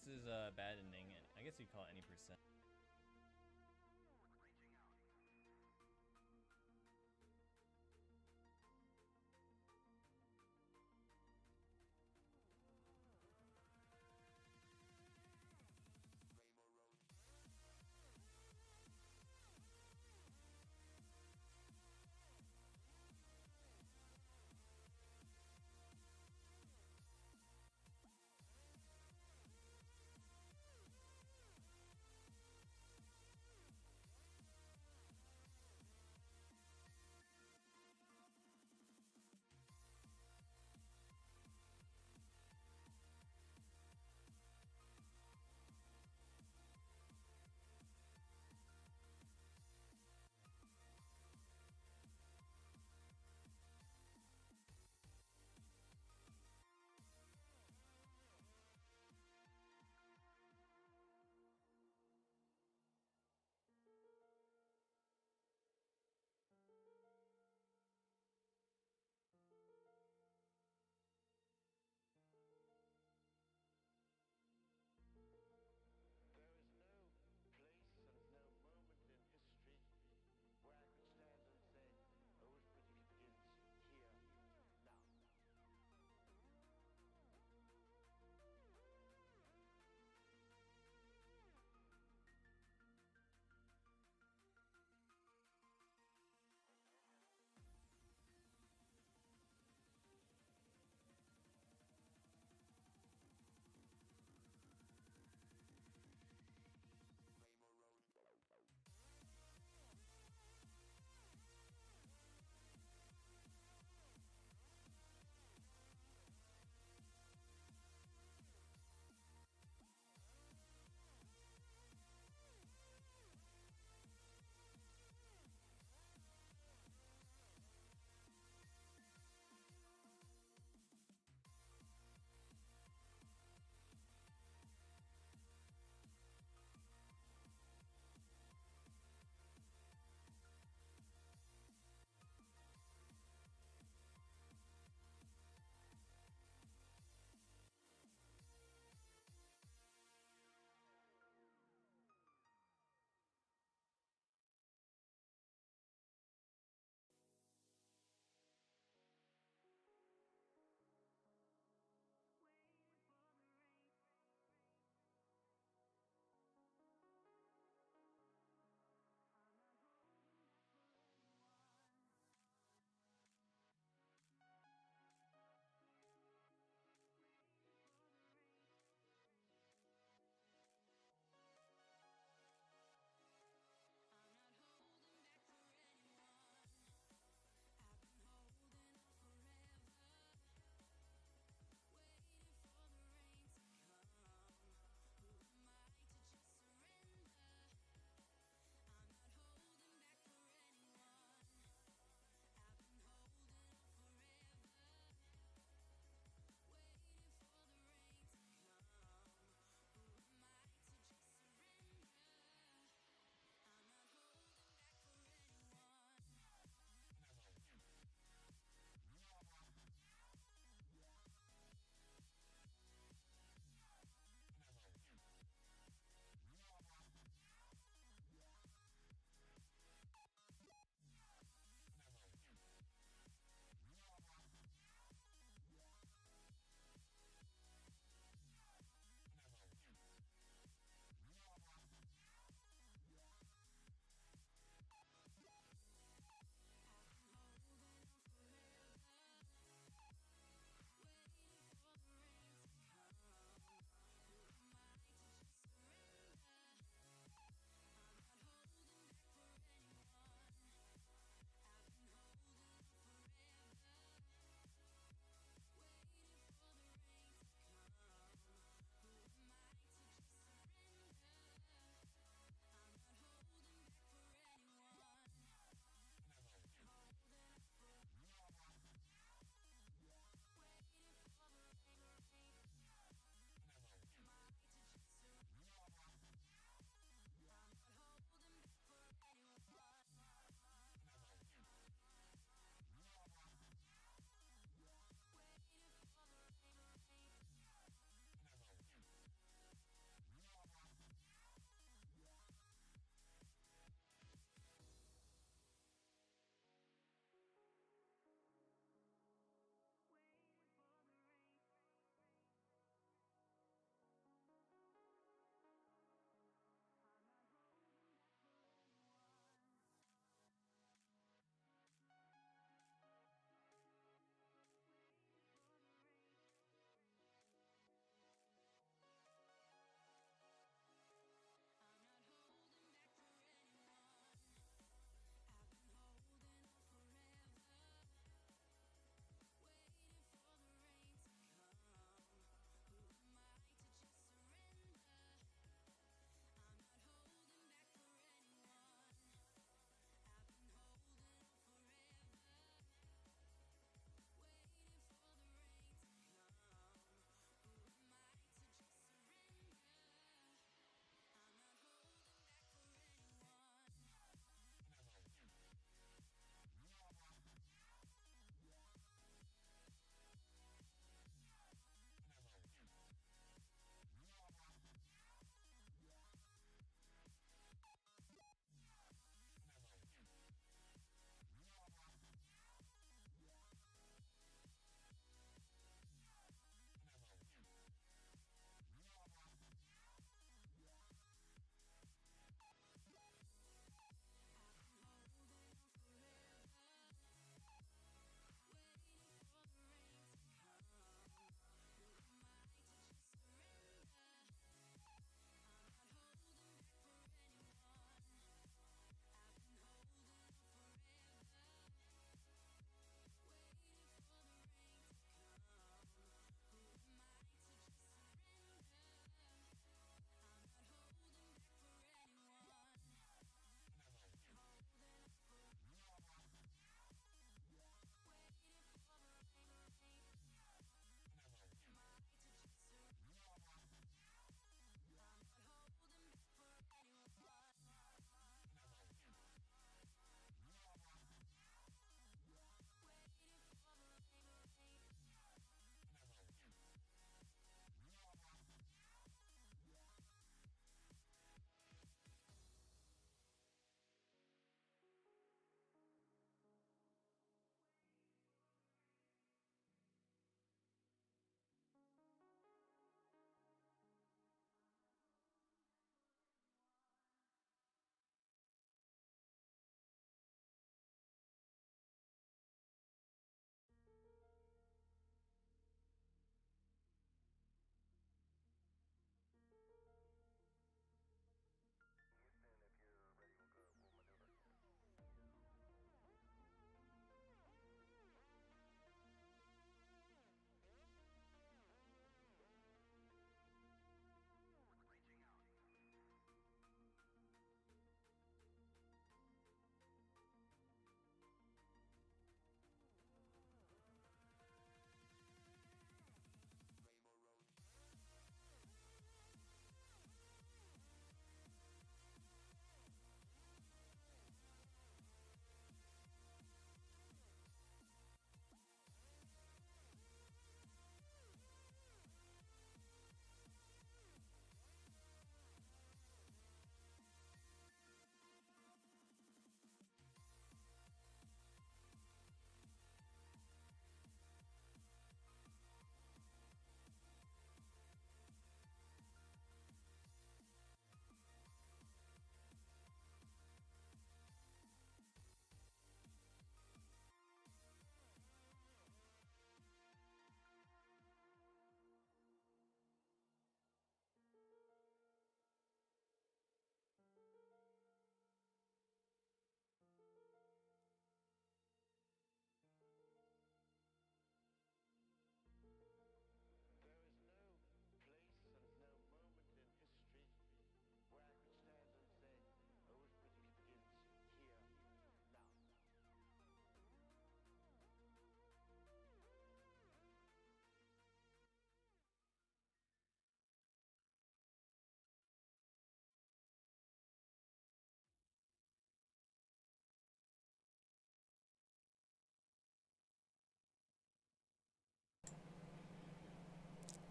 This is a bad ending. I guess you'd call it any percent.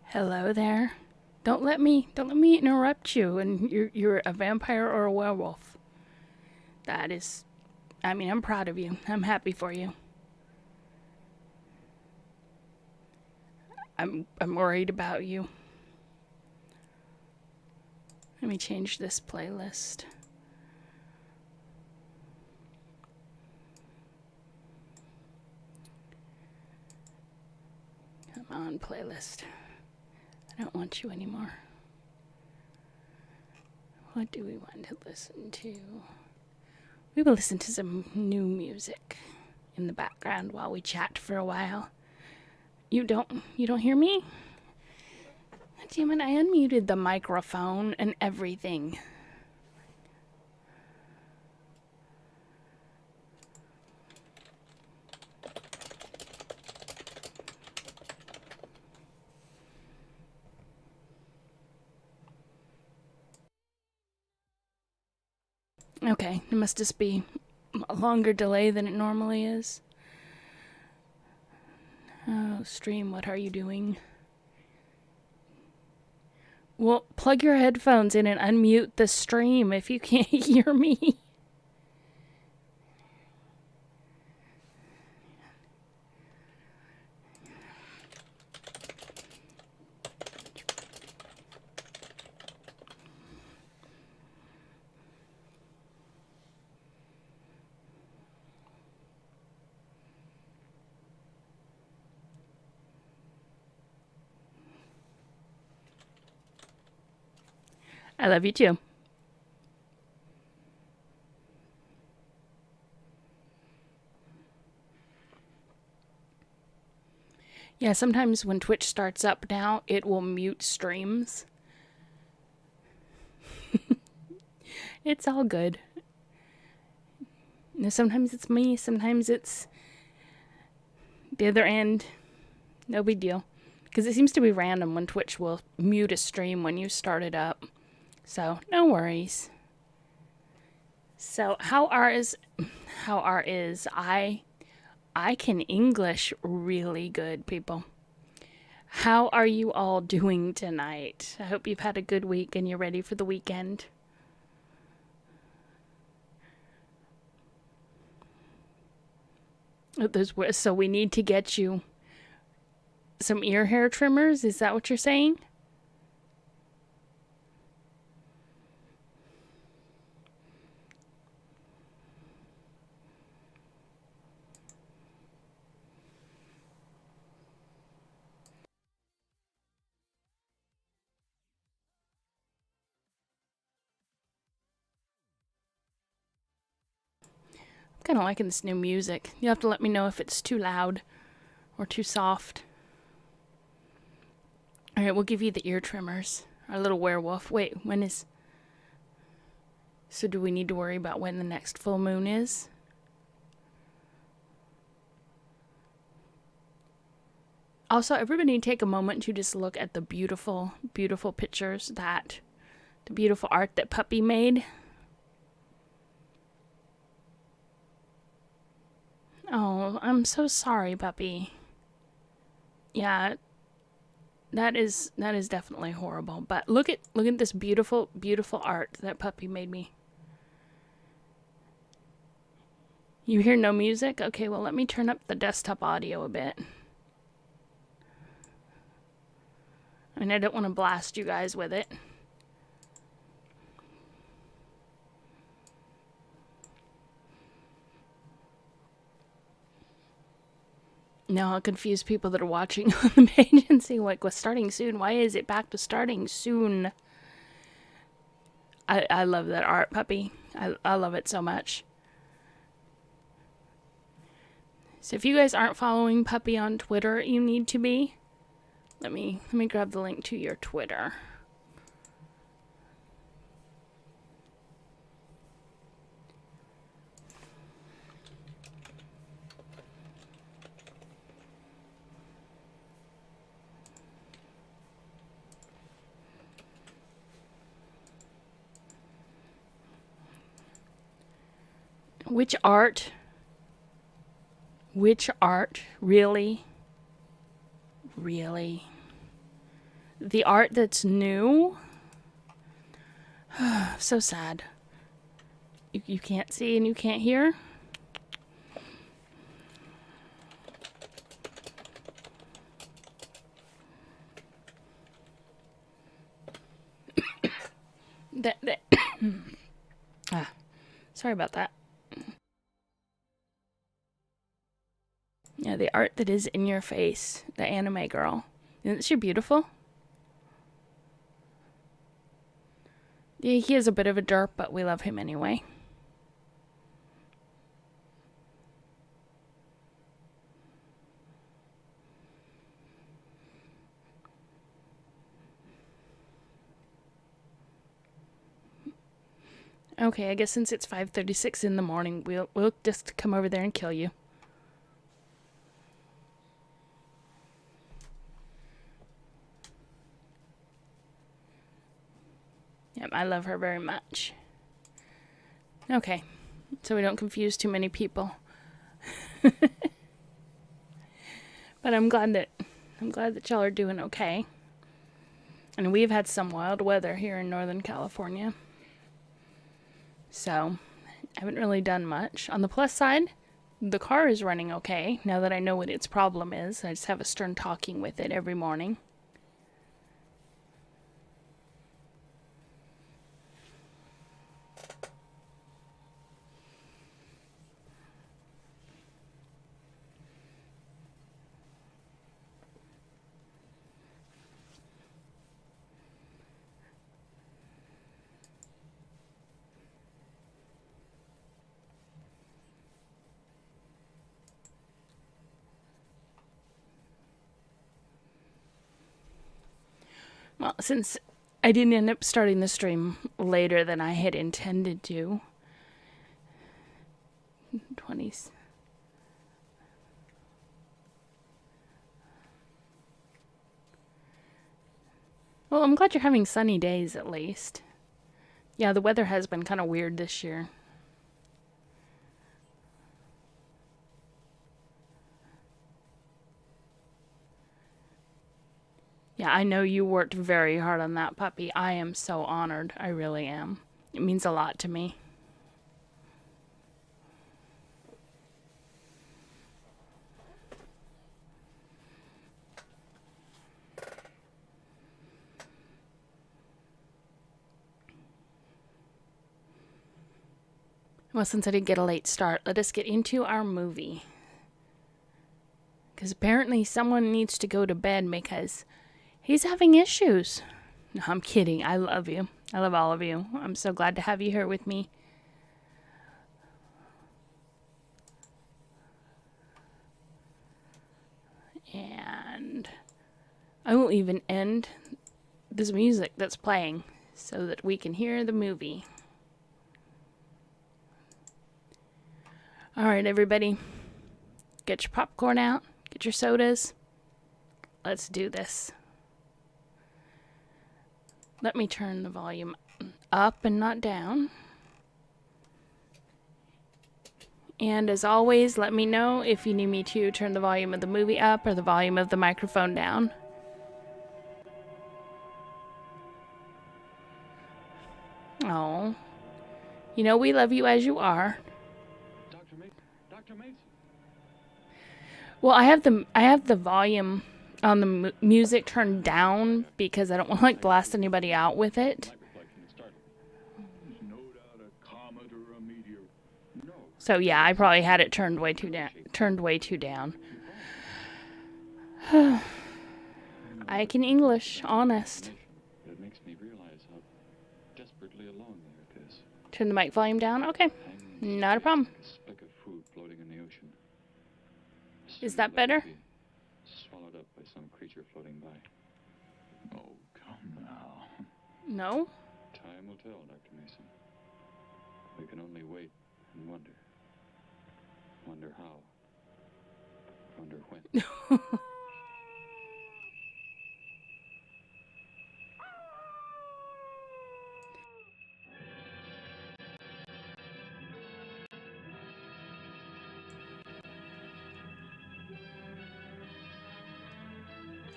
Hello there. Don't let me interrupt you. And you're a vampire or a werewolf. That is, I mean, I'm proud of you. I'm happy for you. I'm worried about you. Let me change this playlist. Come on, playlist. I don't want you anymore. What do we want to listen to? We will listen to some new music in the background while we chat for a while. You don't hear me? Damn it, I unmuted the microphone and everything. Okay, it must just be a longer delay than it normally is. Oh, stream, what are you doing? Well, plug your headphones in and unmute the stream if you can't hear me. I love you too. Yeah, sometimes when Twitch starts up now, it will mute streams. It's all good. Sometimes it's me, sometimes it's the other end. No big deal. Because it seems to be random when Twitch will mute a stream when you start it up. So, no worries. So, how is I can English really good, people. How are you all doing tonight? I hope you've had a good week and you're ready for the weekend. So we need to get you some ear hair trimmers? Is that what you're saying? I'm kind of liking this new music. You'll have to let me know if it's too loud or too soft. Alright, we'll give you the ear trimmers. Our little werewolf. Wait, when is... So do we need to worry about when the next full moon is? Also, everybody take a moment to just look at the beautiful, beautiful pictures that... The beautiful art that Puppy made. Oh, I'm so sorry, Puppy. Yeah, that is definitely horrible. But look at this beautiful, beautiful art that Puppy made me. You hear no music? Okay, well, let me turn up the desktop audio a bit. I mean, I don't want to blast you guys with it. No, I'll confuse people that are watching on the page and see, like, what's starting soon? Why is it back to starting soon? I love that art, Puppy. I love it so much. So if you guys aren't following Puppy on Twitter, you need to be. Let me grab the link to your Twitter. Which art? Which art? Really? Really? The art that's new. So sad. You can't see and you can't hear. That sorry about that. Yeah, the art that is in your face, the anime girl. Isn't she beautiful? Yeah, he is a bit of a derp, but we love him anyway. Okay, I guess since it's 5:36 in the morning, we'll just come over there and kill you. Yep, I love her very much. Okay, so we don't confuse too many people. But I'm glad that y'all are doing okay. And we've had some wild weather here in Northern California. So, I haven't really done much. On the plus side, the car is running okay now that I know what its problem is. I just have a stern talking with it every morning. Well, since I didn't end up starting the stream later than I had intended to. 20s. Well, I'm glad you're having sunny days at least. Yeah, the weather has been kind of weird this year. Yeah, I know you worked very hard on that puppy. I am so honored. I really am. It means a lot to me. Well, since I did get a late start, let us get into our movie. Because apparently someone needs to go to bed because he's having issues. No, I'm kidding. I love you. I love all of you. I'm so glad to have you here with me. And I will even end this music that's playing so that we can hear the movie. All right, everybody. Get your popcorn out. Get your sodas. Let's do this. Let me turn the volume up and not down. And as always, let me know if you need me to turn the volume of the movie up or the volume of the microphone down. Oh. You know we love you as you are. Dr. Mason. Well, I have the volume on the music turned down because I don't want to like blast anybody out with it. No doubt a comet or a meteor. No. So yeah, I probably had it turned way too down. I can English, honest. It makes me realize how desperately alone the Earth is. Turn the mic volume down. Okay, not a problem. A speck of food floating in the ocean. Is that better? Swallowed up by some creature floating by. Oh, come now. No? Time will tell, Dr. Mason. We can only wait and wonder. Wonder how. Wonder when.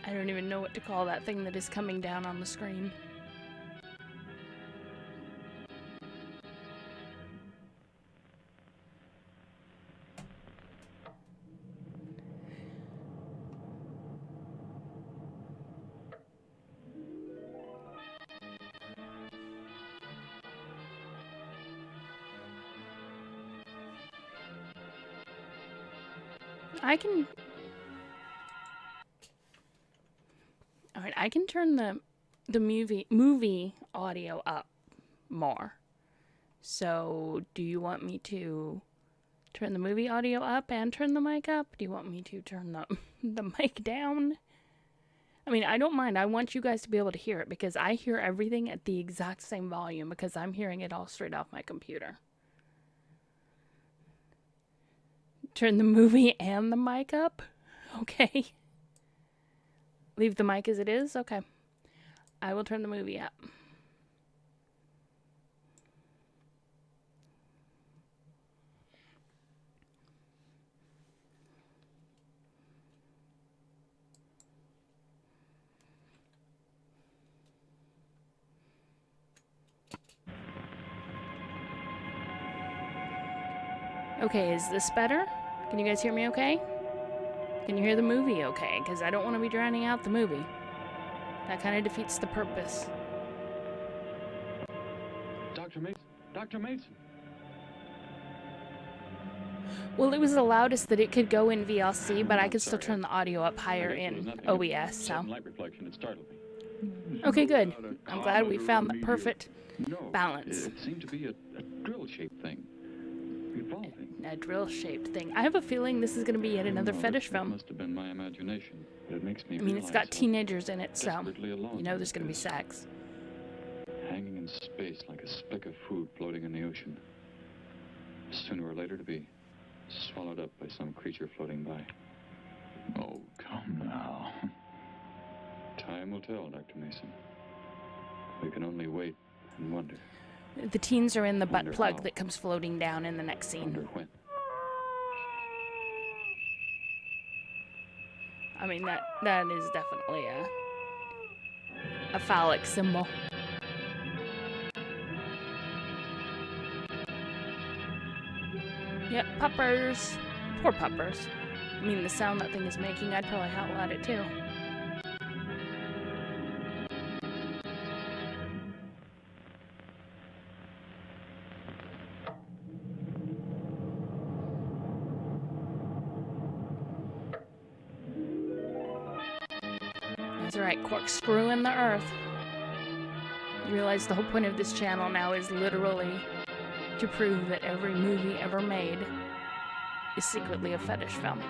I don't even know what to call that thing that is coming down on the screen. Alright, I can turn the movie audio up more. So, do you want me to turn the movie audio up and turn the mic up? Do you want me to turn the mic down? I mean, I don't mind. I want you guys to be able to hear it because I hear everything at the exact same volume because I'm hearing it all straight off my computer. Turn the movie and the mic up? Okay. Leave the mic as it is? Okay. I will turn the movie up. Okay, is this better? Can you guys hear me okay? Can you hear the movie okay? Because I don't want to be drowning out the movie. That kind of defeats the purpose. Dr. Mason! Dr. Mason! Well, it was the loudest that it could go in VLC, but I could still turn the audio up higher in OBS, so. Light reflection, it startled me. Okay, good. I'm glad we found the perfect No, balance. It seemed to be a drill-shaped thing. Revolving. A drill-shaped thing. I have a feeling this is going to be yet another fetish It film. must have been my imagination, but it makes me I mean, it's realize got how teenagers in it, so desperately alone you know there's going to be is. sex. Hanging in space like a speck of food floating in the ocean. Sooner or later to be swallowed up by some creature floating by. Oh, come now. Time will tell, Dr. Mason. We can only wait and wonder. The teens are in the butt Wonder plug how. that comes floating down in the next Wonder scene. when. I mean, that is definitely a phallic symbol. Yep, puppers. Poor puppers. I mean, the sound that thing is making, I'd probably howl at it too. That's right, corkscrew in the earth. You realize the whole point of this channel now is literally to prove that every movie ever made is secretly a fetish film.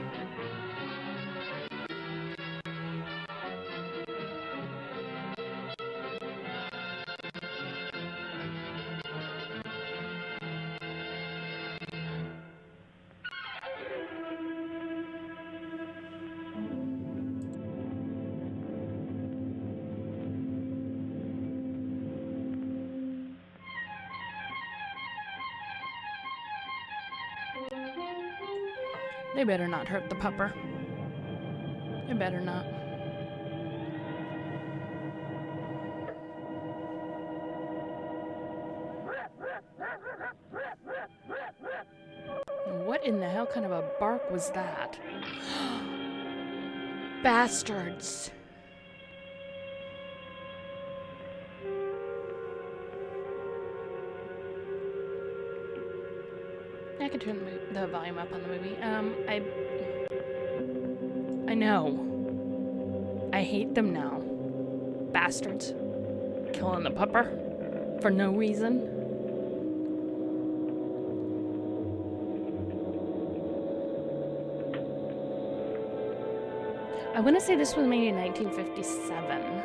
They better not hurt the pupper. They better not. What in the hell kind of a bark was that? Bastards. I can turn the volume up on the movie. I know. I hate them now. Bastards. Killing the pupper for no reason. I want to say this was made in 1957.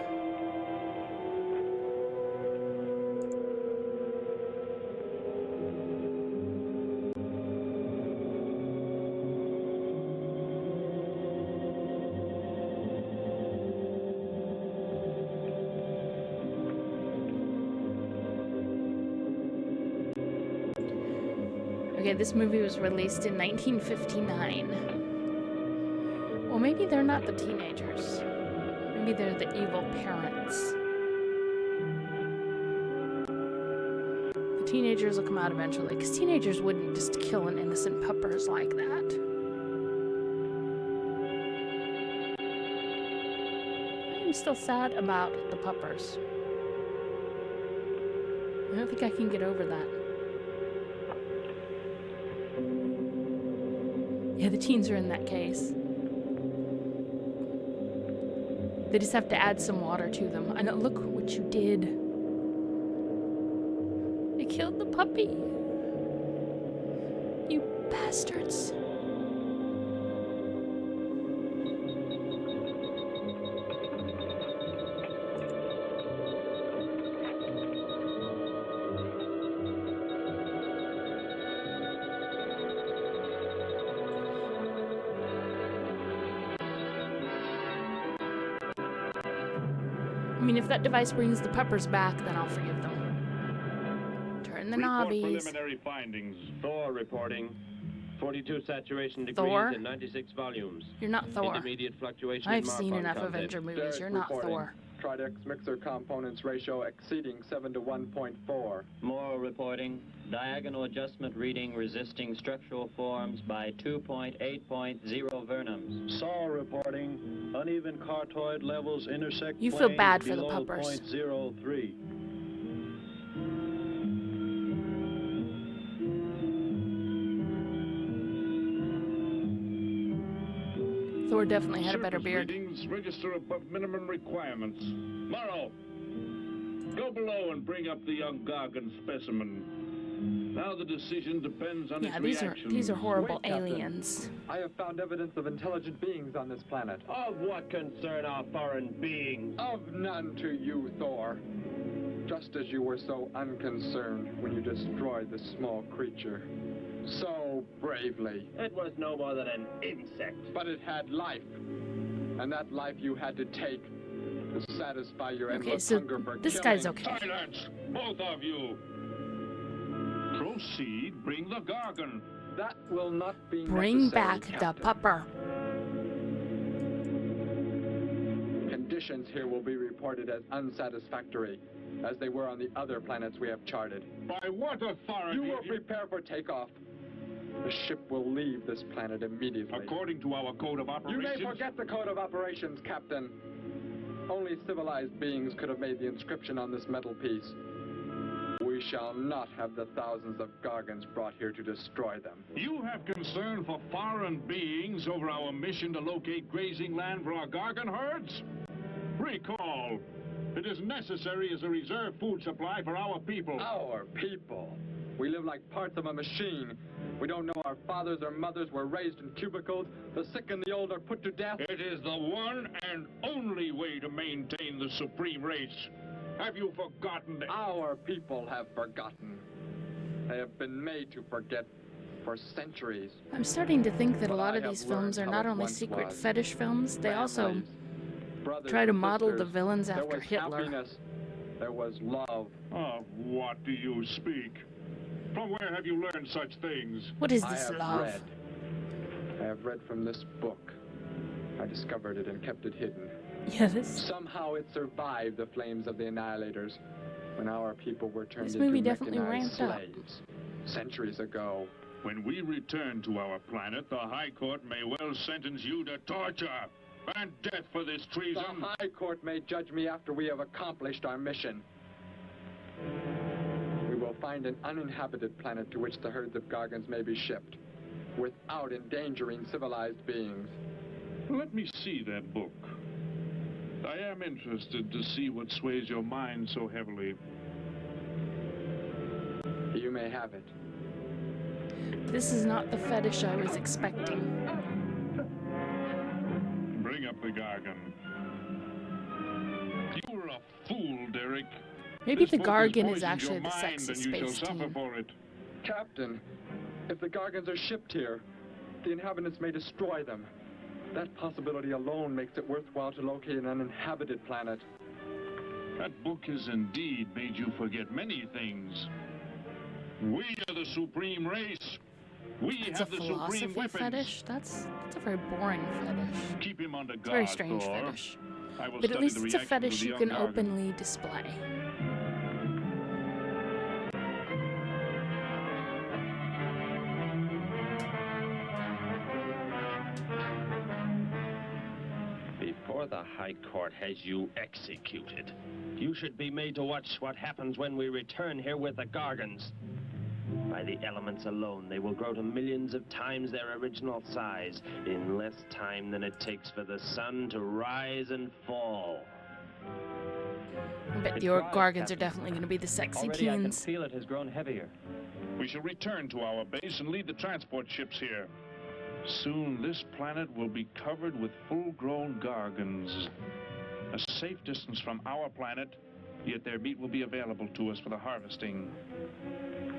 Okay, this movie was released in 1959. Well, maybe they're not the teenagers. Maybe they're the evil parents. The teenagers will come out eventually, because teenagers wouldn't just kill an innocent puppers like that. I'm still sad about the puppers. I don't think I can get over that. Yeah, the teens are in that case. They just have to add some water to them. I know, look what you did. They killed the puppy. You bastards. I mean, if that device brings the puppers back, then I'll forgive them. Turn the knobbies. Preliminary findings. Thor reporting. 42 saturation degrees Thor? and 96 volumes. You're not Thor. Intermediate fluctuation I've in seen Marfan enough content. Avenger movies. Derek You're not reporting. Thor. Tridex mixer components ratio exceeding 7 to 1.4. More reporting. Diagonal adjustment reading resisting structural forms by 2.8.0 vernums. Saw reporting. Uneven cartoid levels intersect You feel planes bad for the below puppers. 0.03. Thor definitely had a better Surface beard. readings register above minimum requirements. Morrow, go below and bring up the young Gargan specimen. Now the decision depends on Yeah, its reaction. these are horrible Wait, Captain. aliens. I have found evidence of intelligent beings on this planet. Of what concern our foreign beings? Of none to you, Thor. Just as you were so unconcerned when you destroyed the small creature. So bravely. It was no more than an insect. But it had life. And that life you had to take to satisfy your Okay, endless so hunger for this killing. guy's okay. Silence, both of you. Proceed, bring the Gargan. That will not be Bring necessary, back the Captain. pupper. Conditions here will be reported as unsatisfactory, as they were on the other planets we have charted. By what authority? You will prepare for takeoff. The ship will leave this planet immediately. According to our code of You operations. may forget the code of operations, Captain. Only civilized beings could have made the inscription on this metal piece. We shall not have the thousands of Gargans brought here to destroy them. You have concern for foreign beings over our mission to locate grazing land for our Gargan herds? Recall, it is necessary as a reserve food supply for our people. Our people. We live like parts of a machine. We don't know our fathers or mothers were raised in cubicles. The sick and the old are put to death. It is the one and only way to maintain the supreme race. Have you forgotten that? Our people have forgotten. They have been made to forget for centuries. I'm starting to think that a lot of I have these films are learned not how it only once secret was. fetish films, they also Families, brothers try to and model the sisters. villains There after was Hitler. happiness. There was love. Of what do you speak? From where have you learned such things? What is I this have love? read. I have read from this book. I discovered it and kept it hidden. Yeah, this Somehow it survived the flames of the Annihilators when our people were turned This into movie definitely mechanized ramped up. slaves. Centuries ago. When we return to our planet, the High Court may well sentence you to torture and death for this The treason. High Court may judge me after we have accomplished our mission. We will find an uninhabited planet to which the herds of Gargans may be shipped, without endangering civilized beings. Let me see that book. I am interested to see what sways your mind so heavily. You may have it. This is not the fetish I was expecting. Bring up the Gargan. You were a fool, Derek. Maybe This the book has Gargan is poisoned actually your the mind, sexy and you shall space suffer team. for it. Captain, if the Gargans are shipped here, the inhabitants may destroy them. That possibility alone makes it worthwhile to locate an uninhabited planet. That book has indeed made you forget many things. We are the supreme race. We It's a have the supreme philosophy weapons. fetish? That's a very boring fetish. Keep him under It's a very guard, strange Thor. fetish. I will but at study least the it's a reactions of fetish the you young can Gargan. openly display. Before the High Court has you executed, you should be made to watch what happens when we return here with the Gargans. By the elements alone, they will grow to millions of times their original size in less time than it takes for the sun to rise and fall. I bet It's your rise, Gargans are Captain. definitely going to be the sexy Already I can teens. feel it has grown heavier. We shall return to our base and lead the transport ships here. Soon this planet will be covered with full-grown Gargans. A safe distance from our planet, yet their meat will be available to us for the harvesting.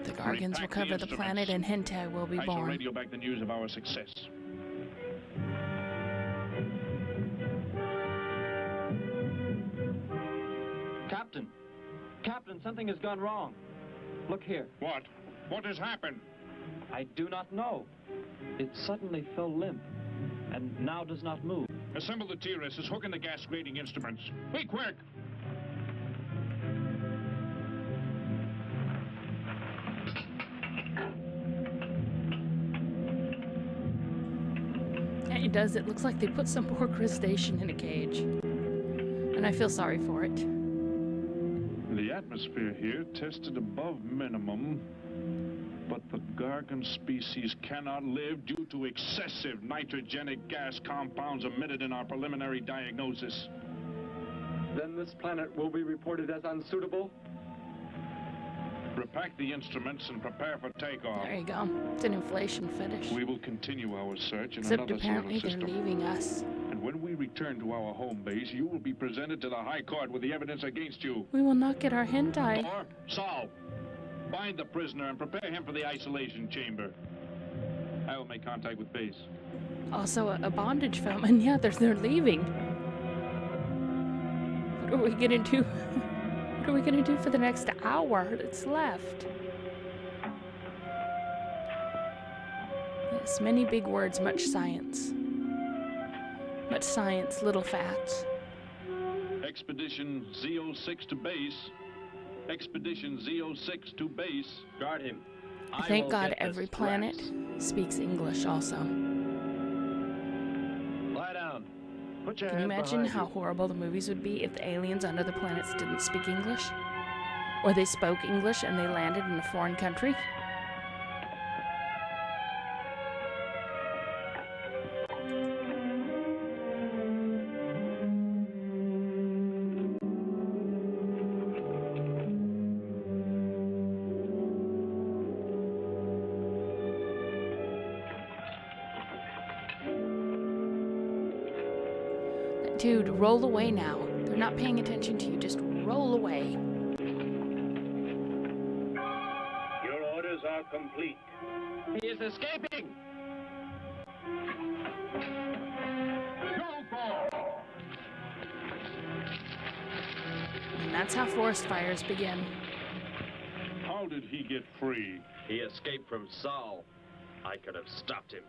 The Gargans will Repack the cover the planet and hentai will be I shall born. radio back the news of our success. Captain! Captain, something has gone wrong. Look here. What? What has happened? I do not know. It suddenly fell limp, and now does not move. Assemble the TRSs, hook in the gas grading instruments. Be quick! Yeah, it does. It looks like they put some poor crustacean in a cage. And I feel sorry for it. The atmosphere here tested above minimum, but the Gargan species cannot live due to excessive nitrogenic gas compounds emitted in our preliminary diagnosis. Then this planet will be reported as unsuitable? Repack the instruments and prepare for takeoff. There you go. It's an inflation fetish. We will continue our search in Except another apparently solar they're system. leaving us. And when we return to our home base, you will be presented to the High Court with the evidence against you. We will not get our hentai. Or, Saul, bind the prisoner and prepare him for the isolation chamber. I will make contact with base. Also a bondage film, and yeah, they're leaving. What are we gonna do? What are we gonna do for the next hour that's left? Yes, many big words, much science. Much science, little facts. Expedition Z06 to base. Expedition Z06 to base. Guard him. Thank God every planet speaks English also. Lie down. Put your Can you hands imagine behind how you. horrible the movies would be if the aliens on other planets didn't speak English? Or they spoke English and they landed in a foreign country? Dude, roll away now. They're not paying attention to you. Just roll away. Your orders are complete. He is escaping! And that's how forest fires begin. How did he get free? He escaped from Saul. I could have stopped him.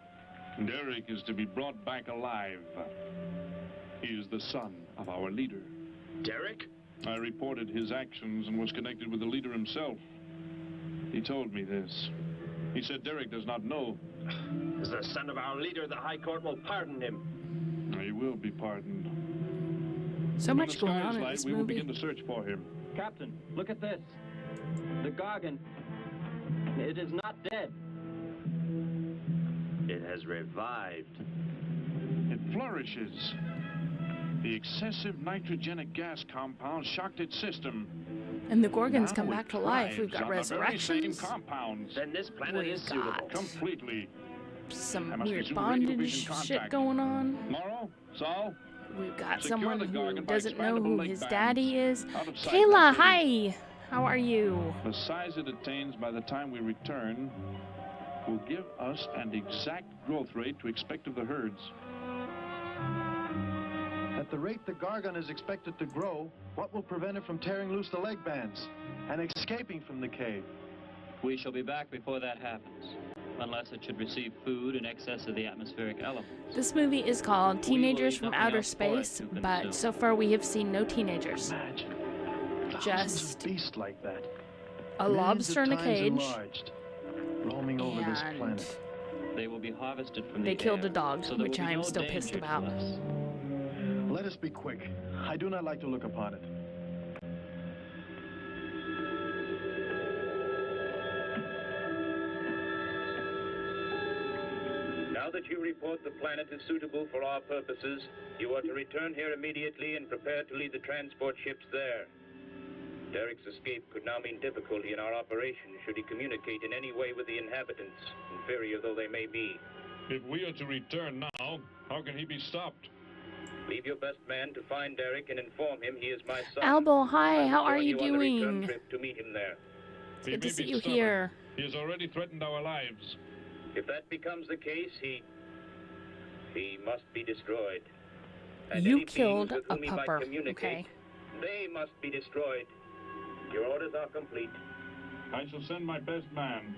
Derek is to be brought back alive. He is the son of our leader. Derek? I reported his actions and was connected with the leader himself. He told me this. He said Derek does not know. As the son of our leader, the High Court will pardon him. He will be pardoned. So When much the going sky is on in light, this we will movie. begin to search for him. Captain, look at this. The Gargan. It is not dead. It has revived. It flourishes. The excessive nitrogenic gas compound shocked its system. And the Gorgons Now come it back to life. We've got thrives on the very same resurrections, compounds. Then this planet We've is suitable. got- Completely. some I must weird resume radio bondage vision shit contact. going on. Morrow, Saul, We've got Secure someone the who Gargan by doesn't know expandable who leg his bands. daddy is. out of sight. Kayla, That's it. hi! How are you? The size it attains by the time we return will give us an exact growth rate to expect of the herds. At the rate the Gargan is expected to grow, what will prevent it from tearing loose the leg bands and escaping from the cave? We shall be back before that happens. unless it should receive food in excess of the atmospheric elements. This movie is called Teenagers from nothing Outer else for it Space, to but consume. so far we have seen no teenagers. Imagine. Thousands Just of beasts like that. a Millions lobster of in a times cage, enlarged, roaming over this and planet. They will be harvested from the they killed air, a dog, so there which will be I am no still danger pissed to about. us. Let us be quick. I do not like to look upon it. Now that you report the planet is suitable for our purposes, you are to return here immediately and prepare to lead the transport ships there. Derek's escape could now mean difficulty in our operation should he communicate in any way with the inhabitants, inferior though they may be. If we are to return now, how can he be stopped? Leave your best man to find Derek and inform him he is my son. Albo, hi, I will how are join you on the return doing? trip to meet him there. It's good to may see be you stubborn. here. He has already threatened our lives. If that becomes the case, he must be destroyed. And You any killed beings with a whom he might pupper, communicate, okay? they must be destroyed. Your orders are complete. I shall send my best man.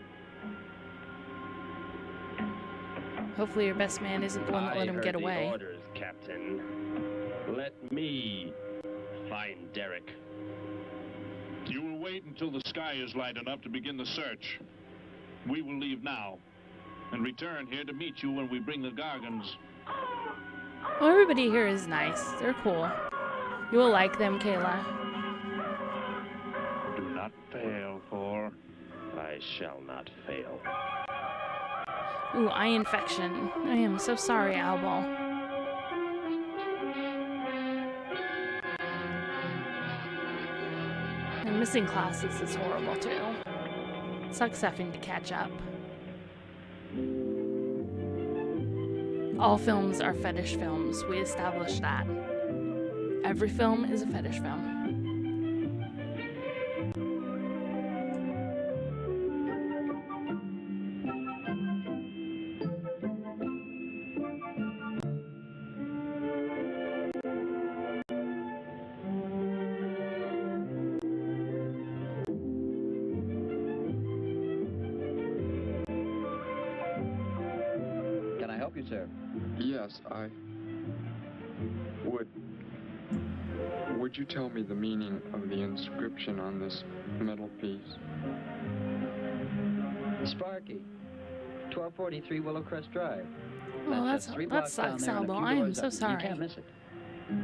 Hopefully your best man isn't the one that let him get away. The orders, Captain. Let me find Derek. You will wait until the sky is light enough to begin the search. We will leave now and return here to meet you when we bring the Gargans. Oh, everybody here is nice. They're cool. You will like them, Kayla. Do not fail, Thor. I shall not fail. Ooh, eye infection. I am so sorry, Albo. And missing classes is horrible, too. Sucks having to catch up. All films are fetish films. We established that. Every film is a fetish film. Can I help you, sir? Yes, I would. Would you tell me the meaning of the inscription on this metal piece? Sparky, 1243 Willowcrest Drive. Well, just 3 that blocks down sucks, there and a Albo. few I am doors so up. sorry. You can't miss it.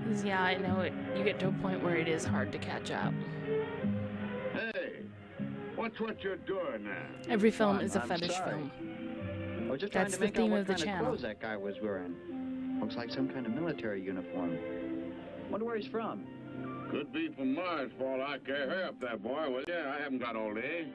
'Cause, yeah, I know it. You get to a point where it is hard to catch up. Hey, watch what you're doing now. Every film is a I'm fetish sorry. film. I was just That's trying the to make out theme what of the kind channel. clothes that guy was wearing. Looks like some kind of military uniform. Wonder where he's from. Could be from Mars, for all I care. Hurry up there, boy, will you? I haven't got all day.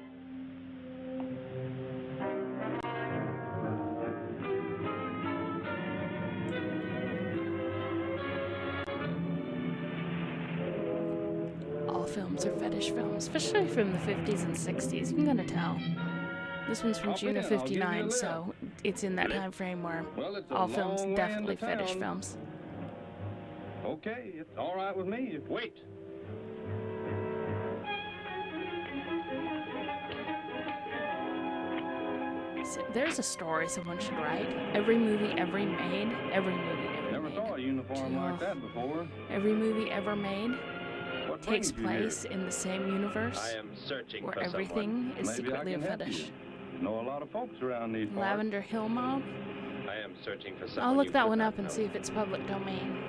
All films are fetish films, especially from the 50s and 60s. I'm gonna tell. This one's from June of '59, so it's in that time frame where all films definitely fetish films. Okay, it's all right with me. Wait. So there's a story someone should write. Every movie ever made. Every movie ever Never made. saw a uniform like that before. Every movie ever made What takes brings you here? place in the same universe I am searching where for everything is Maybe I secretly a can help fetish. you. Know a lot of folks around these parts. Lavender Hill Mob? someone. I am searching for someone. I'll look you that could one not up and know. see if it's public domain.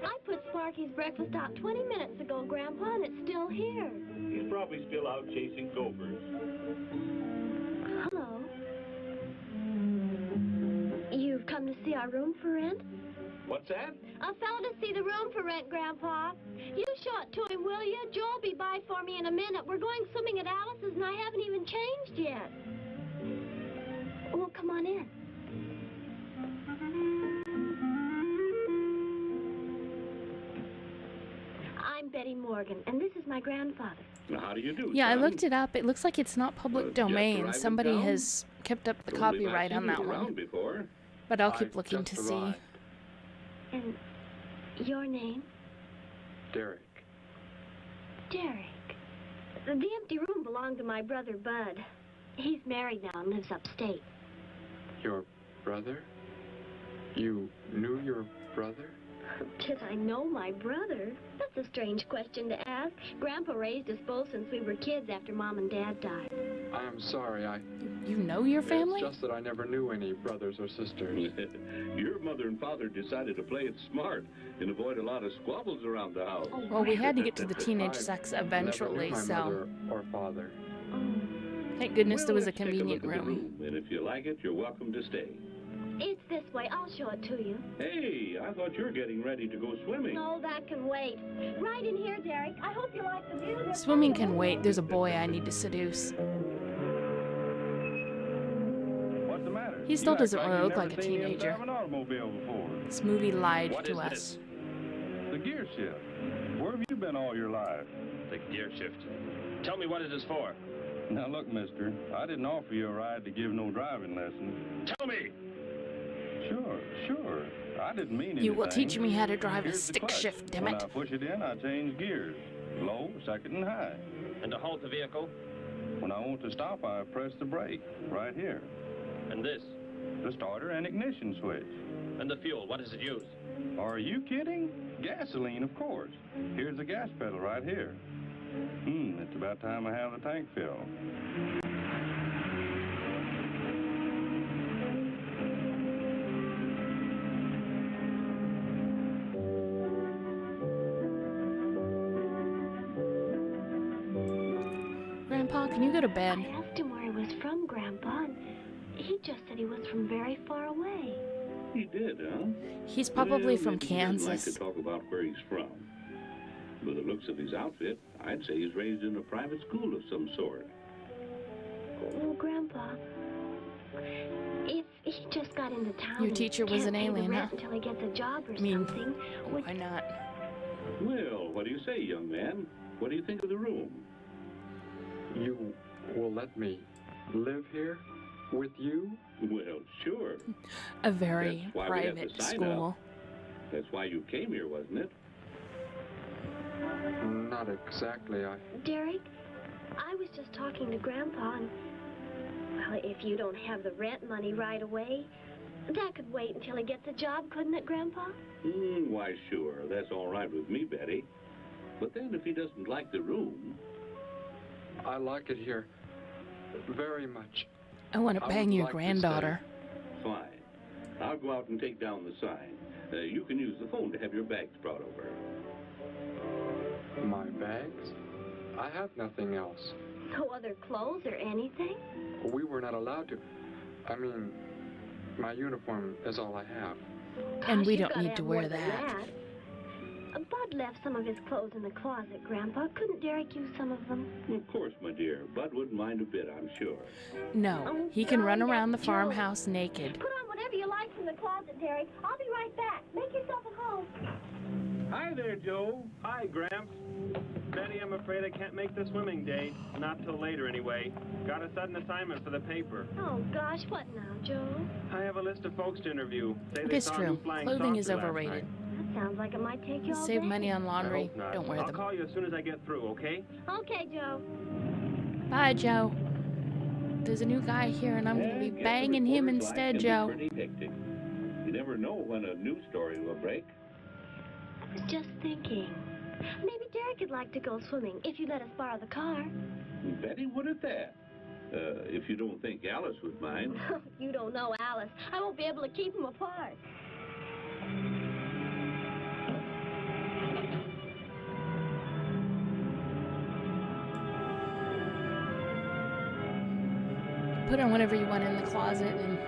I put Sparky's breakfast out 20 minutes ago, Grandpa, and it's still here. He's probably still out chasing gophers. Hello. You've come to see our room for rent? What's that? A fellow to see the room for rent, Grandpa. You show it to him, will you? Joe'll be by for me in a minute. We're going swimming at Alice's, and I haven't even changed yet. Well, come on in. I'm Betty Betty Morgan, and this is my grandfather. How do you do, Yeah, I son? looked it up. It looks like it's not public domain. arrived in Somebody town? has kept up the Don't believe I've copyright seen on you that around one. before. But I'll keep I've looking just to see. arrived. And your name? Derek. Derek. The empty room belonged to my brother, Bud. He's married now and lives upstate. Your brother? You knew your brother? Did I know my brother? That's a strange question to ask. Grandpa raised us both since we were kids after Mom and Dad died. I am sorry, You know your family? It's just that I never knew any brothers or sisters. Your mother and father decided to play it smart and avoid a lot of squabbles around the house. Well, we had to get to the teenage sex Never eventually, knew my so mother or father. thank goodness there was a Let's take convenient look at the room. And if you like it, you're welcome to stay. It's this way. I'll show it to you. Hey, I thought you were getting ready to go swimming. No, that can wait. Right in here, Derek. I hope you like the view. Swimming can wait. There's a boy I need to seduce. What's the matter? He still You act doesn't like really you've look never like a seen him teenager. drive an automobile before. This movie lied What to is us. The gear shift. Where have you been all your life? The gear shift. Tell me what it is for. Now look, mister, I didn't offer you a ride to give no driving lessons. Tell me! Sure. I didn't mean anything. You will teach me how to drive a Here's the stick clutch. shift, damn When it. I push it in, I change gears. Low, second, and high. And to halt the vehicle? When I want to stop, I press the brake, right here. And this? The starter and ignition switch. And the fuel, what does it use? Are you kidding? Gasoline, of course. Here's the gas pedal right here. It's about time I have the tank filled. Grandpa, can you go to bed? I asked him where he was from, Grandpa, and he just said he was from very far away. He did, huh? He's probably Well, from maybe he doesn't like Kansas. to talk about where he's from. By the looks of his outfit, I'd say he's raised in a private school of some sort. Well, Grandpa, if he just got into town, Your and teacher was can't an pay the alien, rent huh? until he gets a job or I mean, something. why not? Well, what do you say, young man? What do you think of the room? You will let me live here with you? Well, sure. A very That's why we have private the sign school. up. That's why you came here, wasn't it? Not exactly. Derek, I was just talking to Grandpa, and well, if you don't have the rent money right away, that could wait until he gets a job, couldn't it, Grandpa? Why, sure. That's all right with me, Betty. But then if he doesn't like the room... I like it here very much. I want to I bang would your like to granddaughter. Fine. I'll go out and take down the sign. You can use the phone to have your bags brought over. My bags? I have nothing else. No other clothes or anything? We were not allowed to. I mean, my uniform is all I have. And Gosh, we you've don't gotta need have to more wear than that. Bud left some of his clothes in the closet, Grandpa. Couldn't Derek use some of them? Of course, my dear. Bud wouldn't mind a bit, I'm sure. No, he can run around the farmhouse naked. Put on whatever you like from the closet, Derek. I'll be right back. Make yourself at home. Hi there, Joe. Hi, Gramps. Betty, I'm afraid I can't make the swimming date. Not till later, anyway. Got a sudden assignment for the paper. Oh, gosh, what now, Joe? I have a list of folks to interview. Say It they is saw true. you flying Clothing is saucer last overrated. night. That sounds like it might take you all Save day. money on I laundry. hope not. Don't wear I'll them. call you as soon as I get through, okay? Okay, Joe. Bye, Joe. There's a new guy here, and I'm going to be banging him instead, Joe. Pretty hectic. You never know when a news story will break. I was just thinking. Maybe Derek would like to go swimming if you let us borrow the car. Betty would at that. If you don't think Alice would mind. You don't know Alice. I won't be able to keep them apart. Put on whatever you want in the closet, and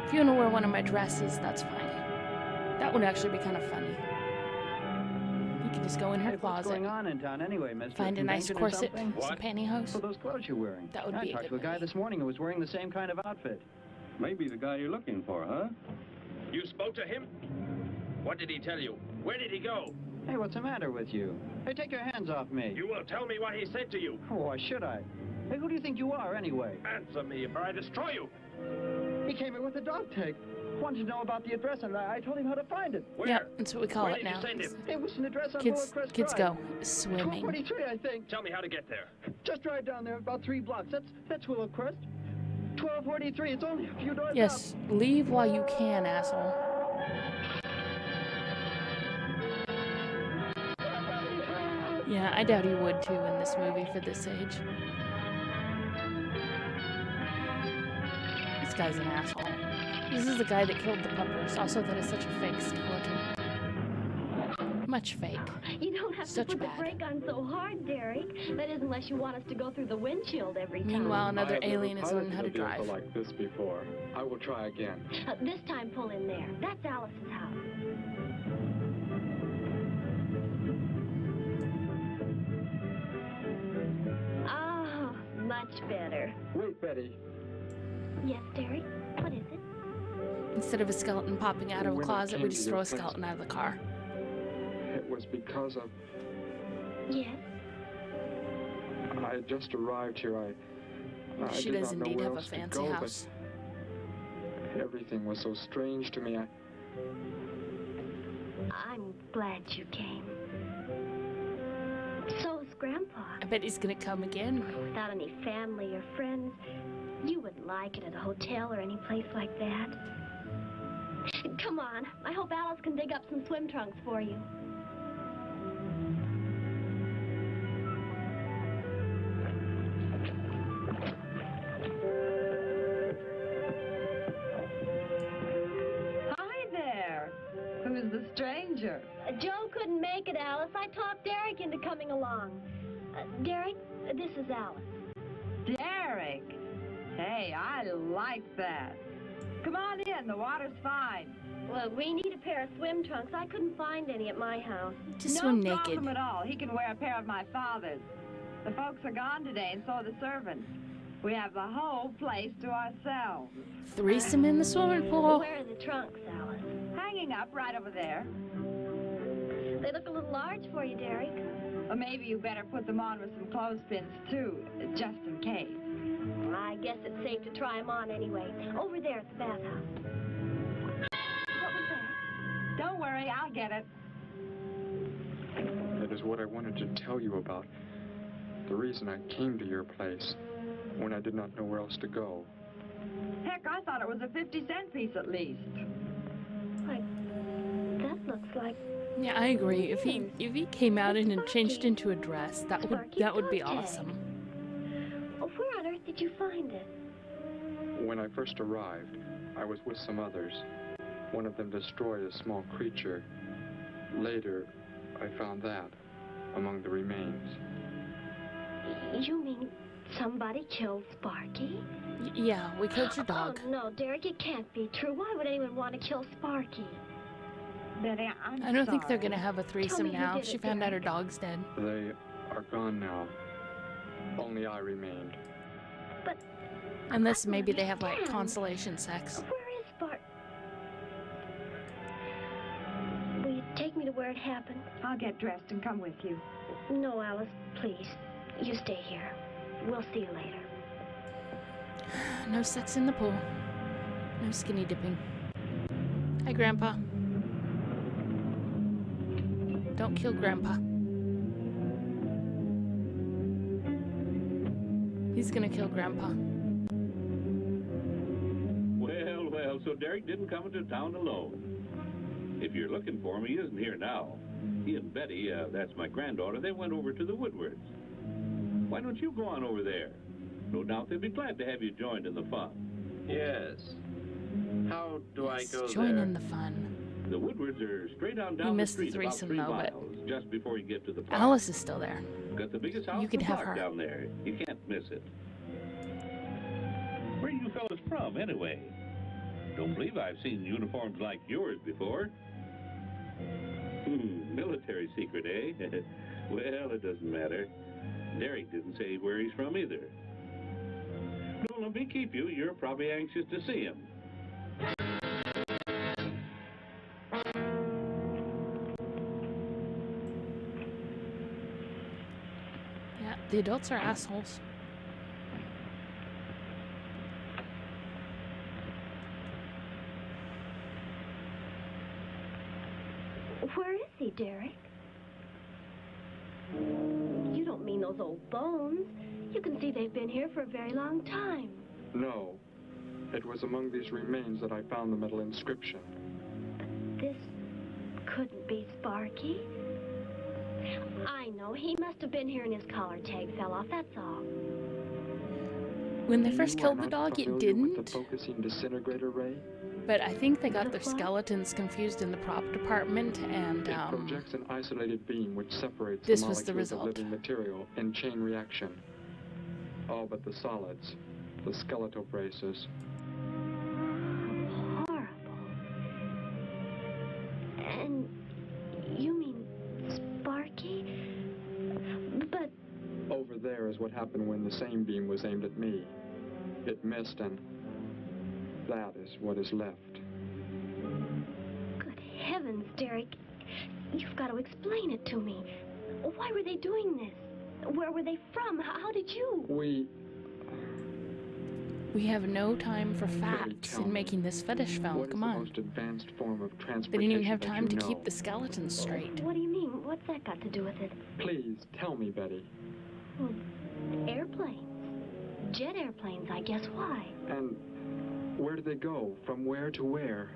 if you want to wear one of my dresses, that's fine. That would actually be kind of funny. You could just go in her What's closet, going on in town anyway, mister? find a nice Convention or corset, something? some pantyhose. For those clothes you're wearing. That would I be a talked good to a guy this morning who was wearing the same kind of outfit. Maybe the guy you're looking for, huh? You spoke to him? What did he tell you? Where did he go? Hey, what's the matter with you? Hey, take your hands off me. You will tell me what he said to you. Oh, why should I? Hey, who do you think you are, anyway? Answer me, or I destroy you. He came in with a dog tag. Wanted to know about the address, and I told him how to find it. Where? Yeah, that's what we call Where it did you now. send him? It was an address on Kids, Willow Crest kids Drive. go swimming. 1243, I think. Tell me how to get there. Just drive down there about 3 blocks. That's Willow Crest. 1243. It's only a few doors Yes, leave while you can, asshole. Yeah, I doubt he would too in this movie for this age. This guy's an asshole. This is the guy that killed the puppers. Also, that is such a fake skeleton. Much fake. You don't have Such to put bad. the brake on so hard, Derek. That is, unless you want us to go through the windshield every time. Meanwhile, another I have alien never is learning how to piloted a vehicle drive. like this before. I will try again. This time, pull in there. That's Alice's house. Ah, much better. Wait, Betty. Yes, Derek? What is it? Instead of a skeleton popping out of a When I closet, came we to just your throw a place- skeleton out of the car. It was because of... Yes? I had just arrived here. I She did does not know indeed where have a else to fancy go, but house. everything was so strange to me. I'm glad you came. So's Grandpa. I bet he's gonna come again. Without any family or friends, you wouldn't like it at a hotel or any place like that. Come on. I hope Alice can dig up some swim trunks for you. Hi there. Who's the stranger? Joe couldn't make it, Alice. I talked Derek into coming along. Derek, this is Alice. Derek. Hey, I like that. Come on in, the water's fine. Well, we need a pair of swim trunks. I couldn't find any at my house. Just no swim naked. problem at all. He can wear a pair of my father's. The folks are gone today, and so are the servants. We have the whole place to ourselves. Threesome in the swimming pool. Where are the trunks, Alice? Hanging up right over there. They look a little large for you, Derek. Or maybe you better put them on with some clothespins, too, just in case. I guess it's safe to try them on anyway. Over there at the bathhouse. What was that? Don't worry, I'll get it. That is what I wanted to tell you about. The reason I came to your place when I did not know where else to go. Heck, I thought it was a 50-cent piece at least. Like, that looks like... Yeah, I agree. If he came out and changed into a dress, that would be awesome. Oh, where on earth did you find it? When I first arrived, I was with some others. One of them destroyed a small creature. Later, I found that among the remains. You mean somebody killed Sparky? Yeah, we killed your dog. Oh, no, Derek, it can't be true. Why would anyone want to kill Sparky? Betty, I'm I don't think they're sorry. gonna have a threesome me who now. did She it, found out her Derek. dog's dead. They are gone now. Only I remained. But Unless maybe they have like understand. consolation sex. where is Spark? Will you take me to where it happened? I'll get dressed and come with you. No, Alice, please. You stay here. We'll see you later. No sex in the pool. No skinny dipping. Hi, Grandpa. Don't kill Grandpa. He's gonna kill Grandpa. Well, so Derek didn't come into town alone. If you're looking for him, he isn't here now. He and Betty, that's my granddaughter, they went over to the Woodwards. Why don't you go on over there? No doubt they'd be glad to have you joined in the fun. Yes. How do I go Join there? in the fun. The Woodwards are straight on down the missed the street about threesome, 3 though, but- miles, just before you get to the park. Alice is still there. Got the biggest house You can in the have block her. down there. You can't miss it. Where are you fellas from, anyway? Don't believe I've seen uniforms like yours before. Military secret, eh? Well, it doesn't matter. Derek didn't say where he's from either. Don't let me keep you. You're probably anxious to see him. The adults are assholes. Where is he, Derek? You don't mean those old bones. You can see they've been here for a very long time. No. It was among these remains that I found the metal inscription. This couldn't be Sparky. I know. He must have been here and his collar tag fell off, that's all. When they first killed the dog, it didn't. With the focusing disintegrator ray? But I think they got their skeletons confused in the prop department, and It projects an isolated beam which separates this the was the molecules of result. living material in chain reaction. All but the solids, the skeletal braces. Horrible. And you mean Sparky? But Over there is what happened when the same beam was aimed at me. It missed, and that is what is left. good heavens, Derek. You've got to explain it to me. Why were they doing this? Where were they from? How did you? We have no time for facts in making this fetish film. What is Come the on. most advanced form of They transportation didn't even have that time you to know? keep the skeletons straight. What do you mean? What's that got to do with it? Please, tell me, Betty. Well, airplanes. Jet airplanes, I guess. Why? And where do they go? From where to where?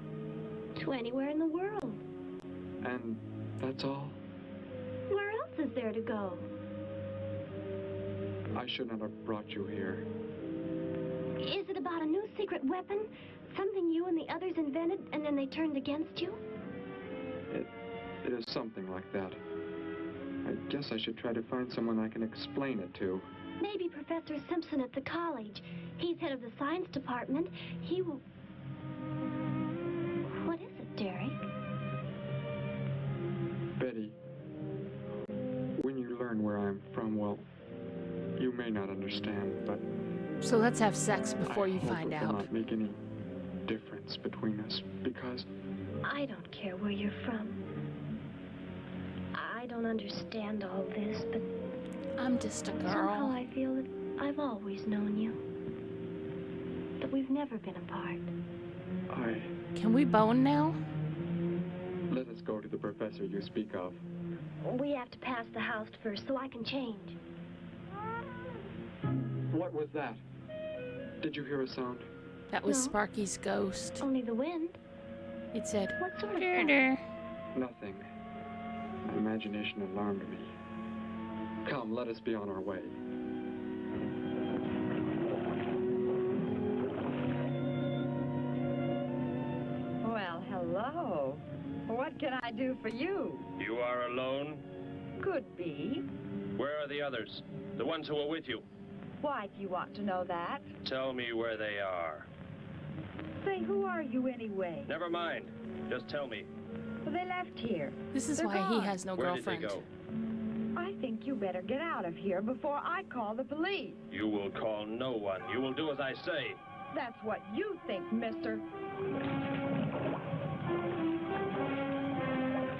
To anywhere in the world. And that's all? Where else is there to go? I should not have brought you here. Is it about a new secret weapon? Something you and the others invented and then they turned against you? It is something like that. I guess I should try to find someone I can explain it to. Maybe Professor Simpson at the college. He's head of the science department. He will... What is it, Derek? Betty, when you learn where I'm from, well, you may not understand, but... So let's have sex before you find it will out. not make any difference between us, because... I don't care where you're from. I don't understand all this, but... I'm just a Somehow girl. I feel that I've always known you. But we've never been apart. Can we bone now? Let us go to the professor you speak of. We have to pass the house first so I can change. What was that? Did you hear a sound? That was No. Sparky's ghost. Only the wind. It said, What sort of "Dur, sound?" dur." Nothing. My imagination alarmed me. Come, let us be on our way. Well, hello. What can I do for you? You are alone? Could be. Where are the others? The ones who were with you? Why do you want to know that? Tell me where they are. Say, who are you anyway? Never mind. Just tell me. Well, they left here. This is They're why he gone. has no Where girlfriend. did they go? I think you better get out of here before I call the police. You will call no one. You will do as I say. That's what you think, mister.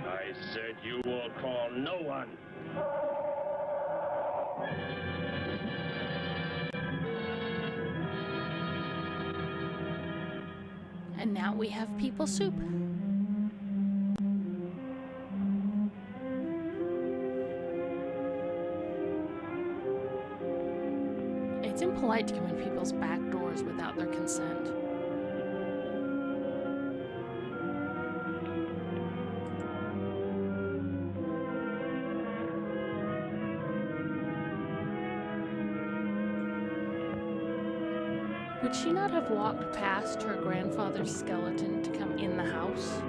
I said you will call no one. And now we have people soup. It's impolite to come in people's back doors without their consent. Would she not have walked past her grandfather's skeleton to come in the house?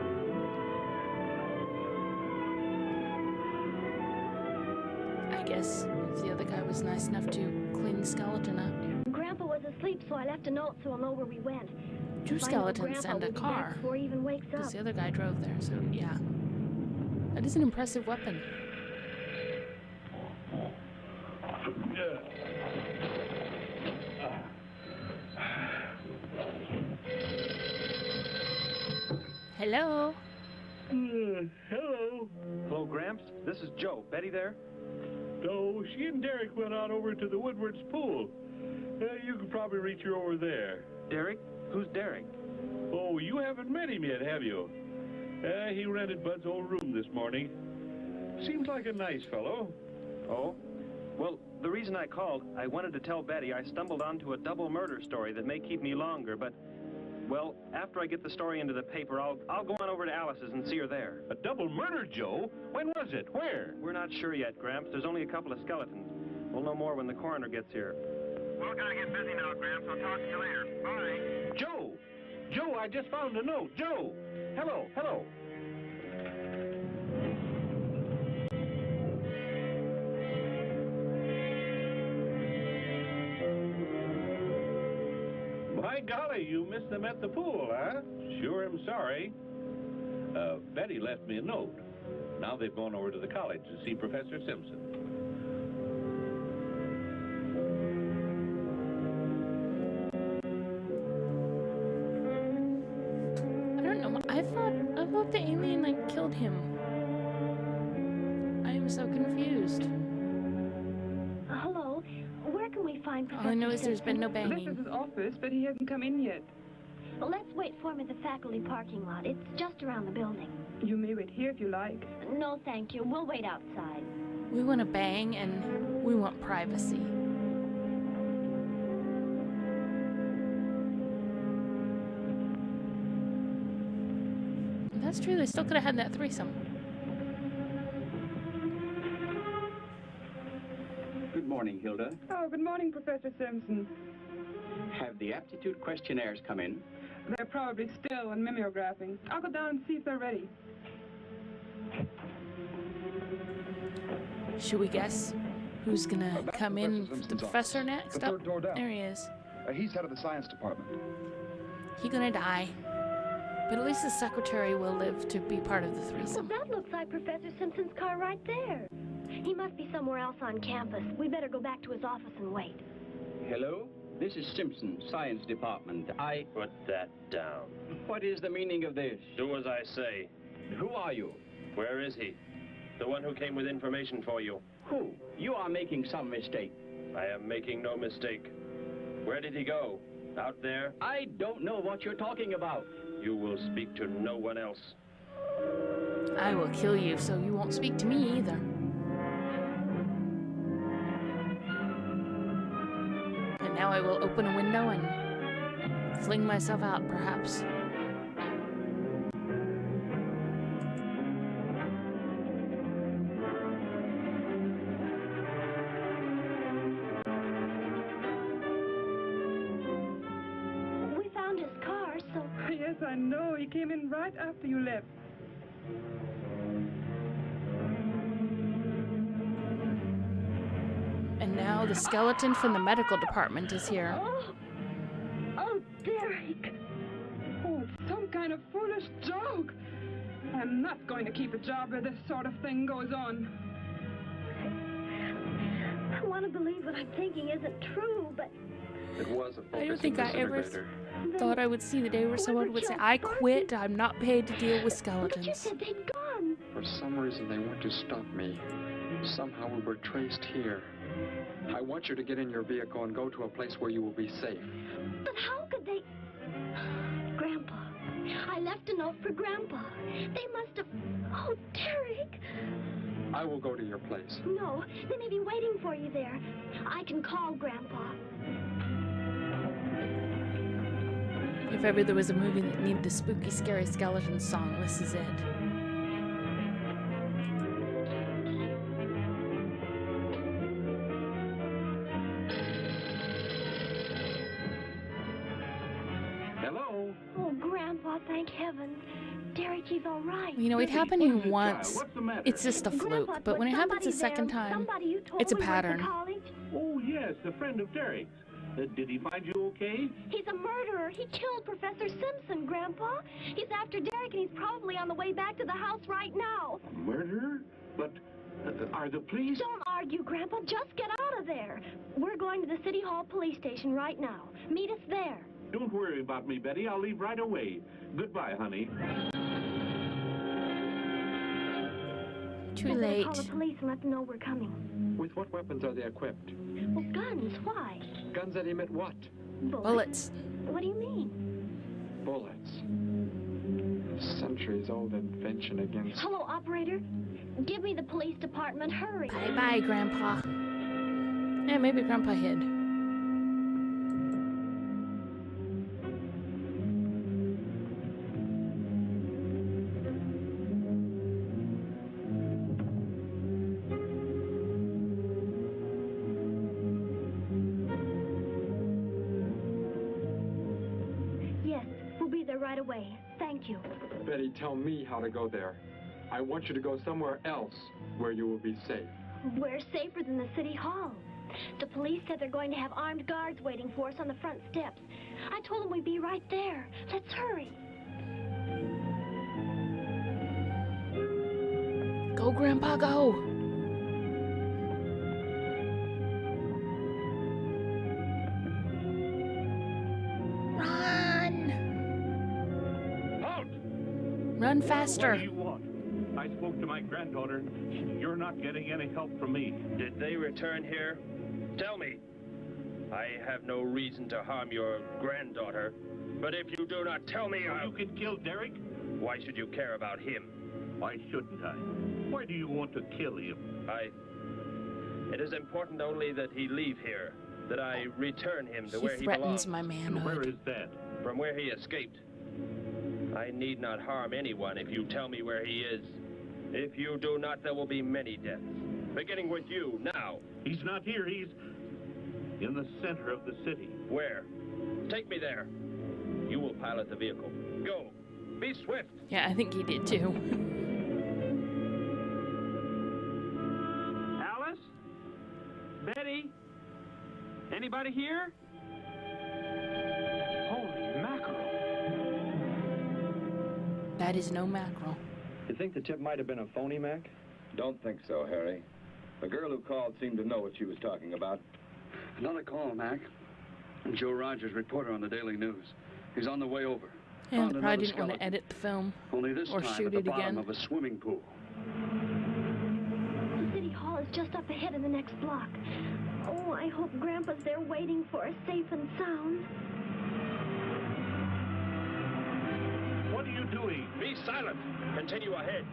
I guess the other guy was nice enough to clean the skeleton up. Grandpa was asleep, so I left a note so he'll know where we went. Two If I know skeletons Grandpa, and a we'll be back car. before he even wakes Because up. the other guy drove there, so yeah. That is an impressive weapon. Hello? Hello. Hello, Gramps. This is Joe. Betty there? No, she and Derek went out over to the Woodward's pool. You could probably reach her over there. Derek? Who's Derek? Oh, you haven't met him yet, have you? He rented Bud's old room this morning. Seems like a nice fellow. Oh? Well, the reason I called, I wanted to tell Betty I stumbled onto a double murder story that may keep me longer, but, well, after I get the story into the paper, I'll go on over to Alice's and see her there. A double murder, Joe? When was it? Where? We're not sure yet, Gramps. There's only a couple of skeletons. We'll know more when the coroner gets here. Well, gotta get busy now, Gramps. I'll talk to you later. Bye. Joe! Joe, I just found a note. Joe! Hello, hello. My golly, you missed them at the pool, huh? Sure am sorry. Betty left me a note. Now they've gone over to the college to see Professor Simpson. I don't know. I thought the alien like killed him. I am so confused. Hello. Where can we find Professor All I know is there's been no This banging. is his office, but he hasn't come in yet. Well, let's wait for him at the faculty parking lot. It's just around the building. You may wait here if you like. No, thank you. We'll wait outside. We want to bang and we want privacy. That's true. They still could have had that threesome. Good morning, Hilda. Oh, good morning, Professor Simpson. Have the aptitude questionnaires come in? They're probably still on mimeographing. I'll go down and see if they're ready. Should we guess who's gonna come in? The professor next? The third door down. There he is. He's head of the science department. He gonna die. But at least the secretary will live to be part of the Well, threesome. that looks like Professor Simpson's car right there. He must be somewhere else on campus. We better go back to his office and wait. Hello? This is Simpson, science department. Put that down. What is the meaning of this? Do as I say. Who are you? Where is he? The one who came with information for you. Who? You are making some mistake. I am making no mistake. Where did he go? Out there? I don't know what you're talking about. You will speak to no one else. I will kill you, so you won't speak to me either. And now I will open a window and fling myself out, perhaps. We found his car, so... Yes, I know. He came in right after you left. And now the skeleton from the medical department is here. Oh, Derek. Oh, it's some kind of foolish joke. I'm not going to keep a job where this sort of thing goes on. I want to believe what I'm thinking isn't true, but... It was a focus I don't think I ever disintegrator. thought I would see the day where someone would say, I quit, I'm not paid to deal with But you skeletons. said they'd gone. For some reason, they want to stop me. Somehow we were traced here. I want you to get in your vehicle and go to a place where you will be safe. But how could they... Grandpa. I left a note for Grandpa. They must have... Oh, Derek. I will go to your place. No, they may be waiting for you there. I can call Grandpa. If ever there was a movie that needed a spooky, scary skeleton song, this is it. Hello? Oh, Grandpa, thank heavens. Derek, he's all right. You know, it happened to you once. What's the matter? It's just a fluke. Grandpa, But when it was happens a somebody second there, time, somebody you told it's a we went to pattern. college? Oh, yes, a friend of Derek's. Did he find you okay? He's a murderer. He killed Professor Simpson, Grandpa. He's after Derek, and he's probably on the way back to the house right now. A murderer? But are the police... Don't argue, Grandpa. Just get out of there. We're going to the City Hall police station right now. Meet us there. Don't worry about me, Betty. I'll leave right away. Goodbye, honey. Too I better late. call the police and let them know we're coming. With what weapons are they equipped? Well, guns. Why? Guns that emit what? Bullets. What do you mean? Bullets. A centuries-old invention against... Hello, operator. Give me the police department. Hurry. Bye-bye, Grandpa. Yeah, maybe Grandpa hid. Yes, we'll be there right away. Thank you. Betty, tell me how to go there. I want you to go somewhere else where you will be safe. We're safer than the city hall. The police said they're going to have armed guards waiting for us on the front steps. I told them we'd be right there. Let's hurry. Go, Grandpa, go. Run. Halt! Run faster. What do you want? I spoke to my granddaughter. You're not getting any help from me. Did they return here? Tell me. I have no reason to harm your granddaughter, but if you do not tell me, You can kill Derek? Why should you care about him? Why shouldn't I? Why do you want to kill him? It is important only that he leave here, that I return him to He where he threatens belongs. my manhood. Where is that? From where he escaped. I need not harm anyone if you tell me where he is. If you do not, there will be many deaths. Beginning with you, now. He's not here. He's in the center of the city. Where? Take me there. You will pilot the vehicle. Go. Be swift. Yeah, I think he did too. Alice? Betty? Anybody here? Holy mackerel. That is no mackerel. You think the tip might have been a phony, Mac? Don't think so, Harry. The girl who called seemed to know what she was talking about. Another call, Mac. Joe Rogers, reporter on the Daily News. He's on the way over. And Found they probably another didn't want to skeleton. edit the film Only this or time shoot at the it bottom again. of a swimming pool. The city hall is just up ahead in the next block. Oh, I hope Grandpa's there waiting for us safe and sound. What are you doing? Be silent. Continue ahead.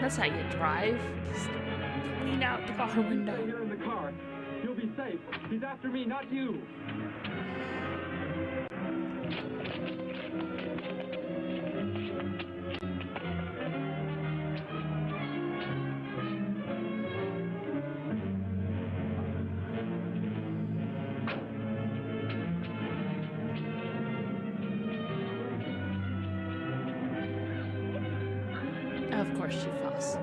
That's how you drive. Just lean out the car window. Stay here in the car. You'll be safe. He's after me, not you. Of course she falls.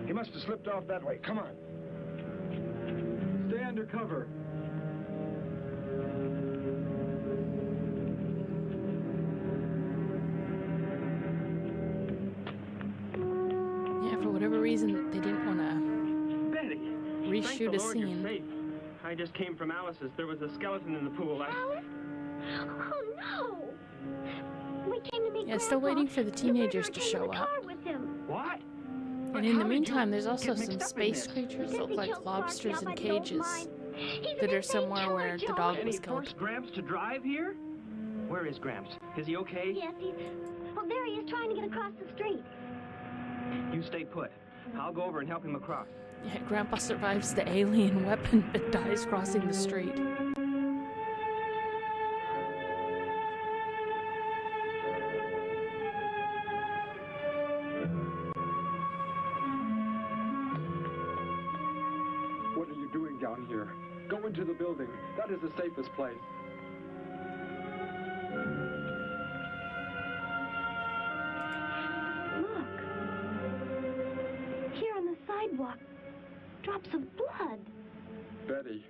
He must have slipped off that way. Come on. Stay under cover. Yeah, for whatever reason, they didn't want to Betty! Thank reshoot the a Lord you're scene. safe. I just came from Alice's. There was a skeleton in the pool. Alice? Oh, no! We came to meet Yeah, still Grandpa. waiting for the teenagers to Came in show the up. car with him. What? And in the How did meantime, you there's also get some mixed up in space this? creatures that Because look he like killed lobsters Sparky in out by the old cages mine. He's that an are insane somewhere killer, where the Joe. dog And was he killed. forced Gramps to drive here? Where is Gramps? Is he okay? Yes, he's... Well, there he is trying to get across the street. You stay put. I'll go over and help him across. Yeah, Grandpa survives the alien weapon but dies crossing the street. What are you doing down here? Go into the building. That is the safest place. Look. Here on the sidewalk. Drops of blood. Betty,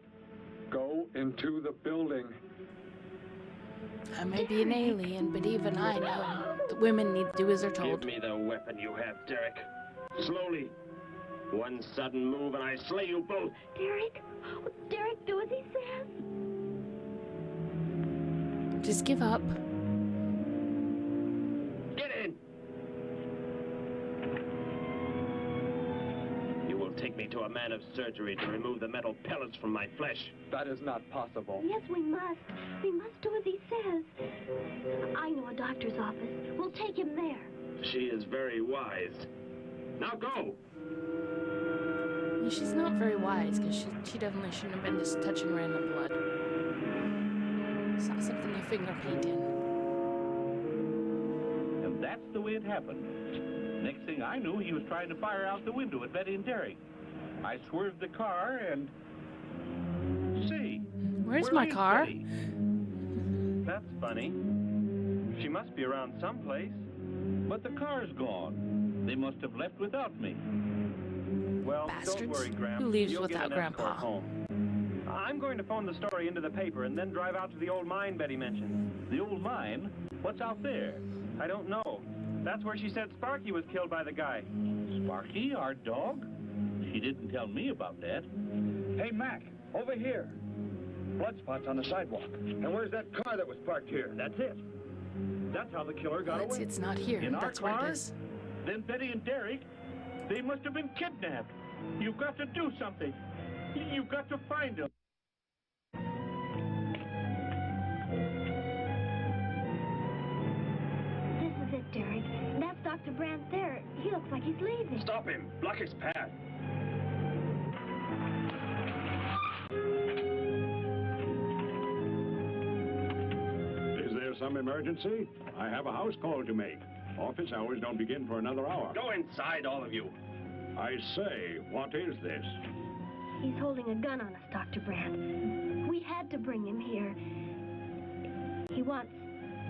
go into the building. I may be an alien, but even I know that women need to do as they're told. Give me the weapon you have, Derek. Slowly. One sudden move and I slay you both. Derek? Derek, do as he says. Just give up. Get in! You will take me to a man of surgery to remove the metal pellets from my flesh. That is not possible. Yes, we must. We must do as he says. I know a doctor's office. We'll take him there. She is very wise. Now go! She's not very wise, because she definitely shouldn't have been just touching random blood. It's not something you finger paint in. And that's the way it happened. Next thing I knew, he was trying to fire out the window at Betty and Derek. I swerved the car and... Say, Where's my car? Betty? That's funny. She must be around someplace. But the car's gone. They must have left without me. Well, Bastards. don't worry, Gramps. Who leaves You'll without get an escort Grandpa? home. I'm going to phone the story into the paper and then drive out to the old mine Betty mentioned. The old mine? What's out there? I don't know. That's where she said Sparky was killed by the guy. Sparky, our dog? She didn't tell me about that. Hey, Mac, over here. Blood spots on the sidewalk. And where's that car that was parked here? That's it. That's how the killer got Well, away. it's not here. In That's our where car? it is. Then Betty and Derek, they must have been kidnapped. You've got to do something. You've got to find them. This is it, Derek. That's Dr. Brandt there. He looks like he's leaving. Stop him! Block his path! Is there some emergency? I have a house call to make. Office hours don't begin for another hour. Go inside, all of you. I say, what is this? He's holding a gun on us, Dr. Brandt. We had to bring him here. He wants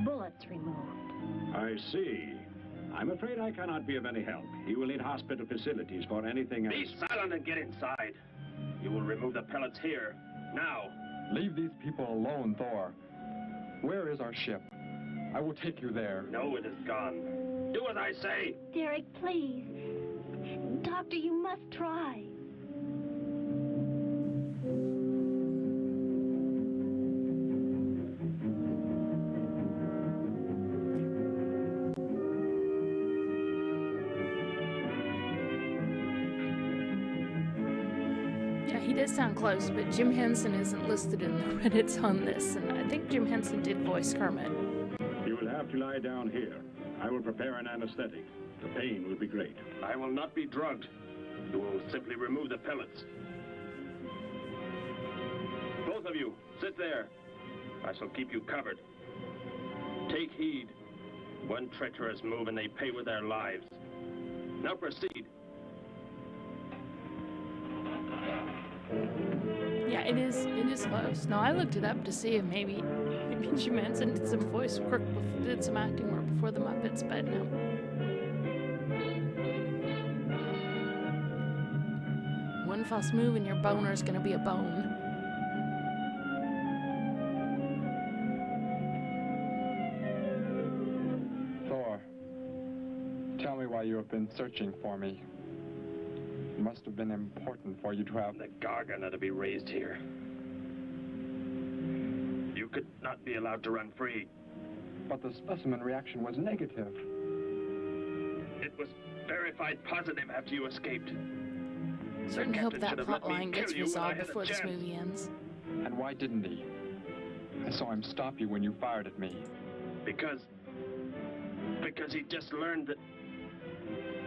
bullets removed. I see. I'm afraid I cannot be of any help. He will need hospital facilities for anything else. Be silent and get inside. You will remove the pellets here, now. Leave these people alone, Thor. Where is our ship? I will take you there. No, it is gone. Do as I say. Derek, please. Doctor, you must try. Yeah, he does sound close, but Jim Henson isn't listed in the credits on this, and I think Jim Henson did voice Kermit. You will have to lie down here. I will prepare an anesthetic. The pain will be great. I will not be drugged. You will simply remove the pellets. Both of you, sit there. I shall keep you covered. Take heed. One treacherous move and they pay with their lives. Now proceed. Yeah, it is close. No, I looked it up to see if maybe Jim Henson did some voice work, did some acting work before the Muppets, but no. One false move and your boner's gonna be a bone. Thor, tell me why you have been searching for me. It must have been important for you to have... The Gargan are to be raised here. You could not be allowed to run free. But the specimen reaction was negative. It was verified positive after you escaped. Certainly hope that should have let plot me line gets kill you when I resolved had a before this chance. movie ends. And why didn't he? I saw him stop you when you fired at me. Because he just learned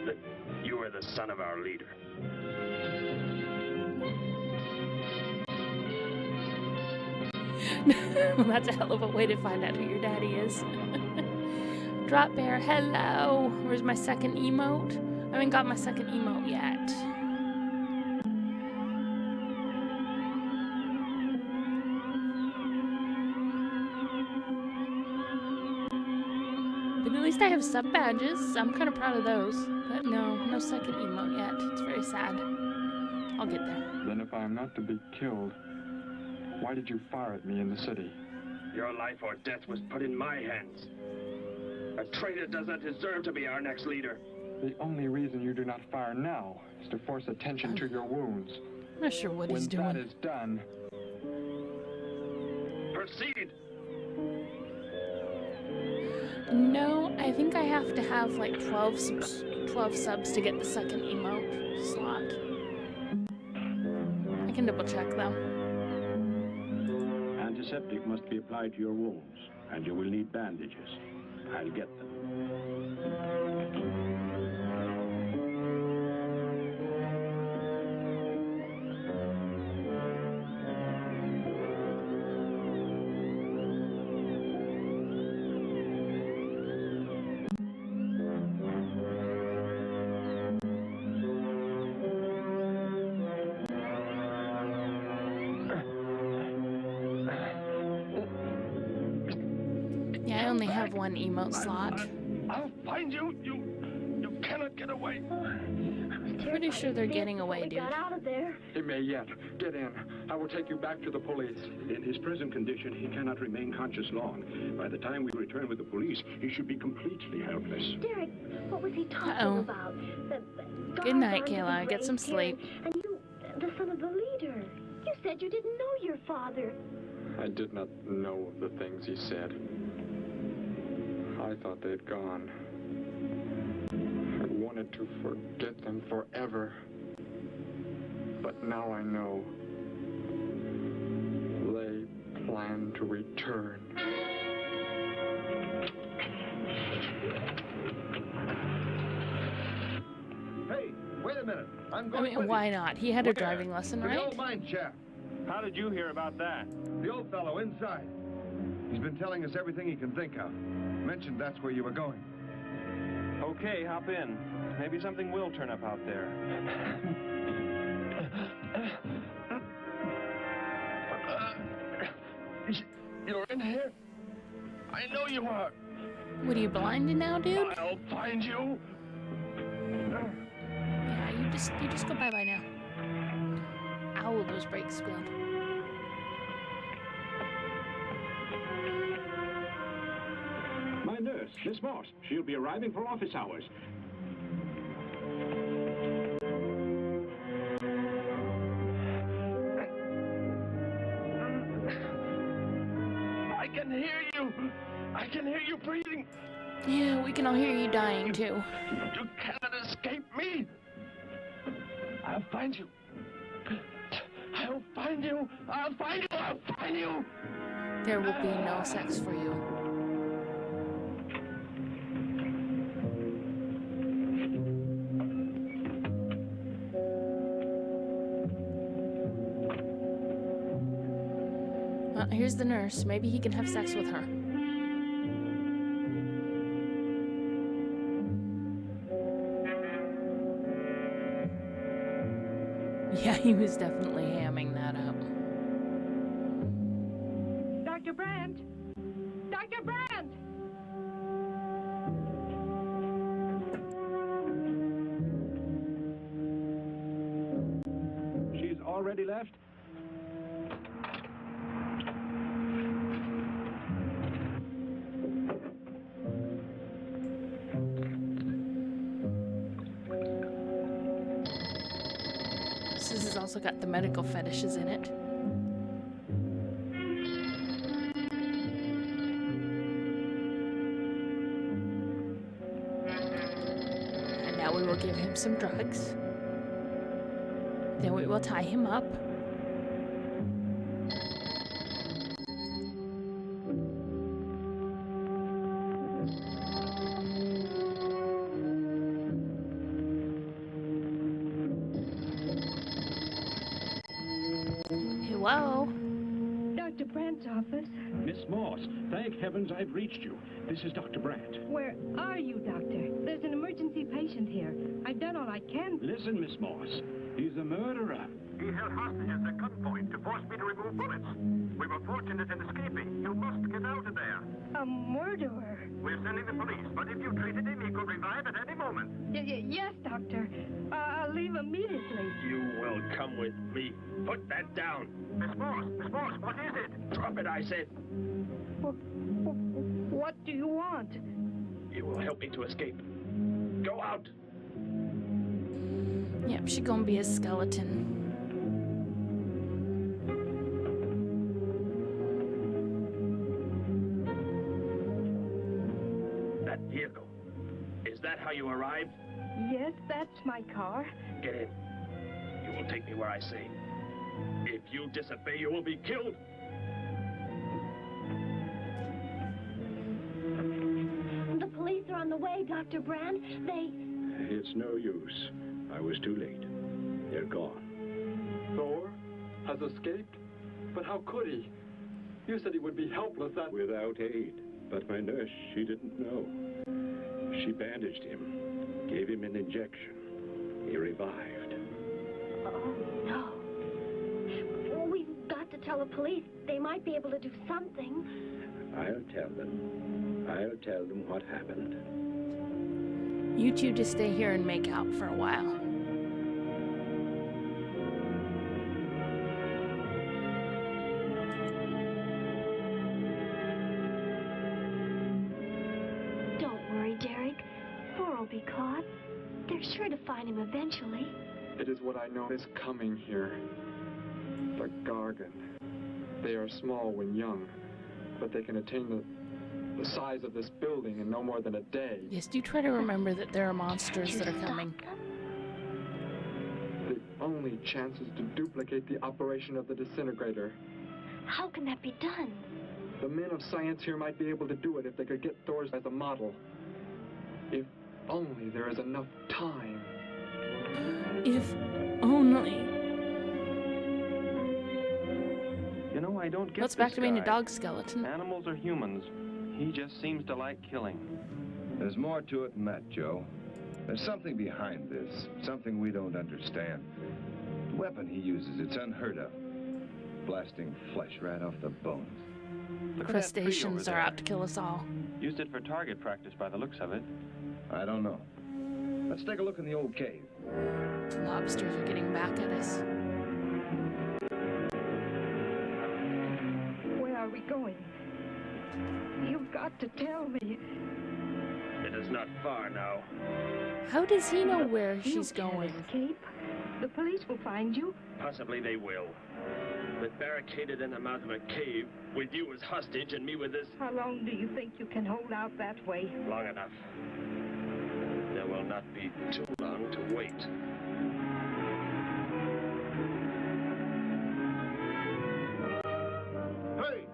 that you were the son of our leader. Well, that's a hell of a way to find out who your daddy is. Drop Bear, hello. Where's my second emote? I haven't got my second emote yet. But at least I have sub badges. I'm kind of proud of those. But no second emote yet. It's very sad. I'll get there. Then if I am not to be killed, why did you fire at me in the city? Your life or death was put in my hands. A traitor does not deserve to be our next leader. The only reason you do not fire now is to force attention to your wounds. I'm not sure what he's doing. When that is done... Proceed! No, I think I have to have like 12 subs to get the second emote slot. I can double check though. Antiseptic must be applied to your wounds, and you will need bandages. I'll get them. Yeah, I only have one emote slot. I'll find you. You cannot get away. Pretty sure they're getting away, dude. Got out of there. He may yet. Get in. I will take you back to the police. In his present condition, he cannot remain conscious long. By the time we return with the police, he should be completely helpless. Derek, what was he talking about? Good night, Kayla. Get some sleep. And you, the son of the leader. You said you didn't know your father. I did not know the things he said. I thought they'd gone. I wanted to forget them forever. But now I know. They plan to return. Hey, wait a minute. I'm I going mean, with why you. not? He had a driving lesson, The right? old mine chap. How did you hear about that? The old fellow inside. He's been telling us everything he can think of. Mentioned that's where you were going. Okay, hop in. Maybe something will turn up out there. You're in here? I know you are. What are you blinded now, dude? I'll find you. Yeah, you just go bye-bye now. Ow, those brakes squealed. My nurse, Miss Moss. She'll be arriving for office hours. I can hear you. I can hear you breathing. Yeah, we can all hear you dying, too. You cannot escape me. I'll find you. I'll find you. I'll find you. I'll find you. There will be no sex for you. Well, here's the nurse. Maybe he can have sex with her. Yeah, he was definitely hamming that up. Dr. Brandt! Dr. Brandt! She's already left? This has also got the medical fetishes in it. And now we will give him some drugs. Then we will tie him up. Dr. Dr. Brandt's office. Miss Moss, thank heavens I've reached you. This is Dr. Brandt. Where are you, Doctor? There's an emergency patient here. I've done all I can. Listen, Miss Moss. He's a murderer. He held hostages at gunpoint to force me to remove bullets. We were fortunate in escaping. You must get out of there. A murderer? We're sending the police, but if you treated him, he could revive at any moment. Yes, Doctor. I'll leave immediately. You will come with me. Put that down. Miss Morse, what is it? Drop it, I said. What do you want? You will help me to escape. Go out. Yep, she gonna be a skeleton. That vehicle. Is that how you arrived? Yes, that's my car. Get in. You will take me where I say. If you disobey, you will be killed. The police are on the way, Dr. Brand. It's no use. I was too late. They're gone. Thor has escaped? But how could he? You said he would be helpless at... Without aid. But my nurse, she didn't know. She bandaged him, gave him an injection. He revived. Oh, no. We've got to tell the police. They might be able to do something. I'll tell them. I'll tell them what happened. You two just stay here and make out for a while. Don't worry, Derek. Thor will be caught. They're sure to find him eventually. It is what I know is coming here. The Gargan. They are small when young, but they can attain the size of this building in no more than a day. Yes, do try to remember that there are monsters that are coming. The only chance is to duplicate the operation of the disintegrator. How can that be done? The men of science here might be able to do it if they could get Thor's as a model. If only there is enough time. If only. You know, I don't get What's back this to being a guy. dog skeleton? Animals or humans? He just seems to like killing. There's more to it than that, Joe. There's something behind this, something we don't understand. The weapon he uses, it's unheard of. Blasting flesh right off the bones. Look at that tree over Crustaceans are there. out to kill us all. Used it for target practice by the looks of it. I don't know. Let's take a look in the old cave. Lobsters are getting back at us. Where are we going? You've got to tell me. It is not far now. How does he know where she's You can't going? escape. The police will find you. Possibly they will. But barricaded in the mouth of a cave, with you as hostage and me with this... How long do you think you can hold out that way? Long enough. There will not be too long to wait. Hey!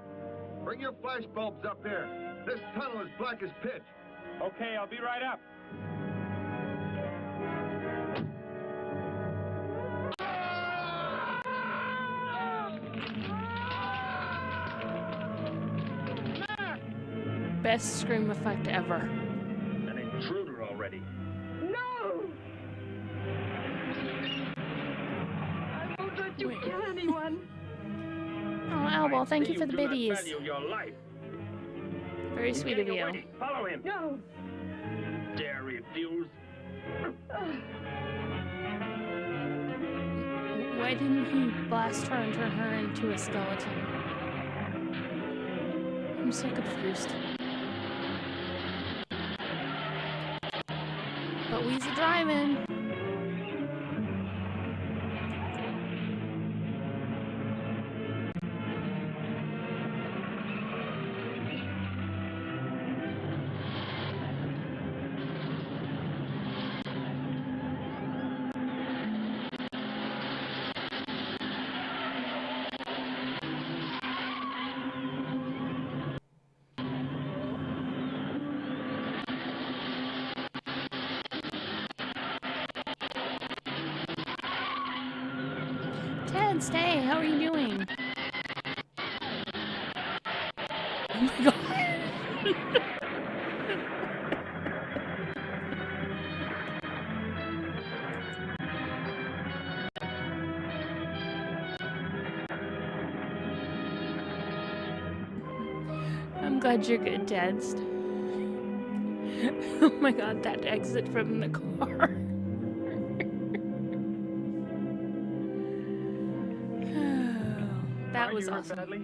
Bring your flash bulbs up here. This tunnel is black as pitch. Okay, I'll be right up. Best scream effect ever. An intruder already. No! I won't let you kill anyone. Oh, Albal, thank you for the do not biddies. value your life. Very sweet of Getting you. away. Follow him. No. Dare refuse. Why didn't he blast her and turn her into a skeleton? I'm so confused. But we's a driving. Ted, stay. How are you doing? Oh my god. I'm glad you're good, Tedst. Oh my god, that exit from the car. That was awesome. Badly?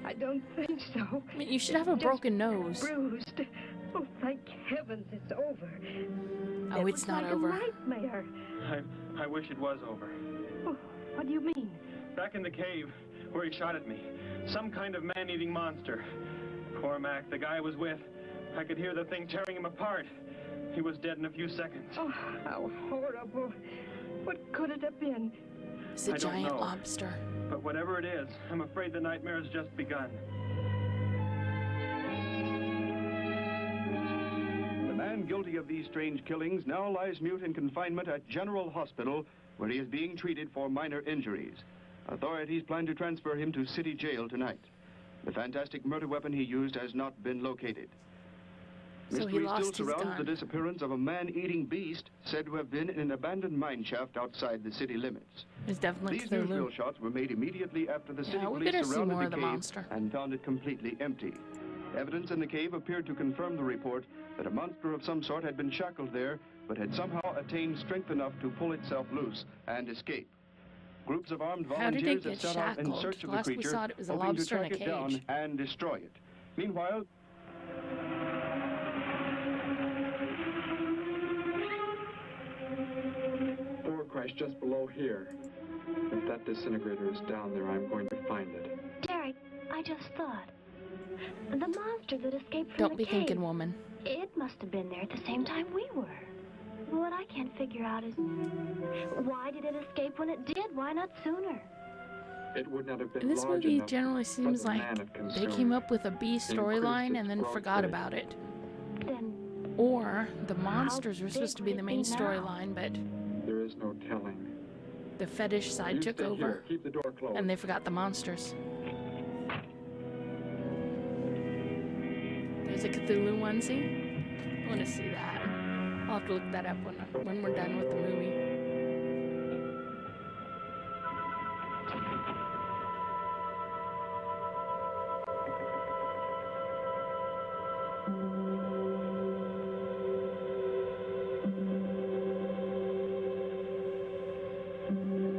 I don't think so. I mean, you should have a broken nose. Bruised. Oh, thank heavens it's over. Oh, it's not like over. A nightmare. I wish it was over. Oh, what do you mean? Back in the cave, where he shot at me. Some kind of man-eating monster. Cormac, the guy I was with, I could hear the thing tearing him apart. He was dead in a few seconds. Oh, how horrible. What could it have been? It's a I don't giant know. lobster. But whatever it is, I'm afraid the nightmare has just begun. The man guilty of these strange killings now lies mute in confinement at General Hospital, where he is being treated for minor injuries. Authorities plan to transfer him to City Jail tonight. The fantastic murder weapon he used has not been located. So he Mystery lost still his surrounds the gun. disappearance of a man-eating beast said to have been in an abandoned mine shaft outside the city limits. It's definitely These Cthulhu. newsreel shots were made immediately after the city Yeah, we police better see surrounded more the of the cave monster. and found it completely empty. Evidence in the cave appeared to confirm the report that a monster of some sort had been shackled there, but had somehow attained strength enough to pull itself loose and escape. Groups of armed How did volunteers it had get set out in shackled? search of the Last we creature, saw it was a hoping to lobster in track a it down cage. and destroy it. Meanwhile, Door crashed just below here. If that disintegrator is down there, I'm going to find it. Derek, I just thought. The monster that escaped from Don't the be cave. thinking, woman. It must have been there at the same time we were. What I can't figure out is why did it escape when it did? Why not sooner? It would not have been In this large movie, enough generally for seems the like man it they consumed. came up with a B storyline and then growth forgot rate. about it. Then Or the monsters were supposed to be big the would main it be now? storyline, but There is no telling. the fetish side You took stay over, here. Keep the door closed. and they forgot the monsters. There's a Cthulhu onesie. I want to see that. I'll have to look that up when we're done with the movie.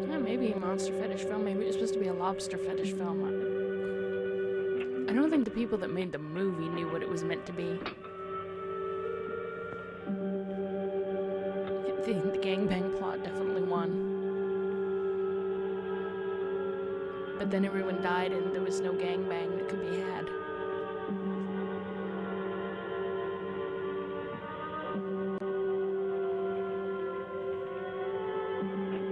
Yeah, maybe a monster fetish film. Maybe it was supposed to be a lobster fetish film. I don't think the people that made the movie knew what it was meant to be. The gangbang plot definitely won. But then everyone died and there was no gangbang that could be had.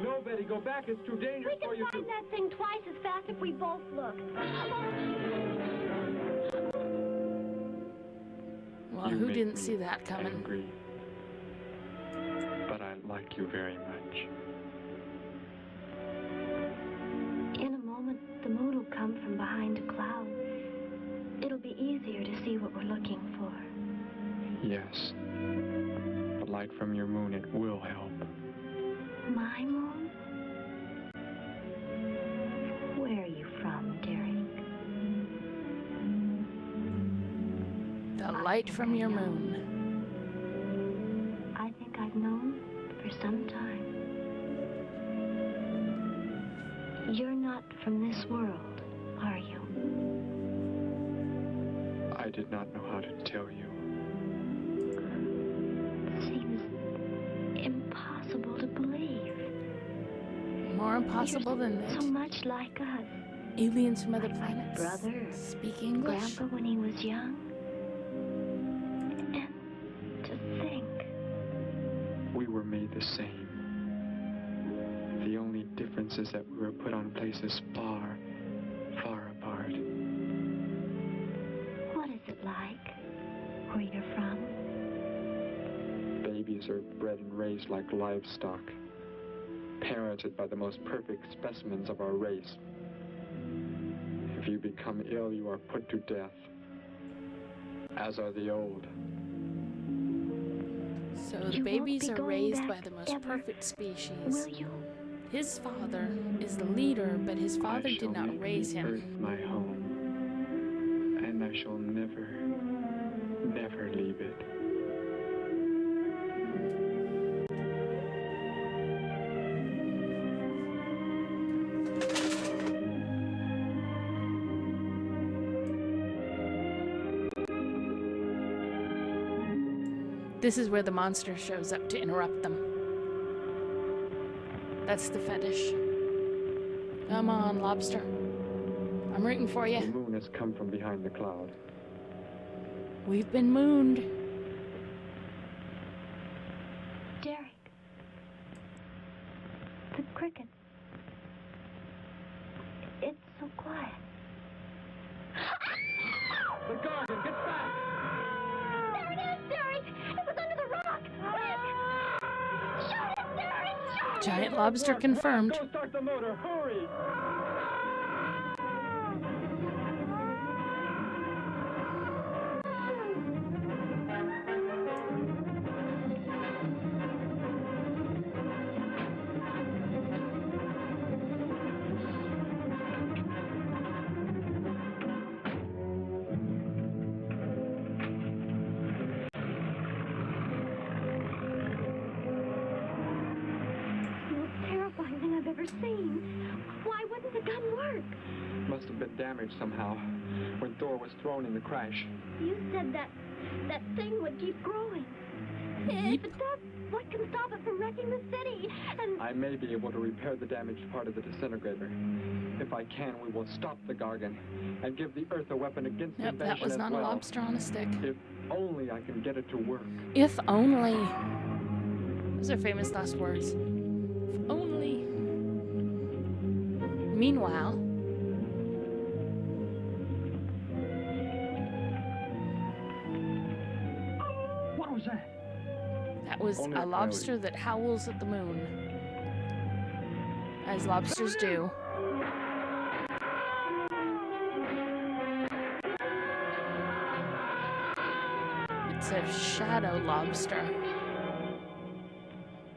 No, Betty, go back. It's too dangerous We for you can to... find that thing twice as fast if we both look. Well, You who make didn't me see that coming? Angry. But I like you very much. In a moment, the moon will come from behind a cloud. It'll be easier to see what we're looking for. Yes. The light from your moon, it will help. My moon? Where are you from, Derek? The light from your moon. I think I've known for some time. You're not from this world, are you? I did not know how to tell you. It seems impossible to believe. More impossible You're than so that. much like us. Aliens from other planets. Brother, Speak English. Grandpa when he was young. And to think, We were made the same. The only difference is that we were put on places far, far apart. what is it like where you're from? Babies are bred and raised like livestock, parented by the most perfect specimens of our race. If If you become ill, you are put to death, as are the old. So the babies are raised by the most perfect species. Will you? His father is the leader, but his father did not raise him. Earth my home, and I shall never, never leave it. This is where the monster shows up to interrupt them. That's the fetish. Come on, lobster. I'm rooting for you. The moon has come from behind the cloud. We've been mooned. Derek. The cricket. It's so quiet. The Guardian, get back! There it is, Derek! It was under the rock! Quick! Shoot it, Derek! Shoot it! Giant lobster confirmed. Go start the motor, hurry! Seen. Why wouldn't the gun work? Must have been damaged somehow when Thor was thrown in the crash. You said that thing would keep growing. If it does, what can stop it from wrecking the city? And I may be able to repair the damaged part of the disintegrator. If I can, we will stop the Gargan and give the Earth a weapon against Yep, invasion that was not as well. a lobster on a stick. If only I can get it to work. If only. Those are famous last words. If only. Meanwhile, What was that? that was Only a a lobster that howls at the moon. As lobsters do. It's a shadow lobster.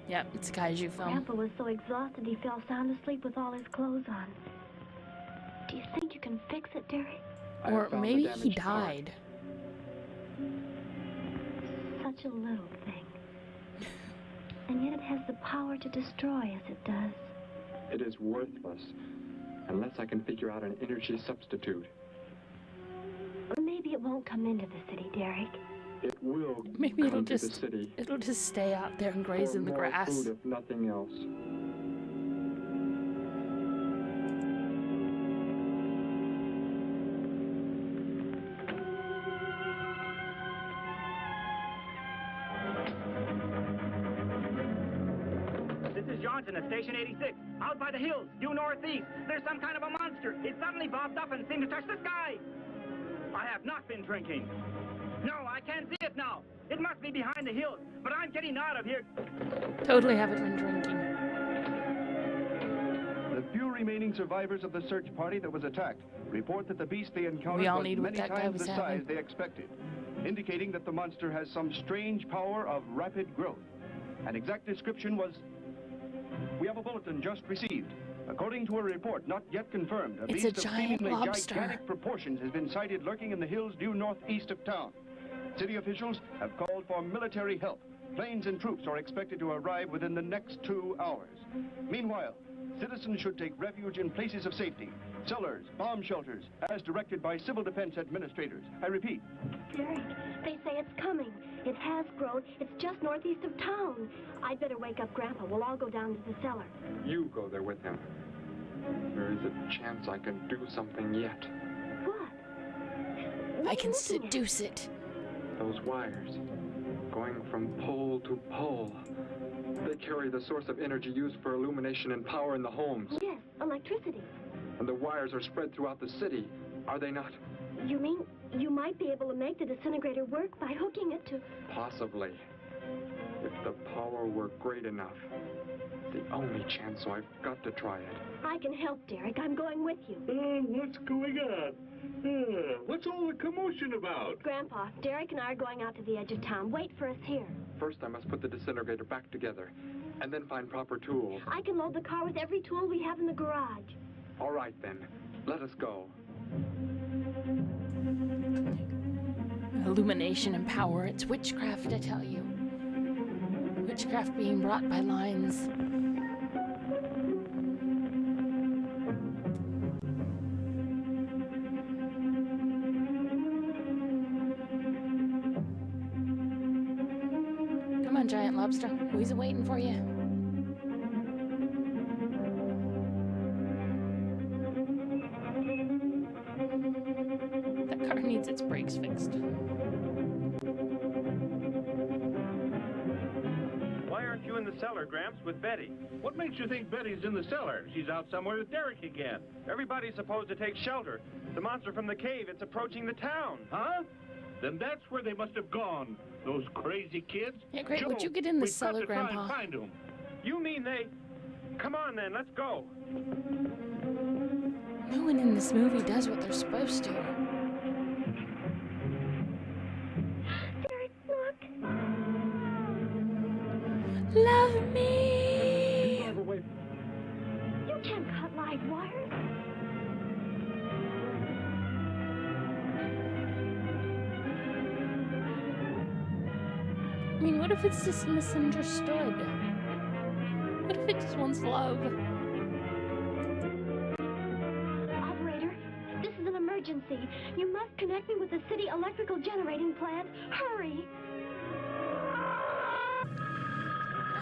Yep, it's a kaiju film. Grandpa was so exhausted he fell sound asleep with all his clothes on. Do you think you can fix it, Derek? Or maybe he died. Such a little thing. And yet it has the power to destroy as it does. It is worthless unless I can figure out an energy substitute. Maybe it won't come into the city, Derek. It will Maybe come it'll to the just city. it'll just stay out there and graze for in the more grass. Food, if nothing else. This is Johnson at Station 86. Out by the hills, due northeast. There's some kind of a monster. It suddenly bobbed up and seemed to touch the sky. I have not been drinking. No, I can't see it now. It must be behind the hills, but I'm getting out of here. Totally haven't been drinking. The few remaining survivors of the search party that was attacked report that the beast they encountered We all was need what many that guy times was the having. size they expected, indicating that the monster has some strange power of rapid growth. An exact description was... We have a bulletin just received. According to a report not yet confirmed, a It's a beast of giant seemingly lobster. gigantic proportions has been sighted lurking in the hills due northeast of town. City officials have called for military help. Planes and troops are expected to arrive within the next 2 hours. Meanwhile, citizens should take refuge in places of safety, cellars, bomb shelters, as directed by civil defense administrators. I repeat. Derek, they say it's coming. It has grown. It's just northeast of town. I'd better wake up Grandpa. We'll all go down to the cellar. You go there with him. There is a chance I can do something yet. What? I can seduce it. Those wires, going from pole to pole. They carry the source of energy used for illumination and power in the homes. Yes, electricity. And the wires are spread throughout the city, are they not? You mean you might be able to make the disintegrator work by hooking it to... Possibly. If the power were great enough. the only chance, so I've got to try it. I can help, Derek. I'm going with you. What's going on? What's all the commotion about? Grandpa, Derek and I are going out to the edge of town. Wait for us here. First, I must put the disintegrator back together, and then find proper tools. I can load the car with every tool we have in the garage. All right, then. Let us go. Illumination and power, it's witchcraft, I tell you. Witchcraft being brought by lines. Come on, giant lobster. Who's waiting for you? That car needs its brakes fixed. Why aren't you in the cellar, Gramps, with Betty? What makes you think Betty's in the cellar? She's out somewhere with Derek again. Everybody's supposed to take shelter. The monster from the cave, it's approaching the town. Huh? Then that's where they must have gone. Those crazy kids. Yeah, great. Joe, Would you get in the we've got cellar, to try Grandpa? and find 'em. You mean they... Come on, then, let's go. No one in this movie does what they're supposed to. Derek, look. Love me! You can't cut live wires. I mean, what if it's just misunderstood? What if it just wants love? Operator, this is an emergency. You must connect me with the city electrical generating plant. Hurry!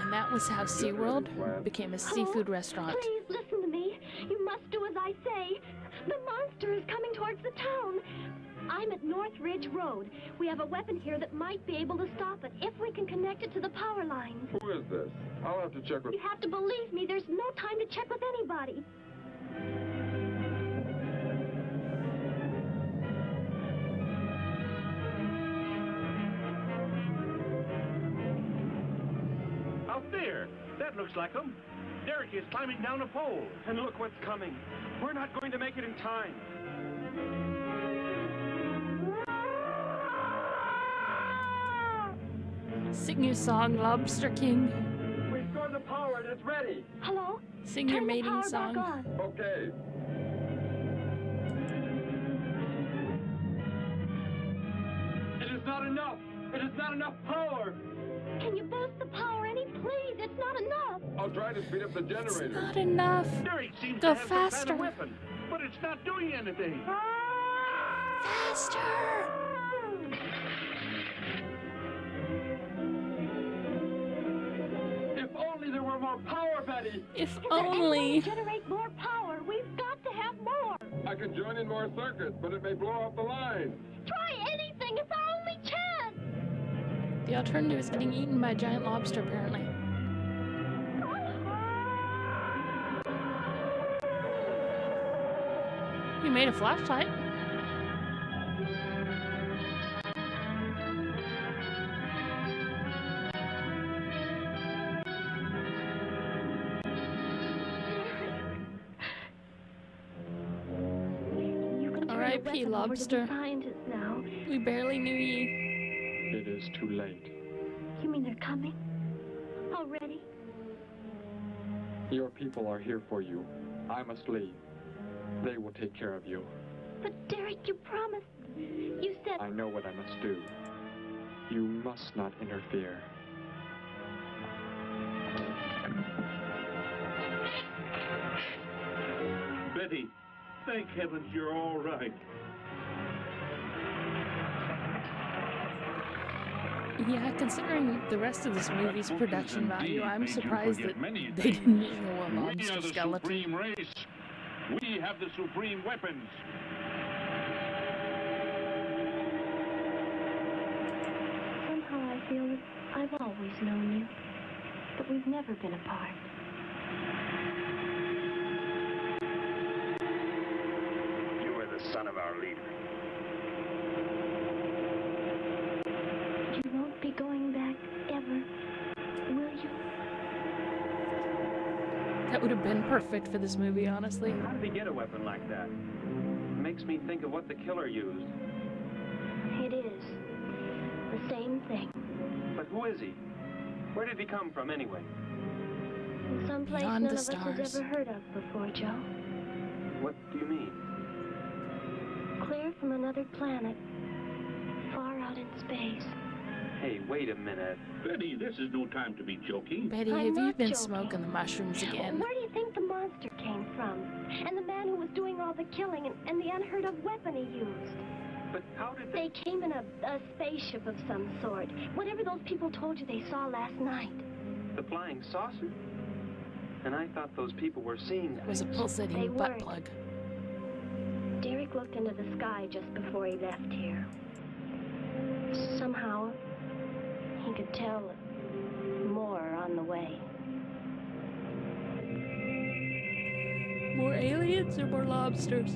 And that was how SeaWorld became a seafood restaurant. Please listen to me. You must do as I say. The monster is coming towards the town. I'm at North Ridge Road. We have a weapon here that might be able to stop it if we can connect it to the power lines. Who is this? I'll have to check with... You have to believe me. There's no time to check with anybody. Out there. That looks like them. Derek is climbing down a pole. And look what's coming. We're not going to make it in time. Sing your song, Lobster King. Restore the power and it's ready. Hello? Sing your Turn the mating power song. back on. Okay. It is not enough. It is not enough power. Can you boost the power any, please? It's not enough. I'll try to speed up the generator. It's not enough. Derek seems Go to have faster. some kind of weapon, but it's not doing anything. Faster! If only there were more power, Betty. If Is there any way only. to generate more power? We've got to have more. I can join in more circuits, but it may blow off the line. Try anything. It's our only chance. The alternative is getting eaten by a giant lobster, apparently. You made a flashlight. R.I.P. Lobster. Scientists now. We barely knew ye. It is too late. You mean they're coming? Already? Your people are here for you. I must leave. They will take care of you. But Derek, you promised. You said... I know what I must do. You must not interfere. Betty, thank heavens you're all right. Yeah, considering the rest of this movie's production value, I'm surprised that they didn't show a We lobster are the skeleton. supreme race. We have the supreme weapons. Somehow I feel that I've always known you. But we've never been apart. You are the son of our leader. You won't be going back ever, will you? That would have been perfect for this movie, honestly. How did he get a weapon like that? It makes me think of what the killer used. It is. The same thing. But who is he? Where did he come from, anyway? Someplace Beyond none the of us has stars. ever heard of before, Joe. What do you mean? Clear from another planet. Far out in space. Hey, wait a minute. Betty, this is no time to be joking. Betty, I'm have you not been joking. smoking the mushrooms again? Where do you think the monster came from? And the man who was doing all the killing and the unheard of weapon he used? But how did they came in a spaceship of some sort. Whatever those people told you they saw last night. The flying saucer? And I thought those people were seeing It was a They pulsating butt weren't. plug. Derek looked into the sky just before he left here. Somehow, he could tell more on the way. More aliens or more lobsters?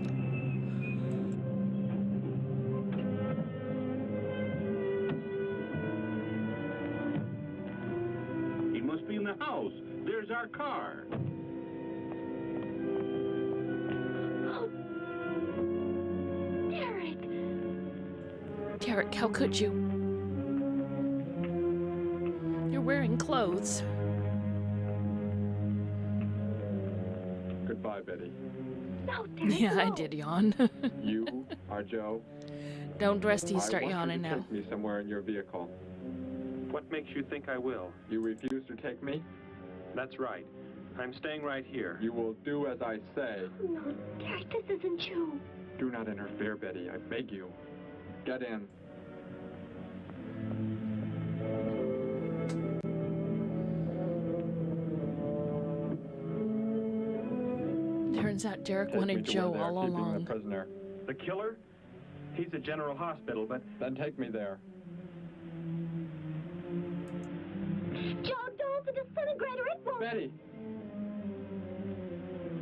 He must be in the house. There's our car. Derek! Derek, how could you? You're wearing clothes. Goodbye, Betty. No, Derek, Yeah, I no. did yawn. You are Joe. Don't rest till you start I want yawning you to now. take me somewhere in your vehicle. What makes you think I will? You refuse to take me? That's right. I'm staying right here. You will do as I say. No, Derek, this isn't you. Do not interfere, Betty. I beg you. Get in. Turns out Derek Take me wanted to Joe where they are all keeping along. the prisoner. The killer? He's at General Hospital, but... Then take me there. Joe, don't the disintegrator, it won't... Betty!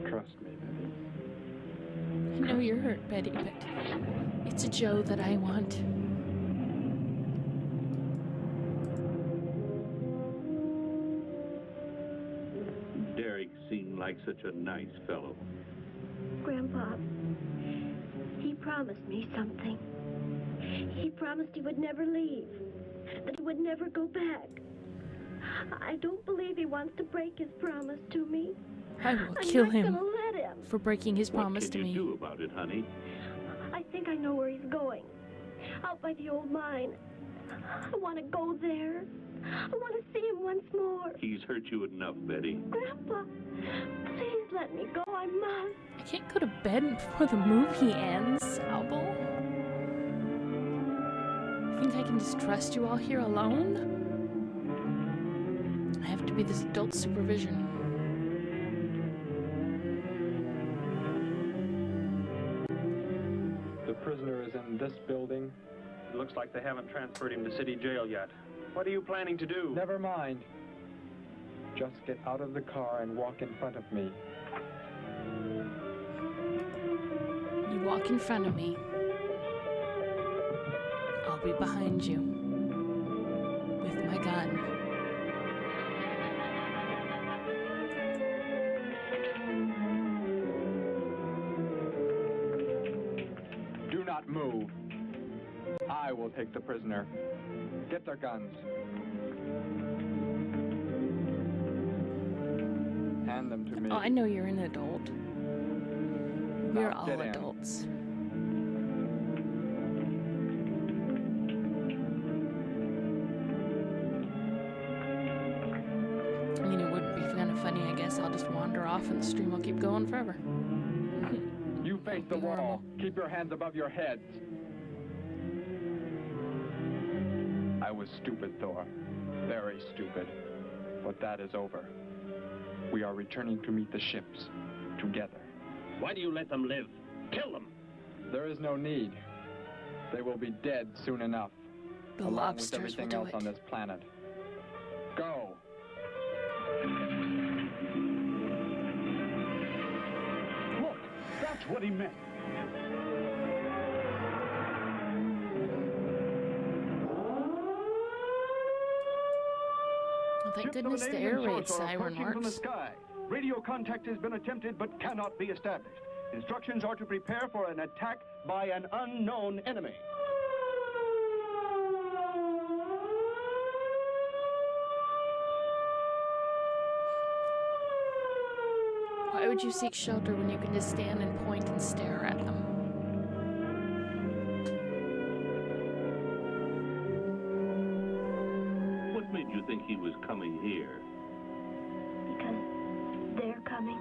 Trust me, Betty. I know you're hurt, Betty, but it's a Joe that I want. Derek seemed like such a nice fellow. Grandpa, he promised me something. He promised he would never leave, that he would never go back. I don't believe he wants to break his promise to me. I will I'm kill not him gonna let him. for breaking his promise What to can me. you do about it, honey? I think I know where he's going. Out by the old mine. I want to go there. I want to see him once more. He's hurt you enough, Betty. Grandpa, please let me go. I must. I can't go to bed before the movie ends, Albel. Think I can just trust you all here alone? I have to be this adult supervision. The prisoner is in this building. It looks like they haven't transferred him to city jail yet. What are you planning to do? Never mind. Just get out of the car and walk in front of me. You walk in front of me. I'll be behind you. With my gun. Do not move. I will take the prisoner. Get their guns. Hand them to me. Oh, I know you're an adult. We're Now all get in. adults. I mean, it would be kind of funny, I guess. I'll just wander off and the stream will keep going forever. You face the wall. Keep your hands above your heads. I was stupid, Thor. Very stupid. But that is over. We are returning to meet the ships. Together. Why do you let them live? Kill them! There is no need. They will be dead soon enough. The along lobsters with everything will do else it. on this planet. Go. Look, that's what he meant. Well, thank Ships of goodness an the alien air raid source are siren approaching from the works. sky. Radio contact has been attempted but cannot be established. Instructions are to prepare for an attack by an unknown enemy. Why would you seek shelter when you can just stand and point and stare at them? What made you think he was coming here? Because they're coming.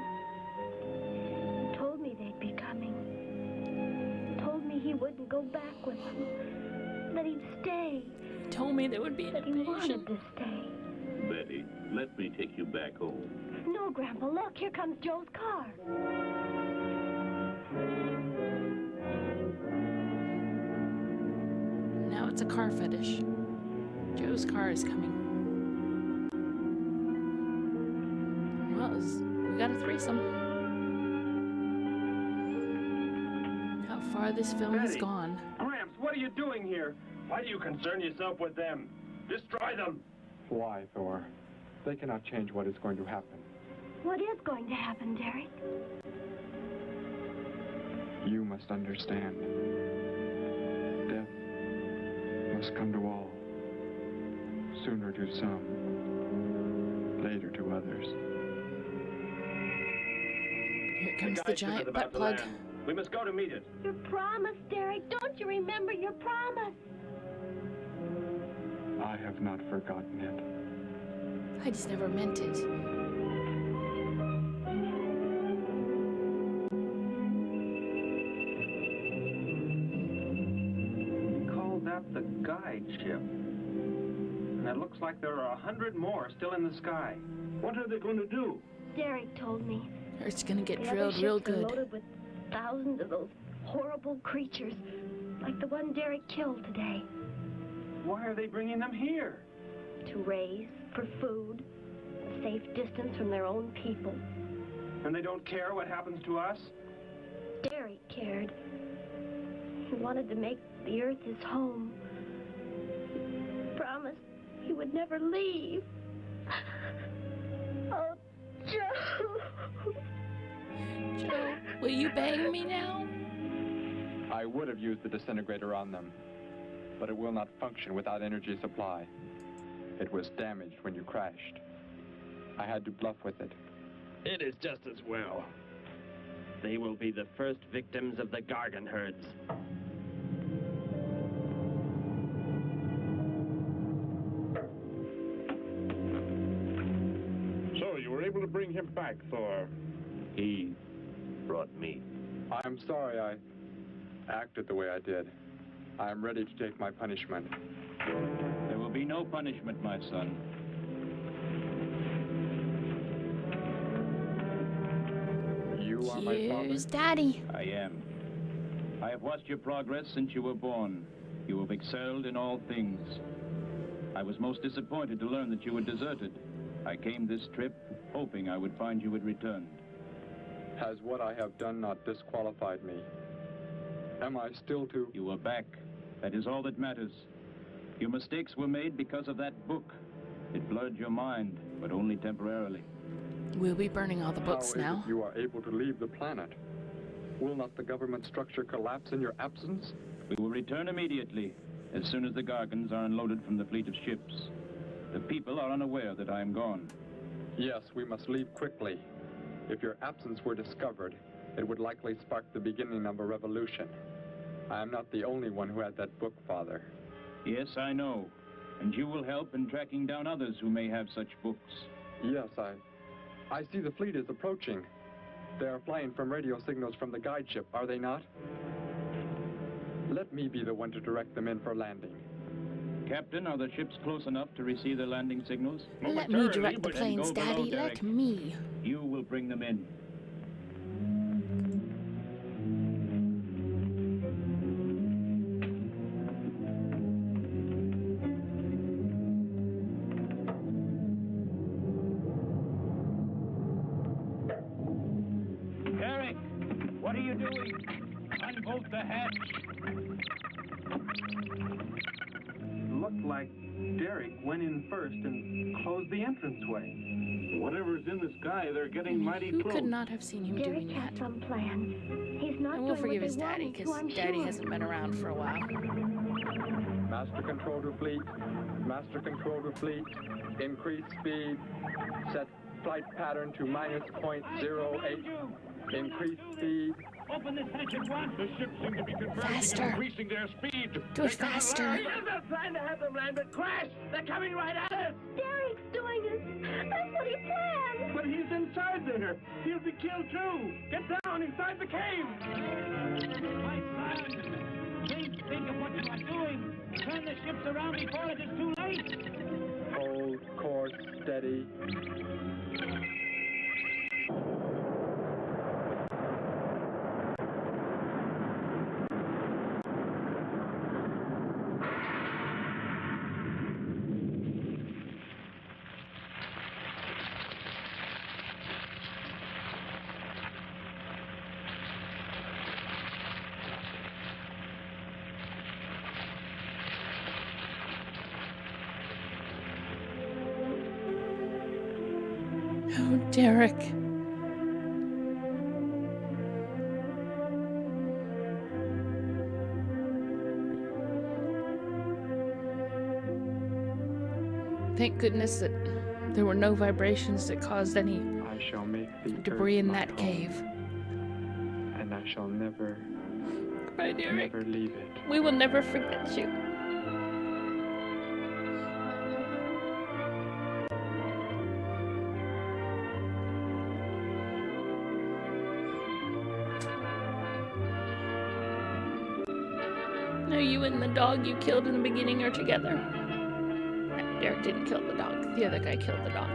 He told me they'd be coming. He told me he wouldn't go back with them. That he'd stay. He told me there would be an invasion. He wanted to stay. Betty, let me take you back home. No, Grandpa, look, here comes Joe's car. Now it's a car fetish. Joe's car is coming. Well, we got a threesome. How far this film has gone. Gramps, what are you doing here? Why do you concern yourself with them? Destroy them! Why, Thor? They cannot change what is going to happen. What is going to happen, Derek? You must understand. Death must come to all. Sooner to some, later to others. Here comes the giant butt plug. We must go to meet it. Your promise, Derek. Don't you remember your promise? I have not forgotten it. I just never meant it. Call that the guide ship. And it looks like there are 100 more still in the sky. What are they going to do? Derek told me. It's gonna get The drilled other real ships are good. loaded with thousands of those horrible creatures, like the one Derek killed today. Why are they bringing them here? To raise, for food, a safe distance from their own people. And they don't care what happens to us? Derek cared. He wanted to make the earth his home. He promised he would never leave. Oh, Joe. Joe, will you bang me now? I would have used the disintegrator on them, but it will not function without energy supply. It was damaged when you crashed. I had to bluff with it. It is just as well. They will be the first victims of the Gargan herds. So you were able to bring him back, Thor? He brought me. I'm sorry I acted the way I did. I am ready to take my punishment. There will be no punishment, my son. You are my father? Here's Daddy. I am. I have watched your progress since you were born. You have excelled in all things. I was most disappointed to learn that you had deserted. I came this trip hoping I would find you had returned. Has what I have done not disqualified me? Am I still to... You are back. That is all that matters. Your mistakes were made because of that book. It blurred your mind, but only temporarily. We'll be burning all the books How is now. it you are able to leave the planet? Will not the government structure collapse in your absence? We will return immediately, as soon as the Gargans are unloaded from the fleet of ships. The people are unaware that I am gone. Yes, we must leave quickly. If your absence were discovered, it would likely spark the beginning of a revolution. I am not the only one who had that book, Father. Yes, I know. And you will help in tracking down others who may have such books. Yes, I see the fleet is approaching. They are flying from radio signals from the guide ship, are they not? Let me be the one to direct them in for landing. Captain, are the ships close enough to receive their landing signals? Let me direct the planes, Daddy. Let me. You will bring them in. Derek, what are you doing? Unbolt the hatch. Looked like Derek went in first and closed the entranceway. Whatever's in the the sky. They're getting mighty Who close. could not have seen him Derek doing has that? some plan. He's not And doing we'll what forgive they his want daddy, him to, because I'm daddy sure. hasn't been around for a while. Master control to fleet. Master control to fleet. Increase speed. Set flight pattern to -.08. Increase speed. Open this hatch at once. The ships seem to be converging Faster. and increasing their speed. Do it faster. He doesn't plan to have them land, but crash! They're coming right at us! Derek's doing it. That's what he planned. But he's inside there. He'll be killed too. Get down inside the cave. My son, please think of what you are doing. Turn the ships around before it is too late. Hold course steady. Oh, Derek. Thank goodness that there were no vibrations that caused any I shall make the debris earth in my that home, cave. and I shall never, Goodbye, Derek. never leave it. We will never forget you. No, you and the dog you killed in the beginning are together. Derek didn't kill the dog. The other guy killed the dog.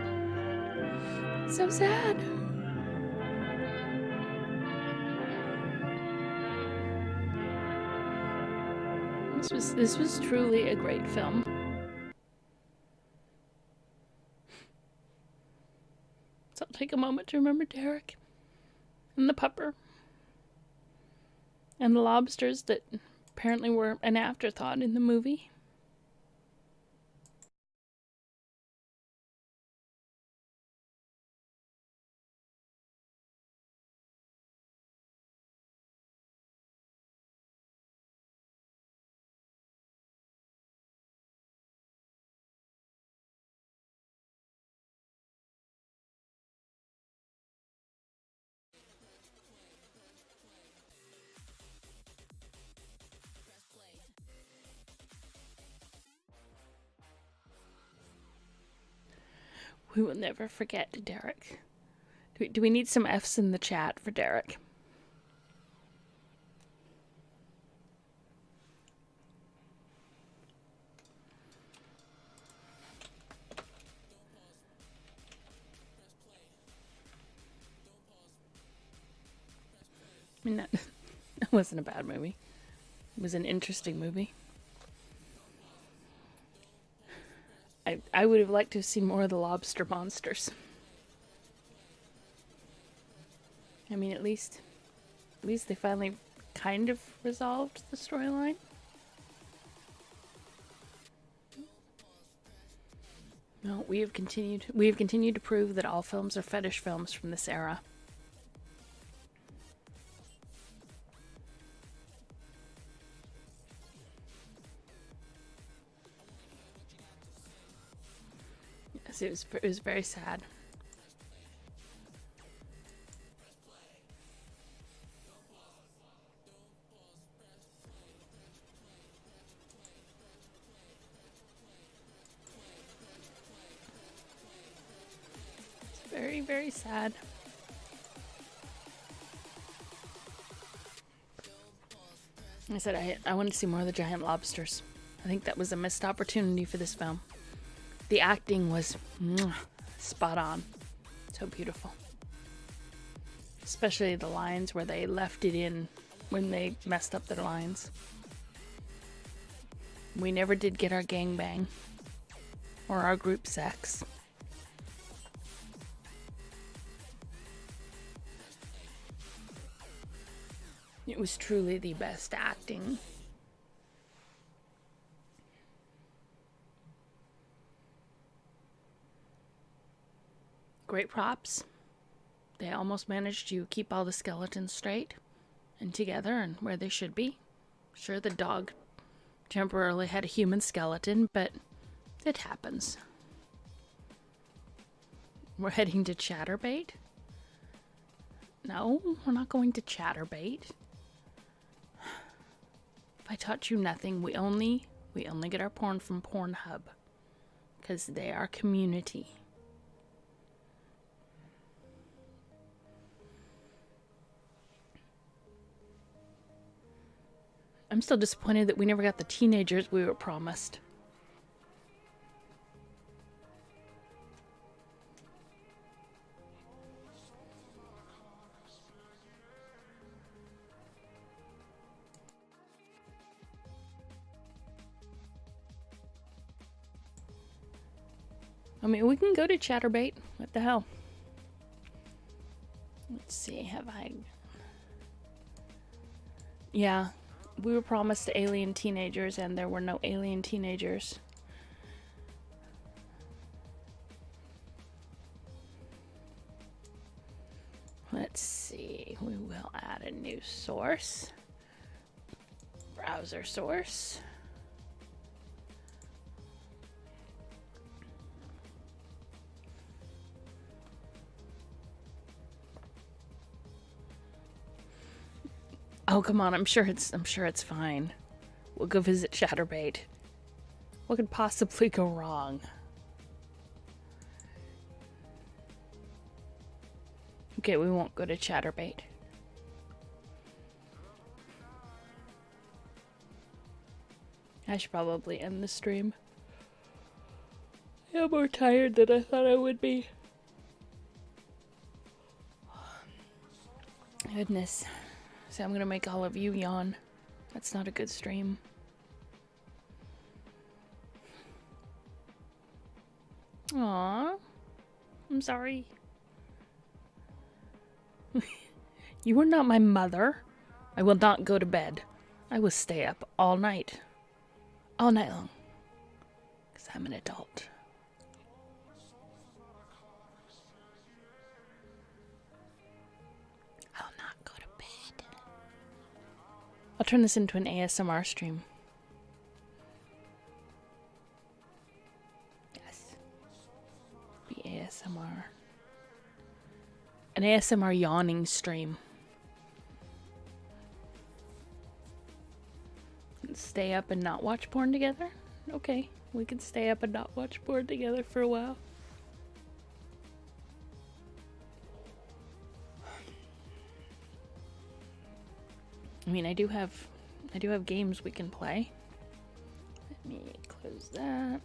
So sad. This was truly a great film. So I'll take a moment to remember Derek and the pupper and the lobsters that apparently were an afterthought in the movie. We will never forget Derek. Do we need some F's in the chat for Derek? I mean, that wasn't a bad movie. It was an interesting movie. I would have liked to have seen more of the lobster monsters. I mean, at least they finally kind of resolved the storyline. No, we have continued to prove that all films are fetish films from this era. Yes, it was very sad. It's very, very sad. I said I wanted to see more of the giant lobsters. I think that was a missed opportunity for this film. The acting was spot on. So beautiful. Especially the lines where they left it in when they messed up their lines. We never did get our gangbang or our group sex. It was truly the best acting. Great props. They almost managed to keep all the skeletons straight and together and where they should be. Sure, the dog temporarily had a human skeleton, but it happens. We're heading to Chatterbait? No, we're not going to Chatterbait. If I taught you nothing, we only get our porn from Pornhub. Because they are community. I'm still disappointed that we never got the teenagers we were promised. I mean, we can go to Chatterbait. What the hell? Let's see, have I... Yeah, we were promised alien teenagers and there were no alien teenagers. Let's see, we will add a new source. Browser source. Oh, come on, I'm sure it's fine. We'll go visit Chatterbait. What could possibly go wrong? Okay, we won't go to Chatterbait. I should probably end the stream. I'm more tired than I thought I would be. Goodness. So I'm gonna make all of you yawn. That's not a good stream. Aww. I'm sorry. You are not my mother. I will not go to bed. I will stay up all night. All night long. Because I'm an adult. I'll turn this into an ASMR stream. Yes. Be ASMR. An ASMR yawning stream. Stay up and not watch porn together? Okay, we can stay up and not watch porn together for a while. I mean, I do have games we can play. Let me close that.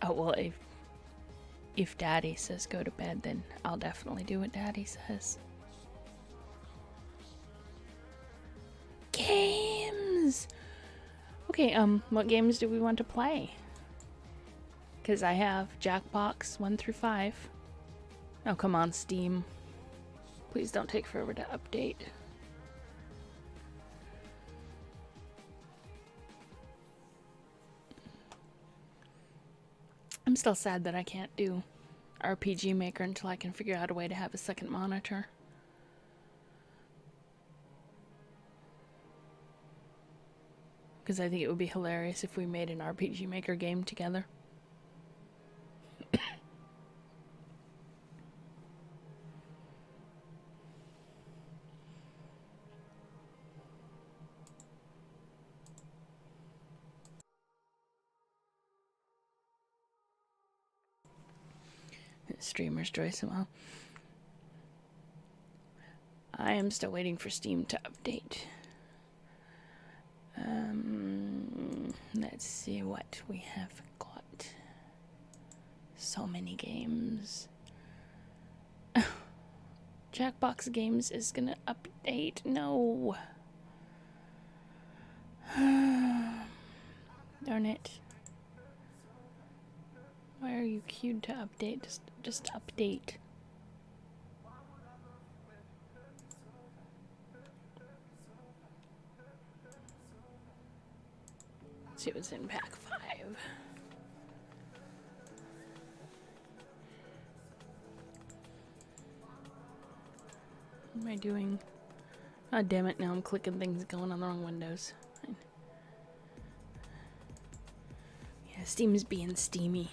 Oh, well, if Daddy says go to bed, then I'll definitely do what Daddy says. Games! Okay, what games do we want to play? Because I have Jackbox 1 through 5. Oh, come on, Steam. Please don't take forever to update. I'm still sad that I can't do RPG Maker until I can figure out a way to have a second monitor. Because I think it would be hilarious if we made an RPG Maker game together. Streamer's choice. Well, I am still waiting for Steam to update. Let's see what we have got. So many games. Jackbox Games is gonna update. No. Darn it. Why are you queued to update? Just update. See what's in pack 5. What am I doing? God damn it, now I'm clicking things going on the wrong windows. Fine. Yeah, Steam's being steamy.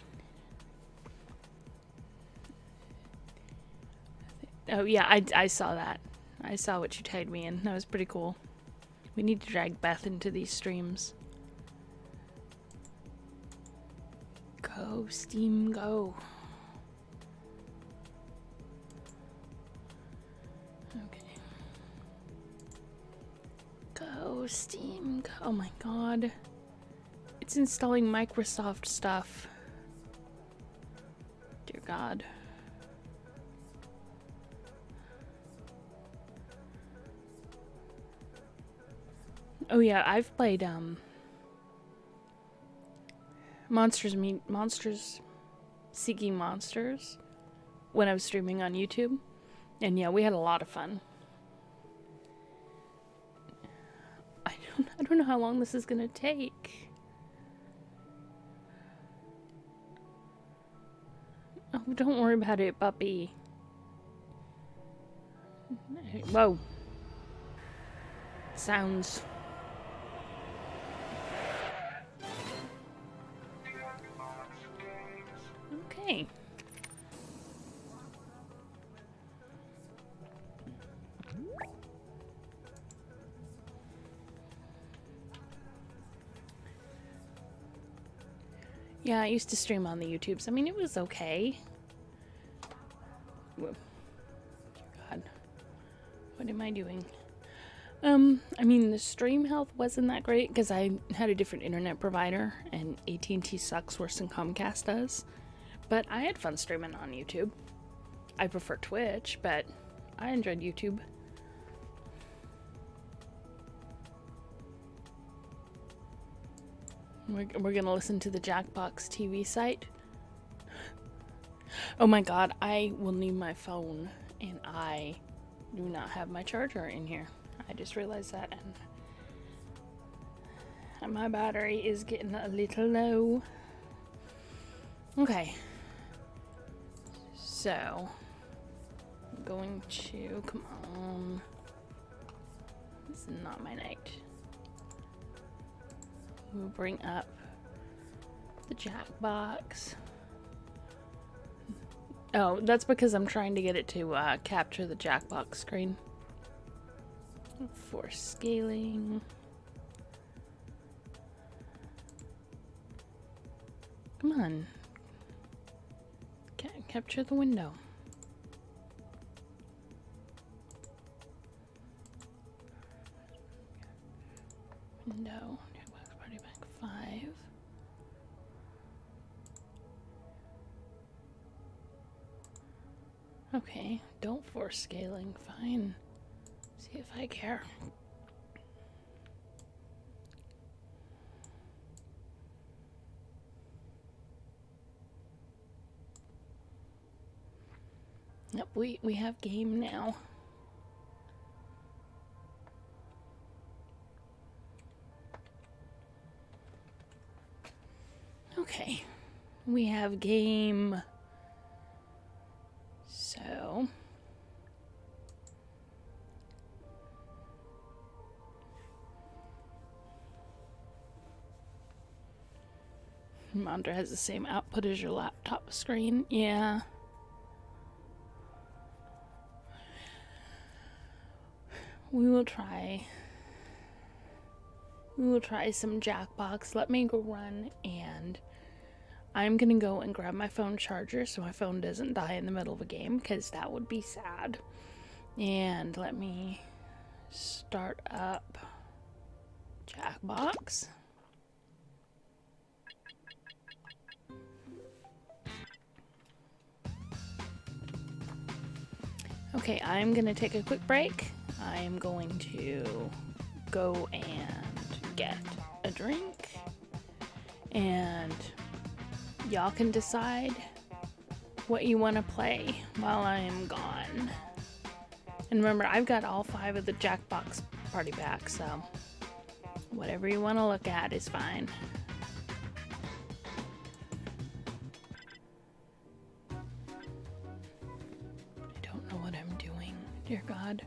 Oh yeah, I saw that. I saw what you tagged me in. That was pretty cool. We need to drag Beth into these streams. Go, Steam, go. Okay. Go, Steam, go. Oh my god. It's installing Microsoft stuff. Dear God. Oh yeah, I've played Monsters Seeking Monsters when I was streaming on YouTube. And yeah, we had a lot of fun. I don't know how long this is gonna take. Oh, don't worry about it, puppy. Whoa. Sounds. Okay. Yeah, I used to stream on the YouTubes. I mean, it was okay. Whoa. God. What am I doing? I mean, the stream health wasn't that great because I had a different internet provider and AT&T sucks worse than Comcast does. But I had fun streaming on YouTube. I prefer Twitch, but I enjoyed YouTube. We're gonna listen to the Jackbox TV site. Oh my god, I will need my phone, and I do not have my charger in here. I just realized that, and my battery is getting a little low. Okay. So, I'm going to, come on. This is not my night. We'll bring up the Jackbox. Oh, that's because I'm trying to get it to capture the Jackbox screen. For scaling. Come on. Capture the window. Window. Jackbox Party Pack 5. Okay, don't force scaling. Fine. See if I care. Yep, we have game now. Okay, we have game. So monitor has the same output as your laptop screen. Yeah. We will try some Jackbox. Let me go run, and I'm gonna go and grab my phone charger so my phone doesn't die in the middle of a game, because that would be sad. And let me start up Jackbox. Okay, I'm gonna take a quick break. I'm going to go and get a drink, and y'all can decide what you want to play while I'm gone. And remember, I've got all 5 of the Jackbox party packs, so Whatever you want to look at is fine. I don't know what I'm doing, dear God.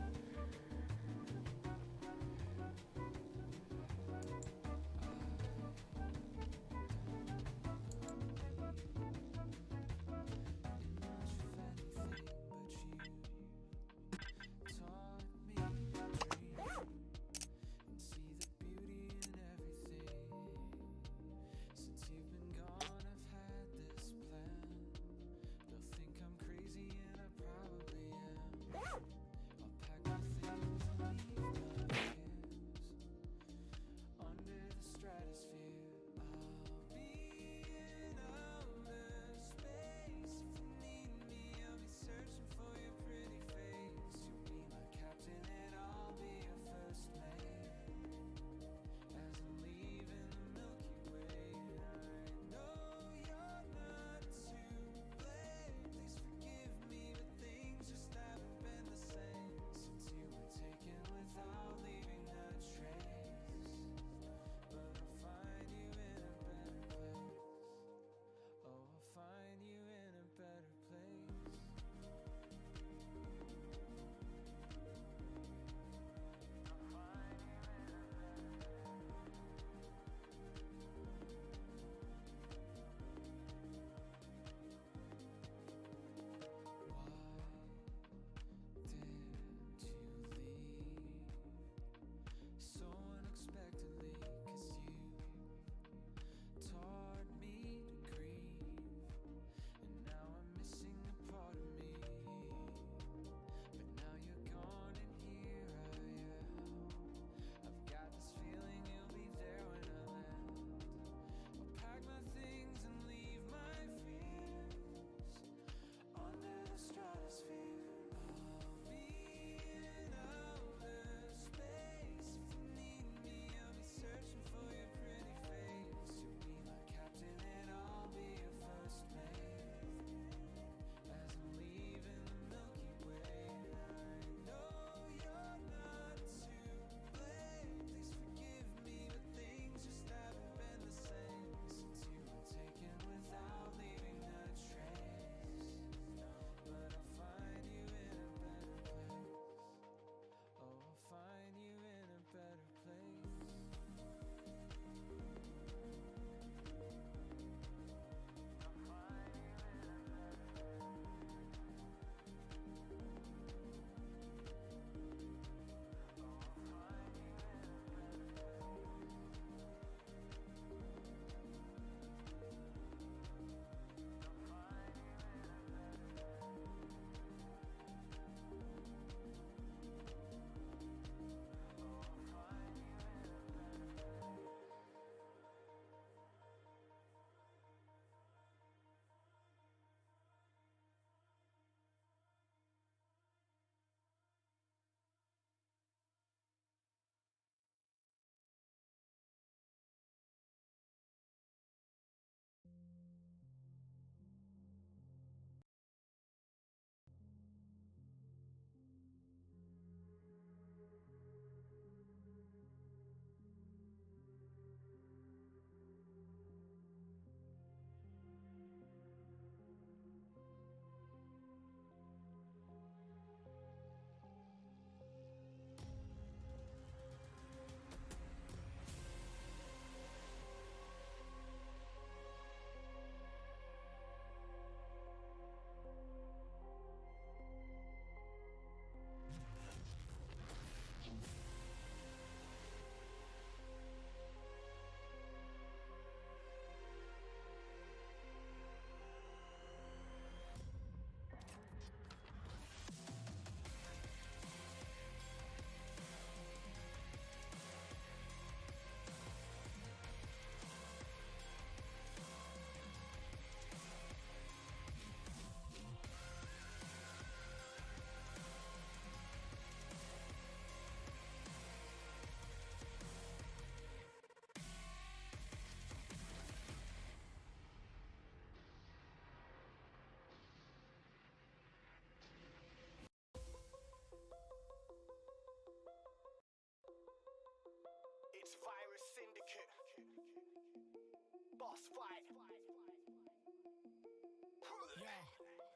boss fight. Yo,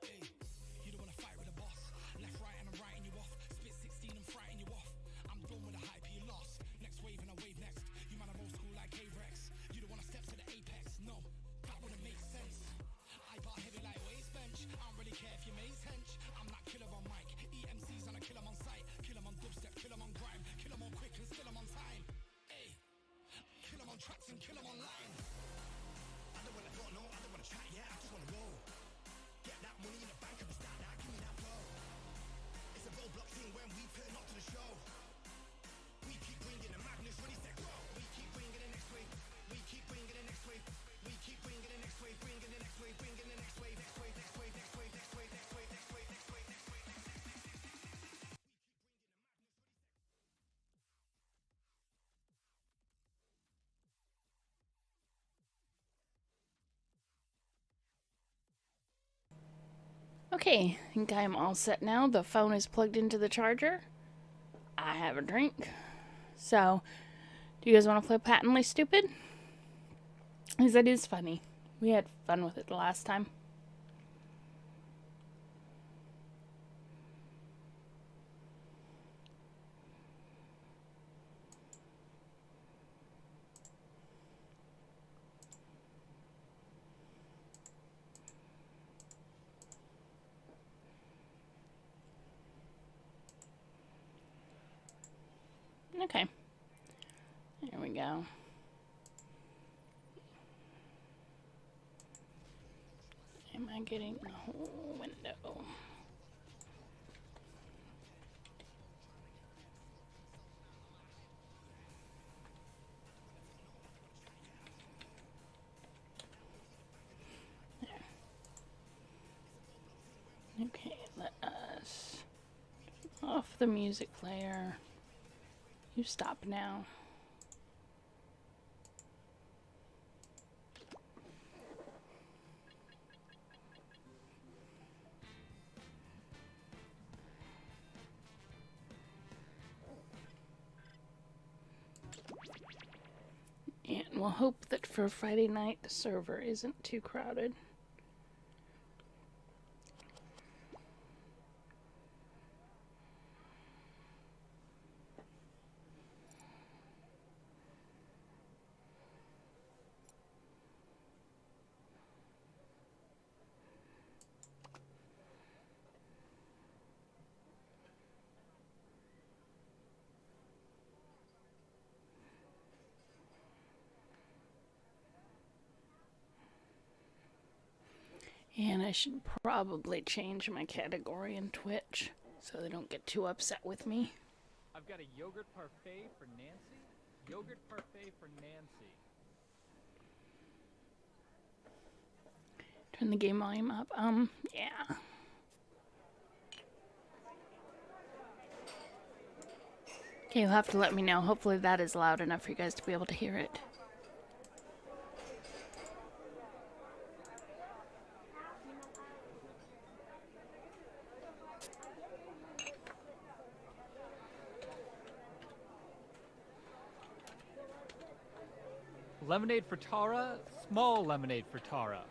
hey, you don't wanna fight with a boss. Left, right, and I'm writing you off. Spit 16 and frighten you off. I'm done with the hype, you lost. Next wave and I wave next. You man are old school like Cave Rex. You don't wanna step to the apex. No, that wouldn't make sense. I bar heavy like waist bench. I don't really care if you maze hench. I'm not killer on mic. EMC's and I kill 'em on sight. Kill 'em on dubstep, kill 'em on grime. Kill 'em on quick and still 'em on time. Hey, kill 'em on tracks and kill 'em online. I don't wanna go, no, I don't wanna try, yeah, I just wanna roll. Get that money in the bank and start that, give me that flow. It's a roadblock thing when we turn up to the show. We keep bringing the madness, ready, set, go. We keep bringing the next wave. We keep bringing the next wave. We keep bringing the next wave, bringing the next wave, bringing the next wave, next wave, next wave, next wave, next wave, next wave, next wave, next wave, next wave, next wave, next wave. Okay, I think I'm all set now. The phone is plugged into the charger. I have a drink. So, do you guys want to play Patently Stupid? Because it is funny. We had fun with it the last time. Okay. There we go. Am I getting the whole window? There. Okay, let us turn off the music player. You stop now. And we'll hope that for Friday night the server isn't too crowded. And I should probably change my category in Twitch so they don't get too upset with me. I've got a yogurt parfait for Nancy. Yogurt parfait for Nancy. Turn the game volume up. Yeah. Okay, you'll have to let me know. Hopefully that is loud enough for you guys to be able to hear it. Lemonade for Tara, small lemonade for Tara.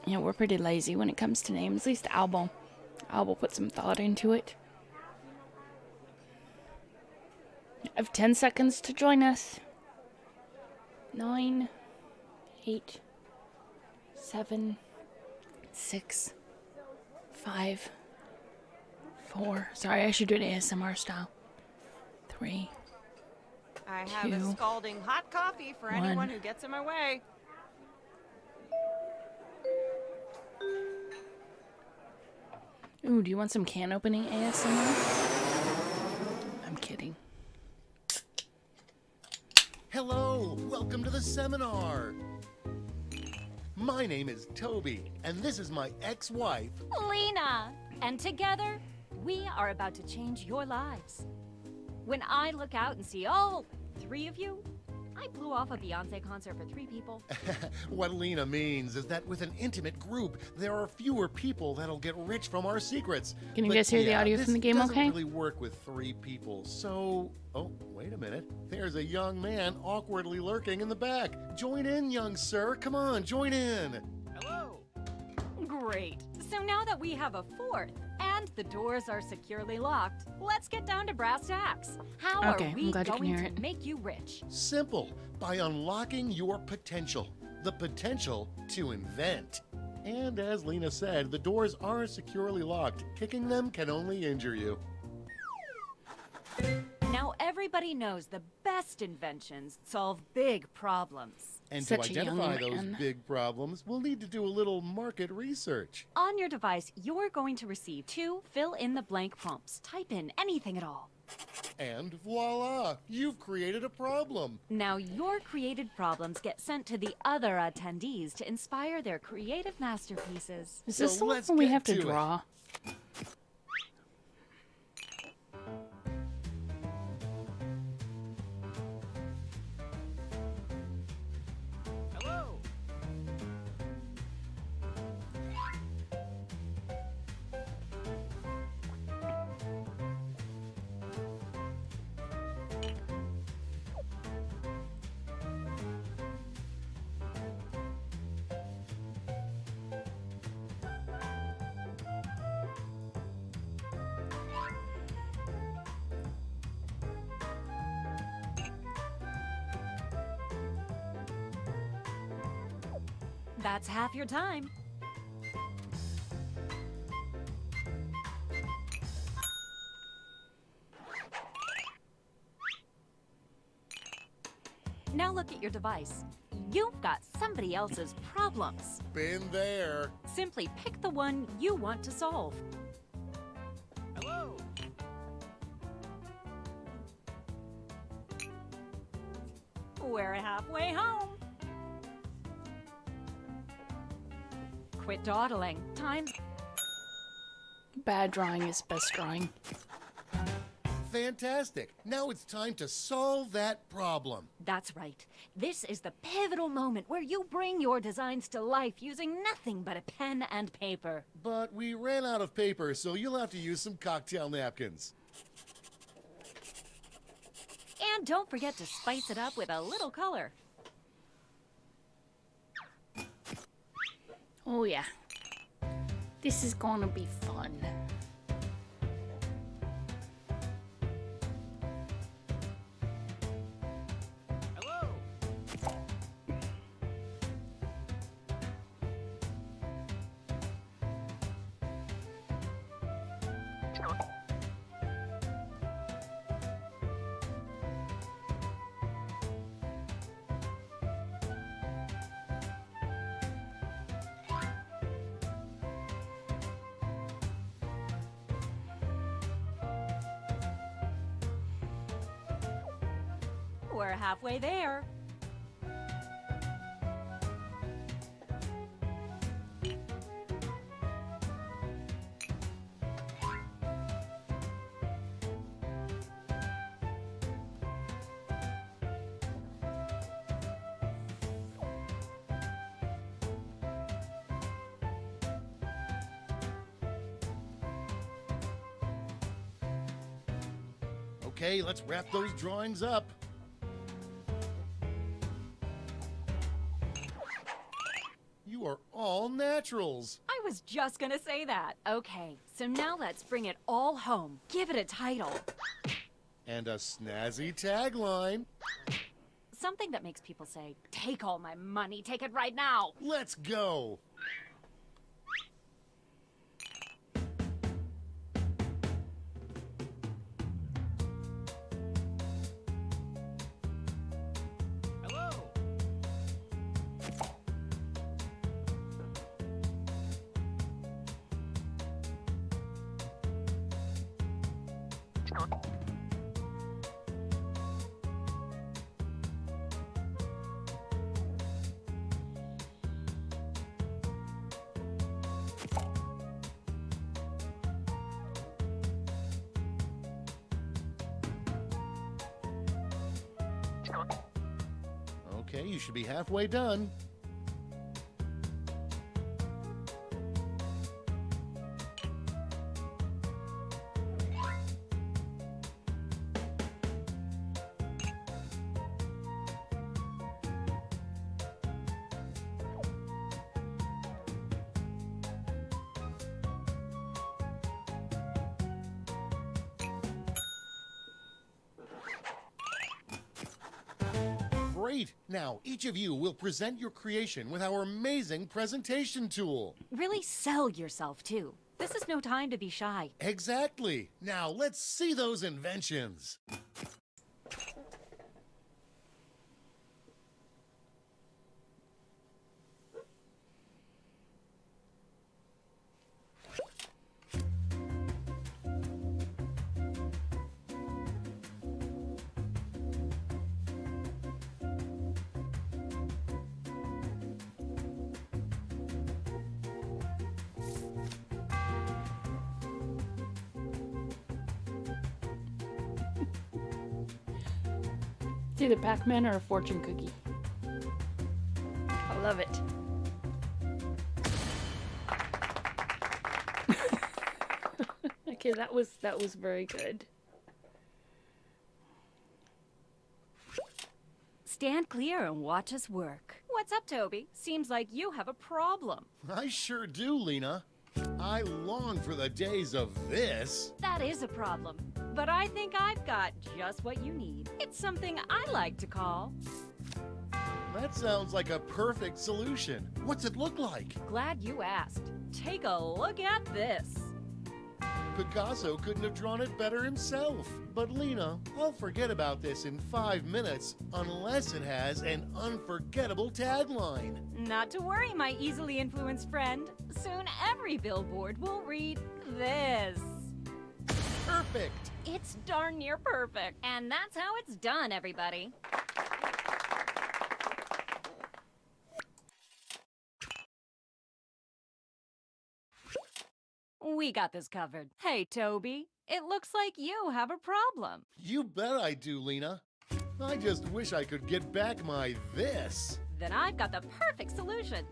Yeah, we're pretty lazy when it comes to names. At least Al will put some thought into it. I have 10 seconds to join us. 9, 8, 7, 6, 5, 4. Sorry, I should do it ASMR style. 3. I have 2, a scalding hot coffee for 1. anyone who gets in my way. Ooh, do you want some can opening ASMR? I'm kidding. Hello, welcome to the seminar. My name is Toby, and this is my ex-wife. Lena! And together, we are about to change your lives. When I look out and see all 3 of you, I blew off a Beyonce concert for 3 people. What Lena means is that with an intimate group, there are fewer people that'll get rich from our secrets. Can you But guys hear the yeah, audio from the game this okay? doesn't really work with 3 people, so... Oh, wait a minute. There's a young man awkwardly lurking in the back. Join in, young sir. Come on, join in. Hello! Great. So now that we have a 4th, and the doors are securely locked, let's get down to brass tacks. How Okay, are I'm we glad you can going hear to it. make you rich? Simple. By unlocking your potential. The potential to invent. And as Lena said, the doors are securely locked. Kicking them can only injure you. Now everybody knows the best inventions solve big problems. And to identify those big problems, we'll need to do a little market research. On your device, you're going to receive 2 fill-in-the-blank prompts. Type in anything at all. And voila, you've created a problem. Now your created problems get sent to the other attendees to inspire their creative masterpieces. Is this the one where we have to draw? Hello! That's half your time. Now look at your device. You've got somebody else's problems. Been there. Simply pick the one you want to solve. Hello! We're halfway home. Quit dawdling. Time's... Bad drawing is best drawing. Fantastic. Now it's time to solve that problem. That's right. This is the pivotal moment where you bring your designs to life using nothing but a pen and paper. But we ran out of paper, so you'll have to use some cocktail napkins. And don't forget to spice it up with a little color. Oh yeah. This is gonna be fun. Hello! We're halfway there. Okay, let's wrap those drawings up. You are all naturals. I was just gonna say that. Okay, so now let's bring it all home. Give it a title. And a snazzy tagline. Something that makes people say, take all my money, take it right now. Let's go. Hello! Okay, you should be halfway done. Great! Now, each of you will present your creation with our amazing presentation tool. Really sell yourself, too. This is no time to be shy. Exactly! Now, let's see those inventions. It's either Pac-Man or a fortune cookie. I love it. Okay, that was very good. Stand clear and watch us work. What's up, Toby? Seems like you have a problem. I sure do, Lena. I long for the days of this. That is a problem. But I think I've got just what you need. It's something I like to call... That sounds like a perfect solution. What's it look like? Glad you asked. Take a look at this. Picasso couldn't have drawn it better himself. But Lena, I'll forget about this in 5 minutes unless it has an unforgettable tagline. Not to worry, my easily influenced friend. Soon every billboard will read this. Perfect! It's darn near perfect. And that's how it's done, everybody. We got this covered. Hey, Toby, it looks like you have a problem. You bet I do, Lena. I just wish I could get back my this. Then I've got the perfect solution.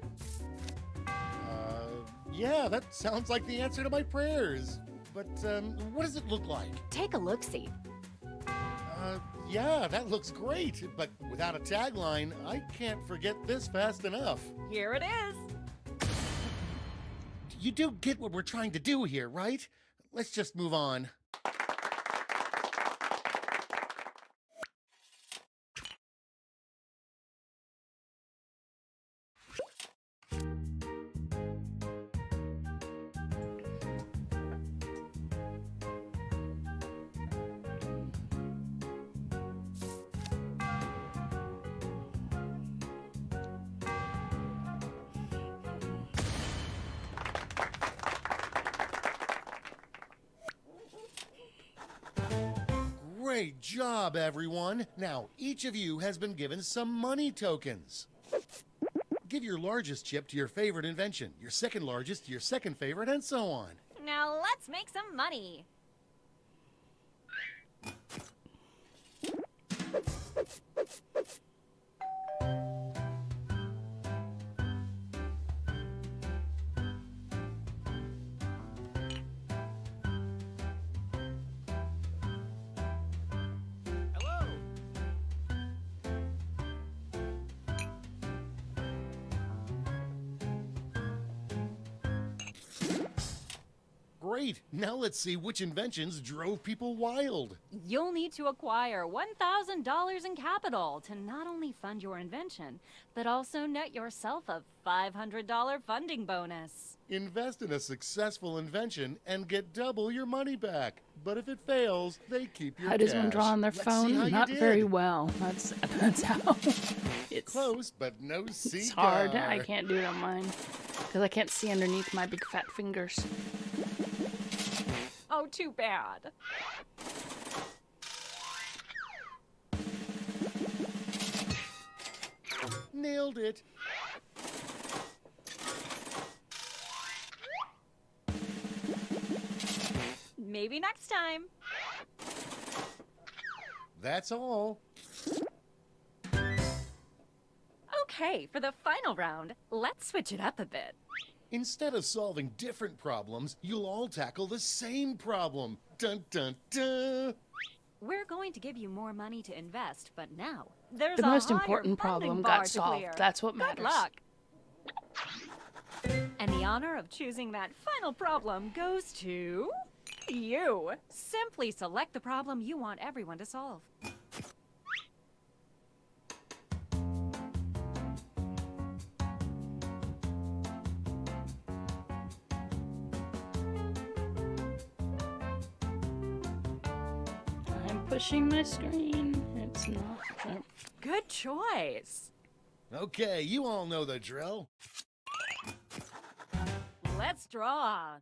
Yeah, that sounds like the answer to my prayers. But, what does it look like? Take a look-see. Yeah, that looks great. But without a tagline, I can't forget this fast enough. Here it is. You do get what we're trying to do here, right? Let's just move on. Great job, everyone. Now, each of you has been given some money tokens. Give your largest chip to your favorite invention, your second largest to your second favorite, and so on. Now let's make some money. Great. Now let's see which inventions drove people wild. You'll need to acquire $1,000 in capital to not only fund your invention, but also net yourself a $500 funding bonus. Invest in a successful invention and get double your money back. But if it fails, they keep your How does cash. one draw on their Let's see how phone? you Not did. very well. That's how. It's close, but no cigar. It's hard. I can't do it on mine because I can't see underneath my big fat fingers. Oh, too bad. Nailed it. Maybe next time. That's all. Okay, for the final round, let's switch it up a bit. Instead of solving different problems, you'll all tackle the same problem. Dun dun dun! We're going to give you more money to invest, but now there's The a most higher important funding problem bar got to solved. clear. That's what Good matters. luck. And the honor of choosing that final problem goes to you. Simply select the problem you want everyone to solve. I'm pushing my screen. It's not. Good choice. Okay, you all know the drill. Let's draw.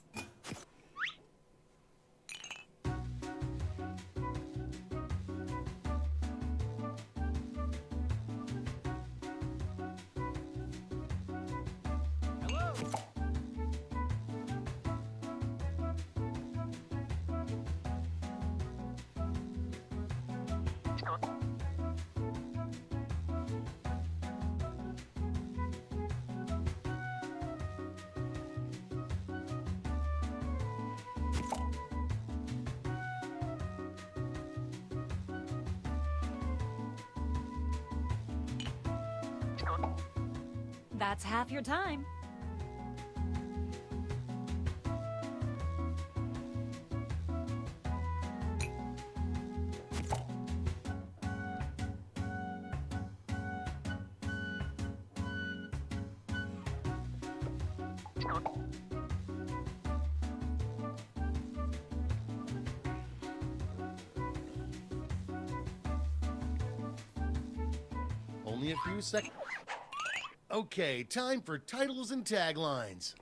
That's half your time. Only a few seconds. Okay, time for titles and taglines.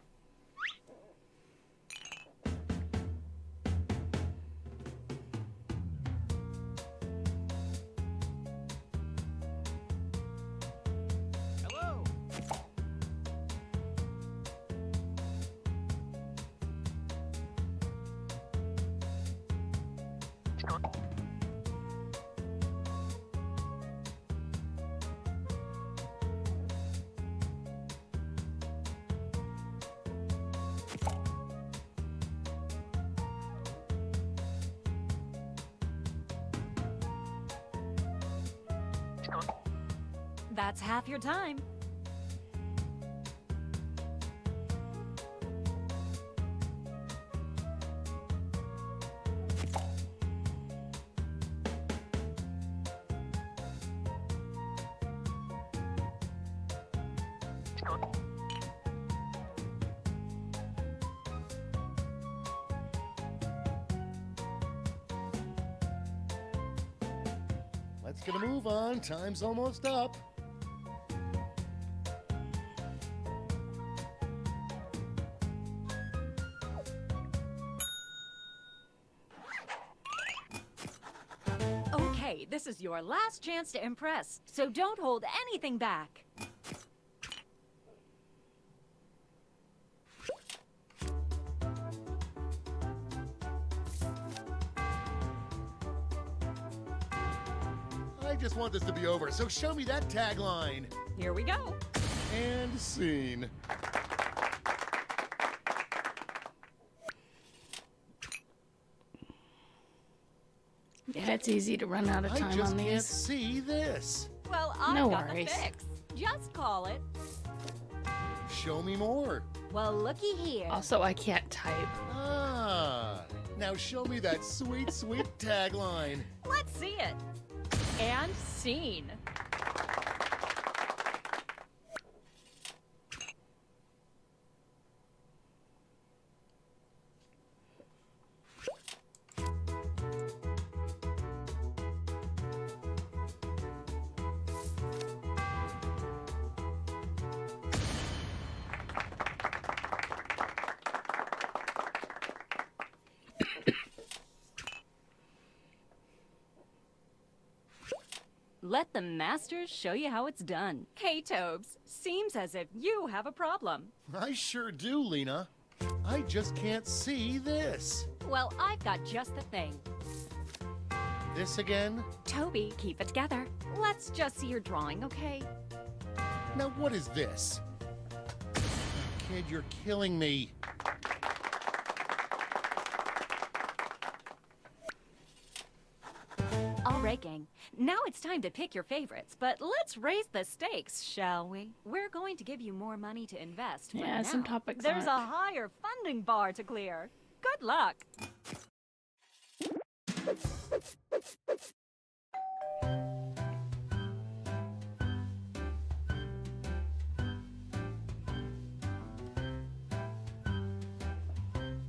Hello. That's half your time. Let's get a move on. Time's almost up. Okay, this is your last chance to impress, so don't hold anything back. I just want this to be over, so show me that tagline. Here we go. And scene. Yeah, it's easy to run out of I time just on can't these. see this. Well, I've No got worries. the fix. Just call it. Show me more. Well, looky here. Also, I can't type. Ah, now show me that sweet, sweet tagline. Let's see it. And scene. Let the masters show you how it's done. Hey, Tobes, seems as if you have a problem. I sure do, Lena. I just can't see this. Well, I've got just the thing. This again? Toby, keep it together. Let's just see your drawing, okay? Now what is this? Kid, you're killing me. All right, gang. Now it's time to pick your favorites, but let's raise the stakes, shall we? We're going to give you more money to invest. but Yeah, some now topics There's a aren't. higher funding bar to clear. Good luck.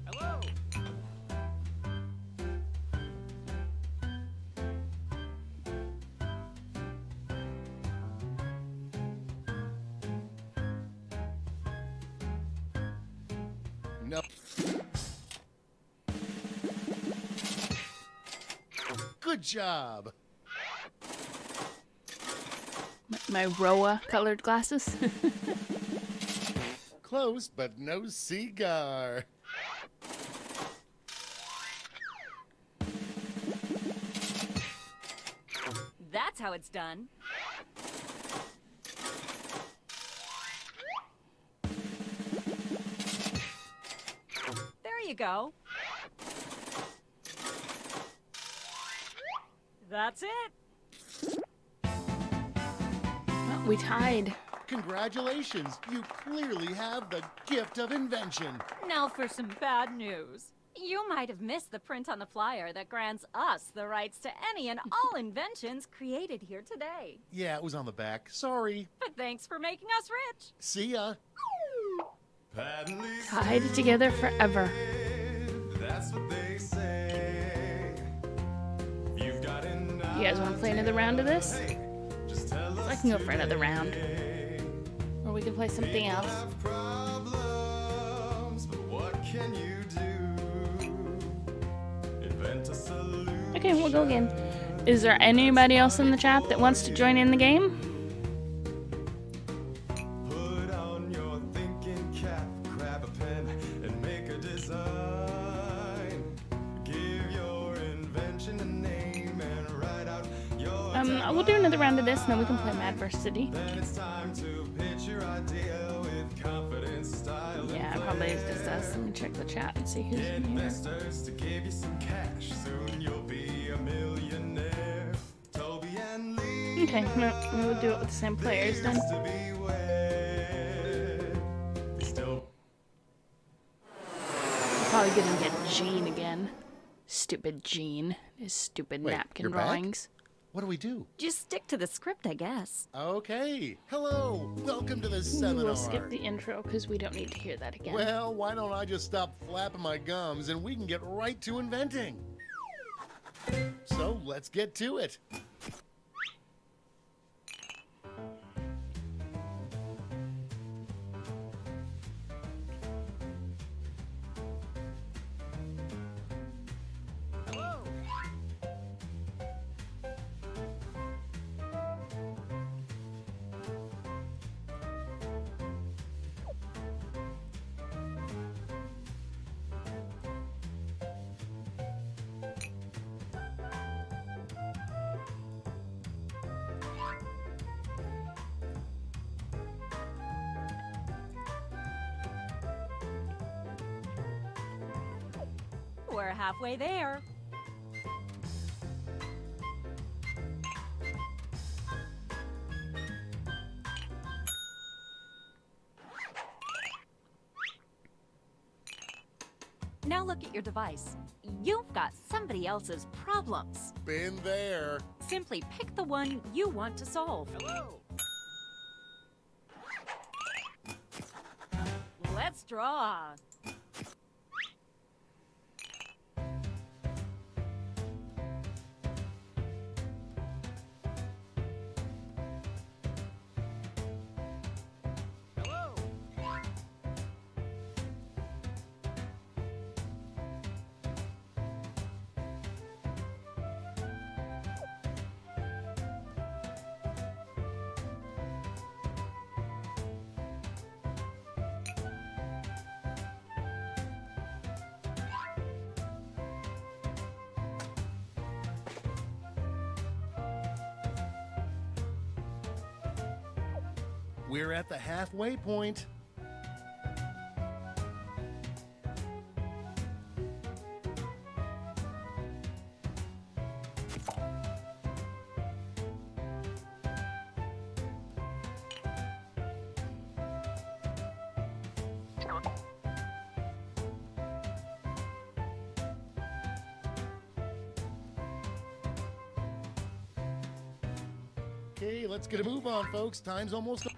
Hello. No. Good job. My Roa colored glasses. Close, but no cigar. That's how it's done. There you go. That's it. Oh, we tied. Congratulations. You clearly have the gift of invention. Now for some bad news. You might have missed the print on the flyer that grants us the rights to any and all inventions created here today. Yeah, it was on the back. Sorry. But thanks for making us rich. See ya. Tied together forever. That's what they say. You've got enough. You guys want to play another round of this? I can go for another round. Or we can play something else. Problems, but what can you do? Invent a solution. Okay, we'll go again. Is there anybody else in the chat that wants to join in the game? Put on your thinking cap, grab a pen, and make a design. Give your invention a name and write out your We'll do another round of this, and then we can play Mad vs. City. Then it's time to pitch your idea with confidence, style, and Yeah, probably it's just us. Let me check the chat and see who's Get in here. investors to give you some cash. Soon you'll be a millionaire. Toby and Lee. Okay, no, we'll do it with the same players then. used to be wed. They still Probably gonna get Gene again. Stupid Gene. His stupid Wait, napkin you're back? drawings. What do we do? Just stick to the script, I guess. Okay. Hello. Welcome to the Ooh, seminar. we'll skip the intro because we don't need to hear that again. Well, why don't I just stop flapping my gums and we can get right to inventing? So let's get to it. Hello. We're halfway there. Now look at your device. You've got somebody else's problems. Been there. Simply pick the one you want to solve. Hello. Let's draw. Hello. We're at the halfway point. Okay, let's get a move on, folks. Time's almost up.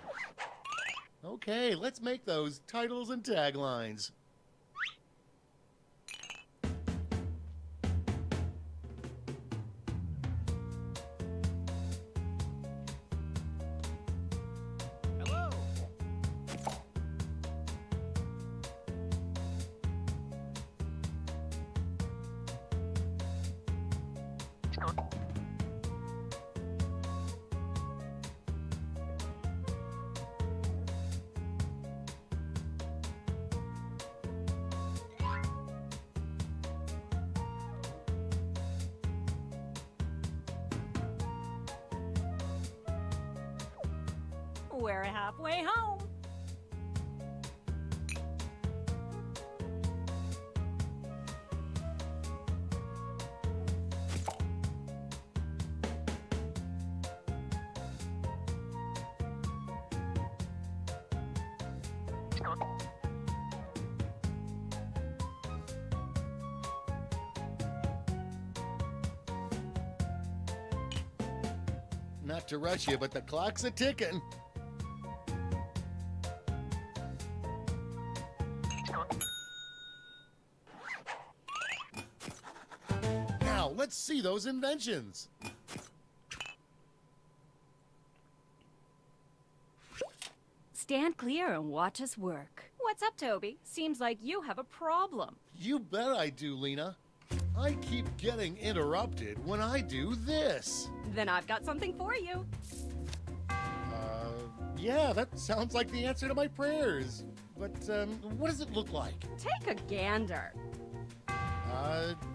Okay, let's make those titles and taglines. Hello. We're halfway home. Not to rush you, but the clock's a-ticking. Now, let's see those inventions. Stand clear and watch us work. What's up, Toby? Seems like you have a problem. You bet I do, Lena. I keep getting interrupted when I do this. Then I've got something for you. Yeah, that sounds like the answer to my prayers. But, what does it look like? Take a gander.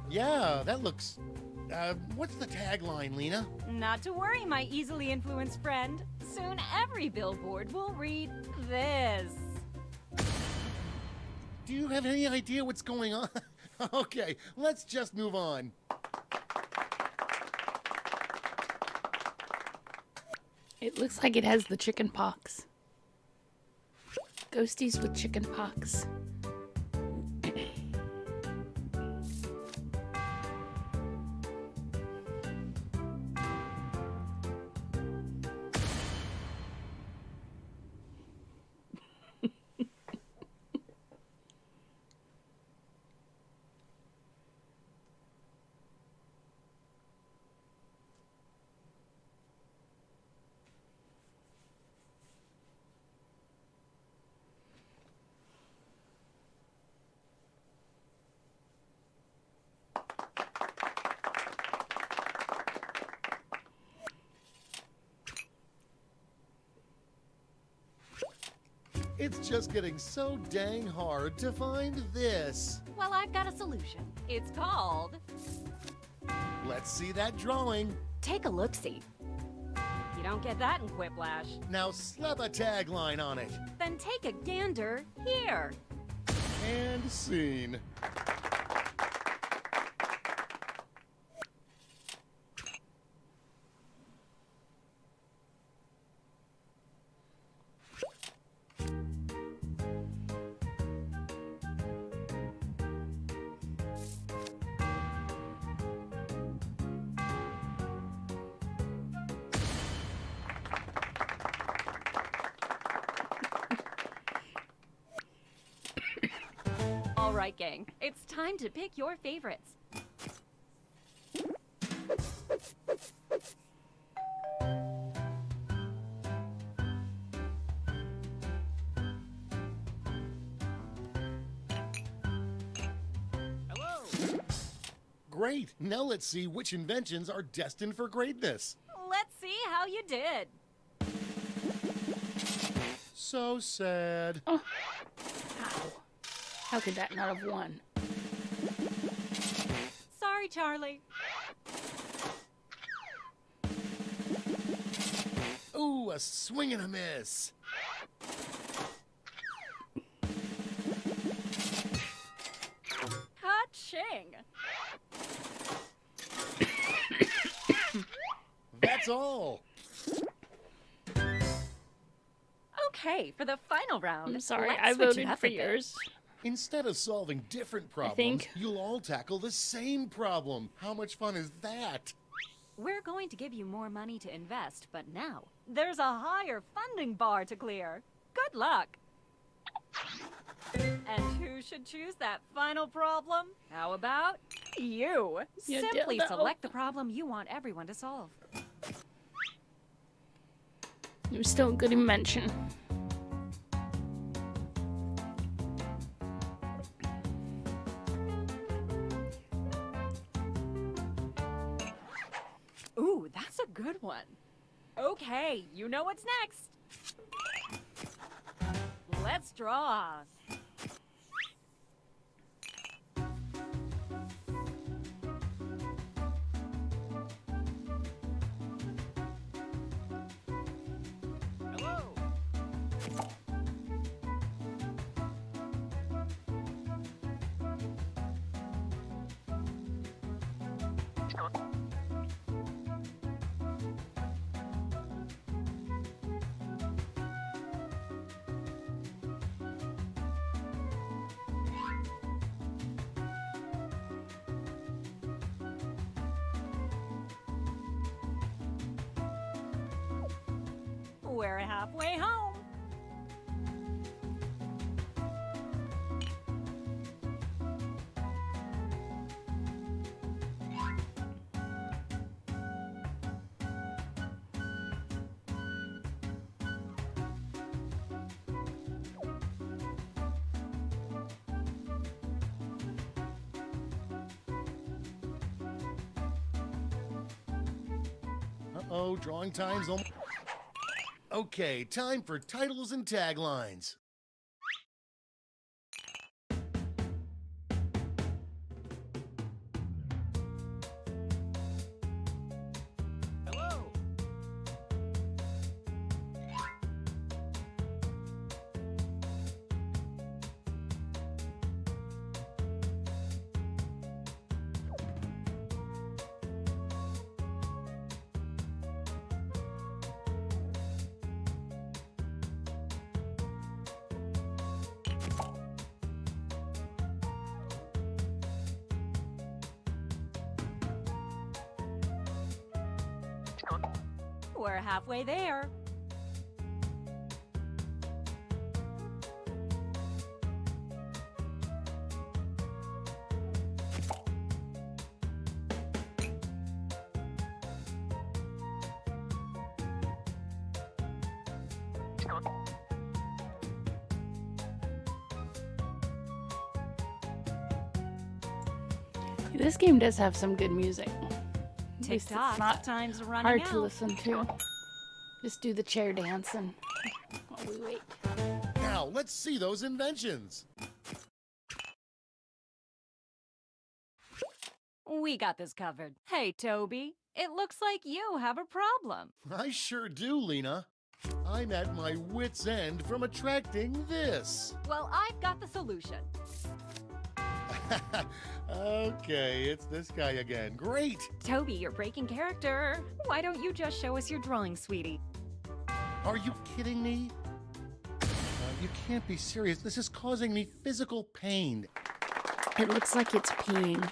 Yeah, that looks... what's the tagline, Lena? Not to worry, my easily influenced friend. Soon every billboard will read this. Do you have any idea what's going on? Okay, let's just move on. It looks like it has the chicken pox. Ghosties with chicken pox. It's just getting so dang hard to find this. Well, I've got a solution. It's called... Let's see that drawing. Take a look-see. You don't get that in Quiplash. Now slap a tagline on it. Then take a gander here. And scene. All right, gang. It's time to pick your favorites. Hello. Great. Now let's see which inventions are destined for greatness. Let's see how you did. So sad. Oh. Ow. How could that not have won? Sorry, Charlie. Ooh, a swing and a miss. Ka-ching! That's all. Okay, for the final round. I'm sorry, let's I switch it voted up for a bit. yours. Instead of solving different problems, think. you'll all tackle the same problem. How much fun is that? We're going to give you more money to invest, but now there's a higher funding bar to clear. Good luck. And who should choose that final problem? How about you? You Simply dildo. select the problem you want everyone to solve. It was still a good invention. Ooh, that's a good one. Okay, you know what's next. Let's draw. Hello. We're halfway home. Uh-oh, drawing time's almost... Okay, time for titles and taglines. Hello. We're halfway there. This game does have some good music. At least Tick-tock, it's not time's running hard out. to listen to. Just do the chair dance and while we wait. Now, let's see those inventions. We got this covered. Hey, Toby, it looks like you have a problem. I sure do, Lena. I'm at my wit's end from attracting this. Well, I've got the solution. Okay, it's this guy again. Great! Toby, you're breaking character. Why don't you just show us your drawing, sweetie? Are you kidding me? You can't be serious. This is causing me physical pain. It looks like it's peeing.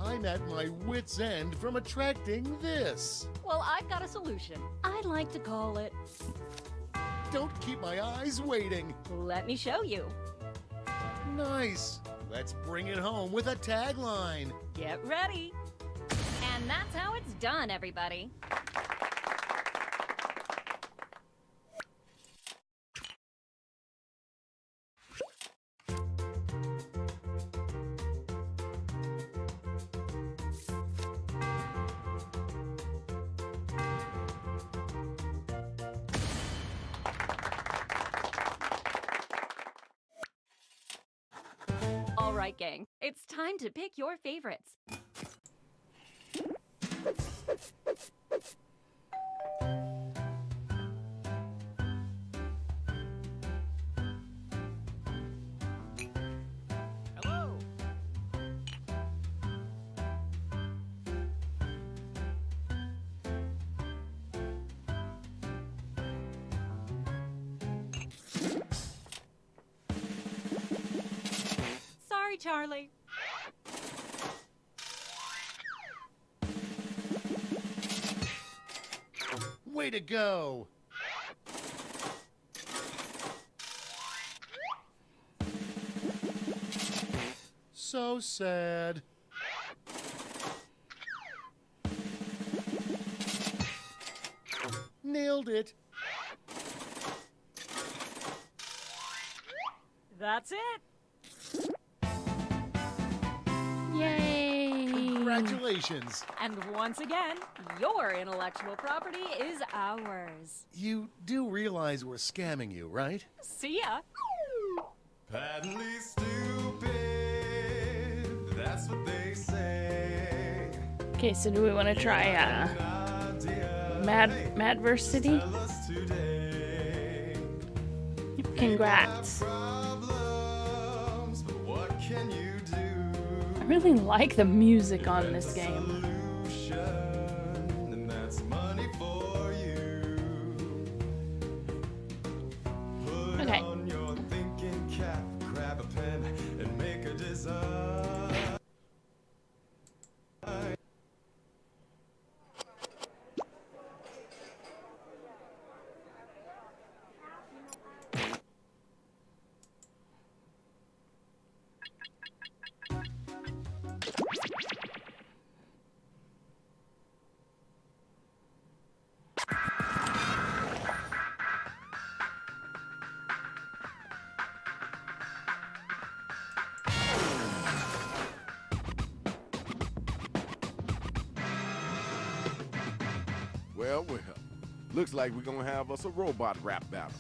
I'm at my wit's end from attracting this. Well, I've got a solution. I'd like to call it... Don't keep my eyes waiting. Let me show you. Nice. Let's bring it home with a tagline. Get ready. And that's how it's done, everybody. All right, gang. It's time to pick your favorites. Hello. Sorry, Charlie. Way to go! So sad. Nailed it. That's it. Yay! Congratulations. And once again, your intellectual property is ours. You do realize we're scamming you, right? See ya. Patently stupid, that's what they say. Okay, so do we want to try Madversity? Congrats. I really like the music on this game. And that's money for you. Put Okay. on your thinking cap, grab a pen, and make a design. Well, well. Looks like we're gonna have us a robot rap battle.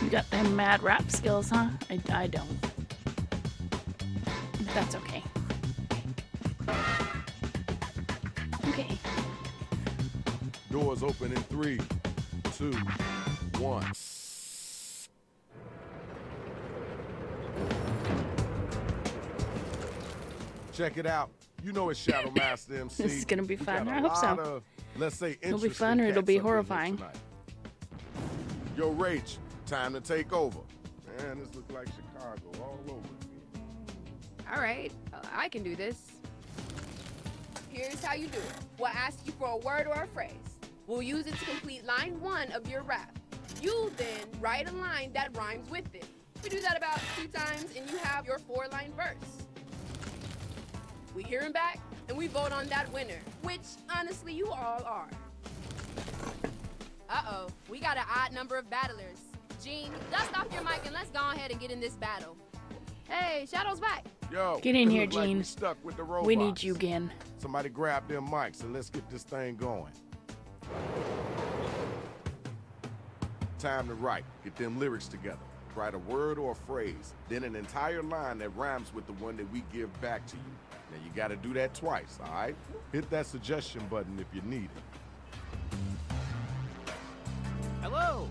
You got them mad rap skills, huh? I don't. But that's okay. Okay. Doors open in 3, 2, 1. Check it out. You know it's Shadow Master MC. This is gonna be We fun. got a I hope so. lot of, let's say, It'll be interesting fun or it'll cats be up in here horrifying. tonight. Yo, Rach, time to take over. Man, this looks like Chicago all over again. All right, I can do this. Here's how you do it. We'll ask you for a word or a phrase. We'll use it to complete line 1 of your rap. You then write a line that rhymes with it. We do that about 2 times and you have your 4-line verse. We hear him back and we vote on that winner, which honestly you all are. Uh-oh, we got an odd number of battlers. Gene, dust off your mic and let's go ahead and get in this battle. Hey, Shadow's back. Yo, Get in it here, look like Gene. we stuck with the robots. We need you again. Somebody grab them mics and let's get this thing going. Time to write. Get them lyrics together. Write a word or a phrase, then an entire line that rhymes with the one that we give back to you. Now you gotta do that twice, all right? Hit that suggestion button if you need it. Hello.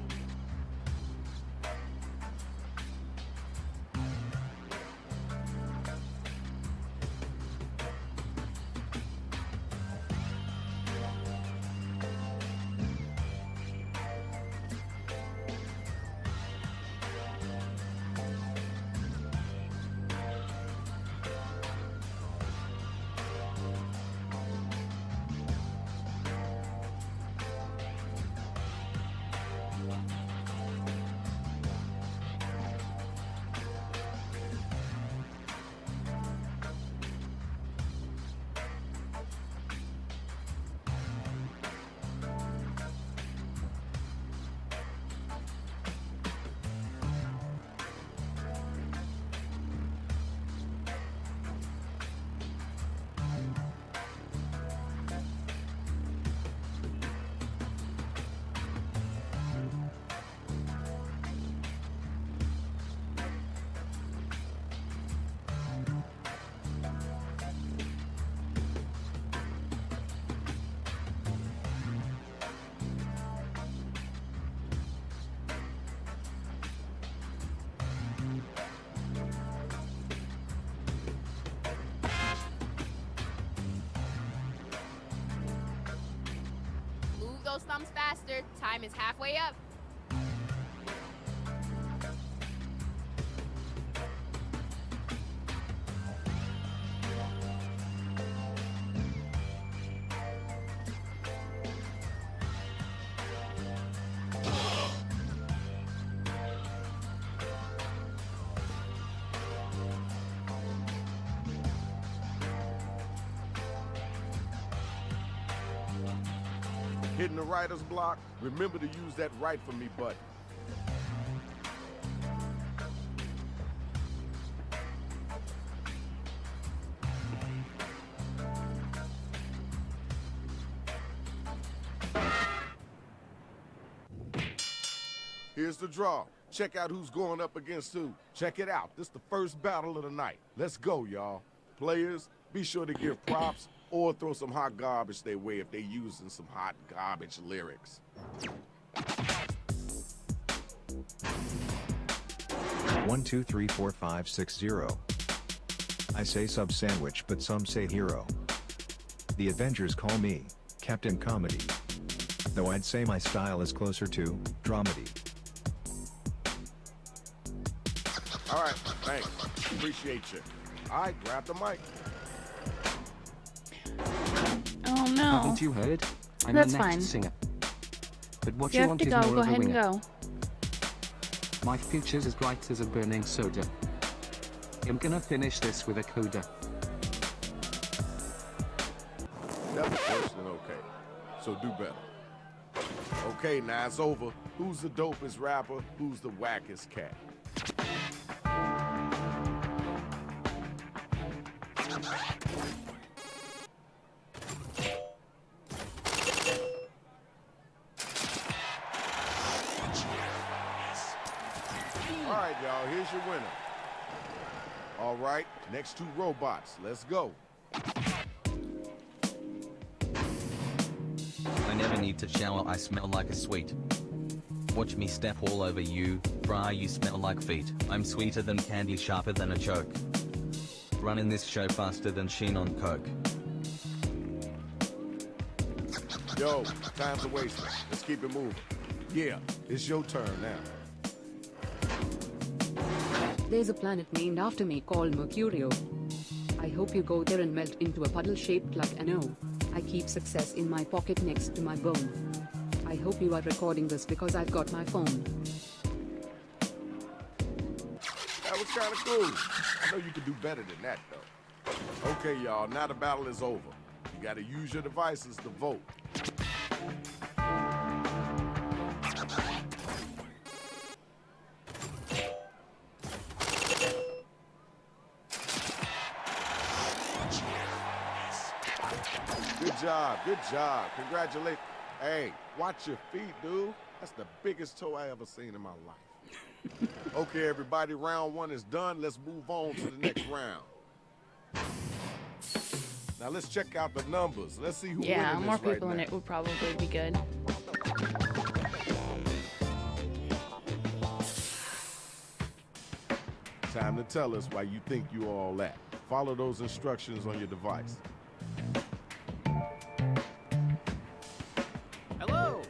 comes faster. Time is halfway up. Hitting the writer's block, remember to use that write for me button. Here's the draw. Check out who's going up against who. Check it out. This is the first battle of the night. Let's go, y'all. Players, be sure to give props or throw some hot garbage their way if they're using some hot garbage lyrics. 1 2 3 4 5 6 0. I say sub sandwich, but some say hero. The Avengers call me Captain Comedy, though I'd say my style is closer to dramedy. All right, thanks. Appreciate you. All right, grab the mic. Oh no. Haven't you heard? I'm That's a next fine. singer. But what You you have want to is go. more Go of a ahead and winger. go. My future's as bright as a burning soda. I'm gonna finish this with a coda. That was worse than okay. So do better. Okay, now it's over. Who's the dopest rapper? Who's the wackest cat? All right, y'all, here's your winner. All right, next two robots. Let's go. I never need to shower, I smell like a sweet. Watch me step all over you, Fry, you smell like feet. I'm sweeter than candy, sharper than a choke. Running this show faster than Sheen on coke. Yo, time's a waste. Let's keep it moving. Yeah, it's your turn now. There's a planet named after me called Mercurio. I hope you go there and melt into a puddle shaped like an O. I keep success in my pocket next to my bone. I hope you are recording this because I've got my phone. That was kind of cool. I know you could do better than that, though. Okay, y'all, now the battle is over. You gotta use your devices to vote. Good job, good job. Congratulations. Hey, watch your feet, dude. That's the biggest toe I ever seen in my life. Okay, everybody, round one is done. Let's move on to the next round. Now let's check out the numbers. Let's see who Yeah, winning more this right people in now. it would probably be good. Time to tell us why you think you all at. Follow those instructions on your device. Hello.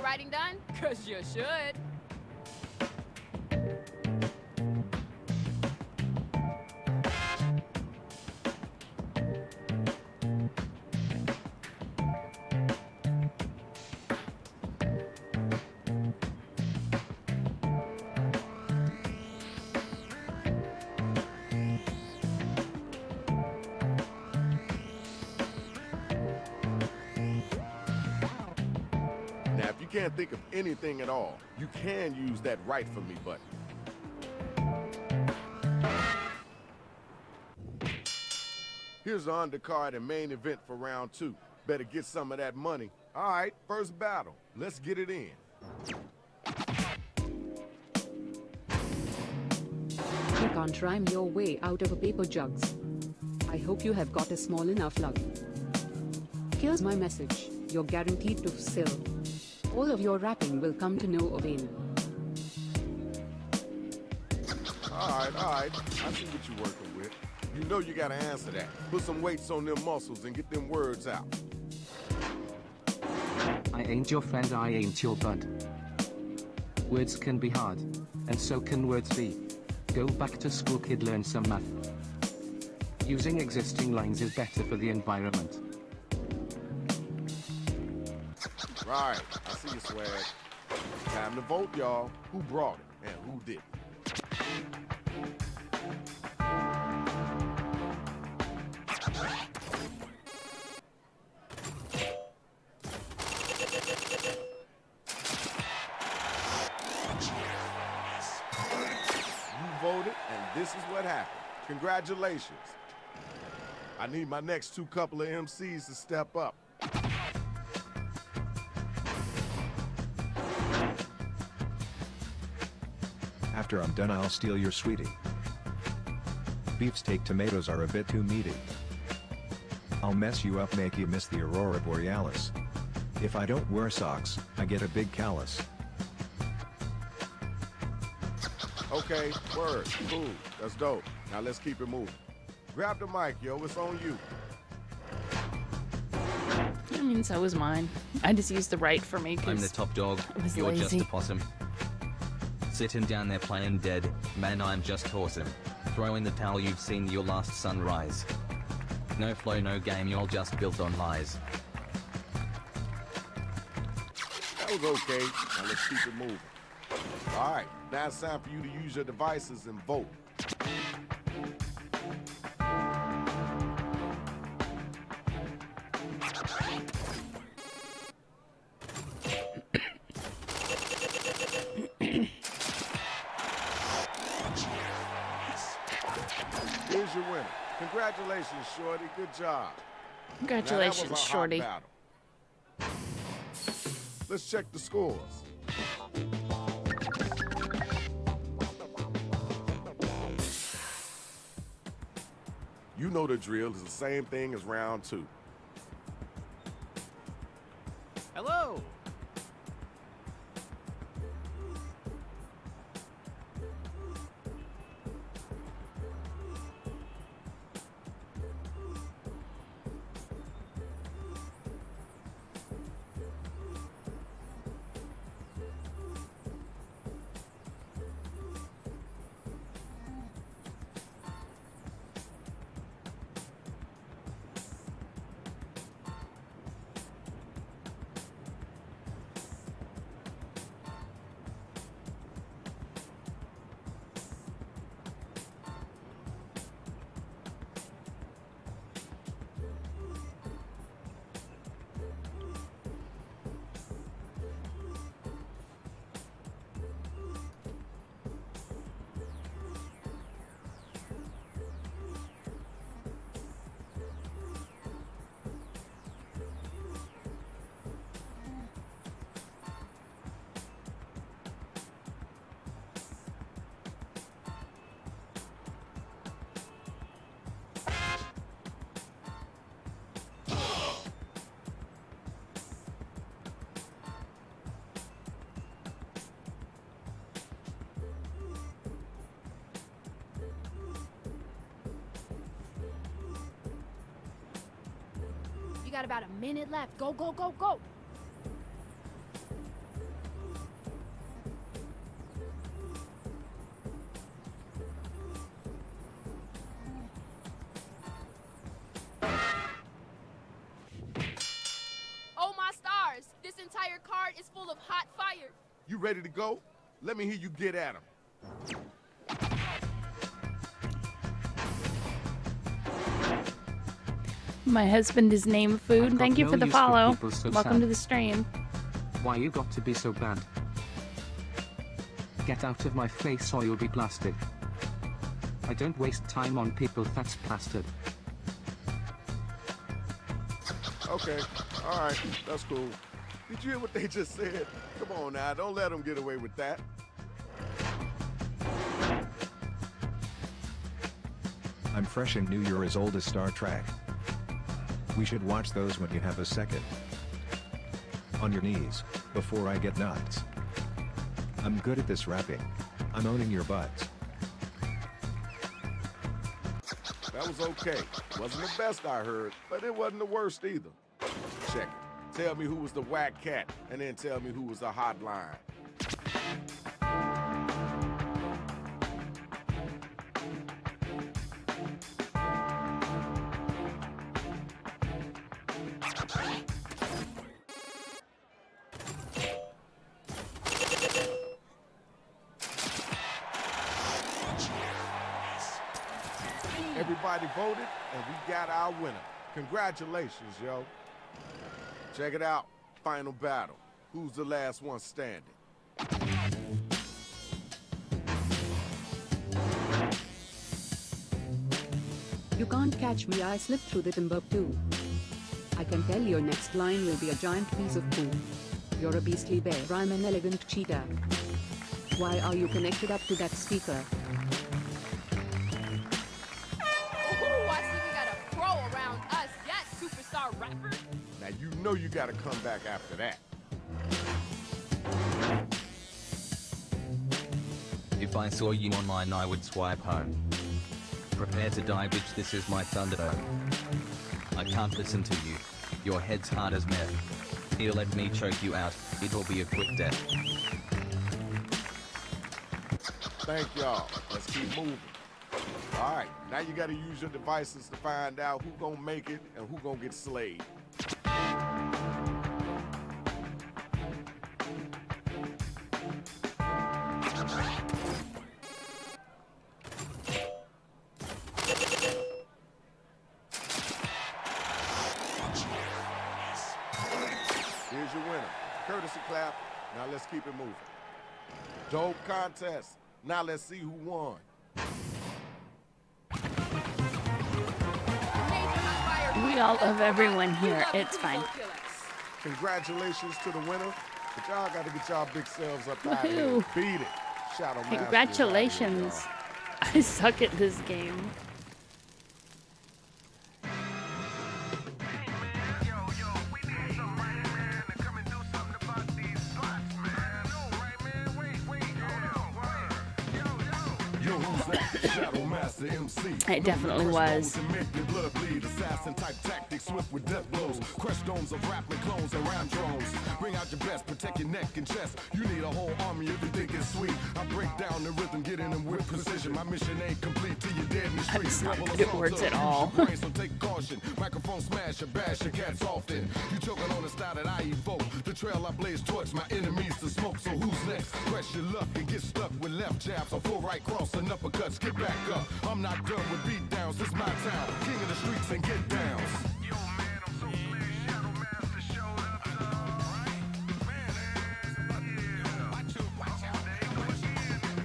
writing done? 'Cause you should. Now, if you can't think of anything at all, you can use that Write For Me button. Here's the undercard and main event for round 2. Better get some of that money. All right, first battle. Let's get it in. You can't rhyme your way out of a paper jugs. I hope you have got a small enough lug. Here's my message. You're guaranteed to sell. All of your rapping will come to no avail. All right. I see what you're working with. You know you gotta answer that. Put some weights on them muscles and get them words out. I ain't your friend, I ain't your bud. Words can be hard, and so can words be. Go back to school, kid, learn some math. Using existing lines is better for the environment. Right, I see you, swag. Time to vote, y'all. Who brought it and who didn't? You voted, and this is what happened. Congratulations. I need my next 2 couple of MCs to step up. After I'm done, I'll steal your sweetie. Beefsteak tomatoes are a bit too meaty. I'll mess you up, make you miss the aurora borealis. If I don't wear socks, I get a big callus. Okay, word, cool, that's dope. Now let's keep it moving. Grab the mic, yo, it's on you. I mean, so was mine. I just used the Write For Me I'm the because top dog. was You're lazy. just a possum. Sitting down there playing dead. Man, I'm just awesome. Throw in the towel, you've seen your last sunrise. No flow, no game, you're just built on lies. That was okay, now let's keep it moving. All right, now it's time for you to use your devices and vote. Here's your winner. Congratulations, Shorty. Good job. Congratulations, Now, that was a hot Shorty. battle. Let's check the scores. You know the drill is the same thing as round 2. Hello. You got about a minute left. Go, go, go, go. entire cart is full of hot fire. You ready to go? Let me hear you get at him. My husband is Name Food. I've Thank got you no for the use for follow. people so Welcome sad. to the stream. Why you got to be so bad? Get out of my face or you'll be blasted. I don't waste time on people that's plastered. Okay, all right, that's cool. Did you hear what they just said? Come on now, don't let them get away with that. I'm fresh and new. You're as old as Star Trek. We should watch those when you have a second. On your knees, before I get nuts. I'm good at this rapping. I'm owning your butts. That was okay. Wasn't the best I heard, but it wasn't the worst either. Check it. Tell me who was the whack cat, and then tell me who was the hot line. Everybody voted, and we got our winner. Congratulations, yo. Check it out. Final battle. Who's the last one standing? You can't catch me, I slip through the Timbuktu. I can tell your next line will be a giant piece of poo. You're a beastly bear, I'm an elegant cheetah. Why are you connected up to that speaker? Ooh, I see we got a pro around us. Yes, superstar rapper. Now you know you gotta come back after that. If I saw you online, I would swipe home. Prepare to die, bitch. This is my Thunderdome. I can't listen to you. Your head's hard as meth. Here, let me choke you out. It'll be a quick death. Thank y'all. Let's keep moving. All right, now you gotta use your devices to find out who gonna make it and who gonna get slayed. Here's your winner. Courtesy clap. Now let's keep it moving. Dope contest. Now let's see who won. We all love everyone here. It's fine. Congratulations to the winner. But y'all got to get y'all big selves up out of here. Woohoo. Beat it. Shadow Master is out Congratulations. I suck at this game. Shadow Master MC. It definitely was. Assassin type tactics, swift with death blows. Crush domes of rapping clones and rhyme drones. Bring out your best, protect your neck and chest. You need a whole army if you think it's sweet. I break down the rhythm, get in them with precision. My mission ain't complete till you're dead in the street. That's not good at words at all. So take caution. Microphone smash or bash your cats often. You choking on the style that I evoke. The trail I blaze towards my enemies to smoke. So who's next? Press your luck and get stuck with left jabs or full right cross and uppercuts. Get back up. I'm not done with beat downs. This my town. King of the streets and get downs.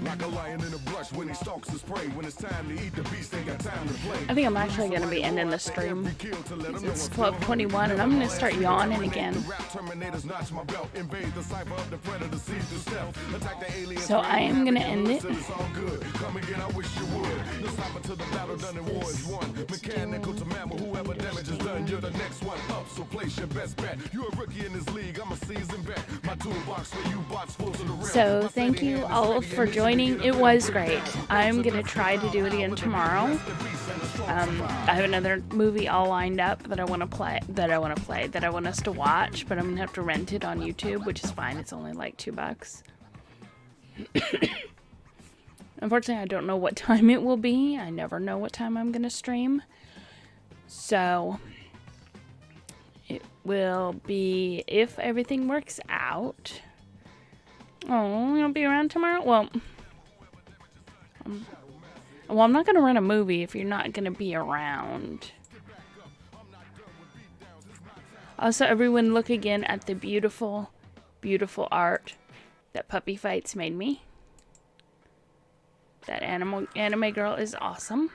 Like a lion in a brush when he stalks his prey. When it's time to eat, the beast ain't got time to play. I think I'm actually going to be ending the stream. It's 12:21 and I'm going to start yawning again. So I am going to end it. Mechanical to mammal, whoever damage is done, you're the next one up. So place your best bet. You're a rookie in this league, I'm a seasoned vet. My toolbox for you bots full to the rim. So thank you all for joining. It was great. I'm going to try to do it again tomorrow. I have another movie all lined up that I want us to watch, but I'm going to have to rent it on YouTube, which is fine. It's only like $2. Unfortunately, I don't know what time it will be. I never know what time I'm going to stream. So will be, if everything works out. Oh, you'll be around tomorrow? Well, I'm not going to run a movie if you're not going to be around. Also, everyone look again at the beautiful, beautiful art that Puppy Fights made me. That anime girl is awesome.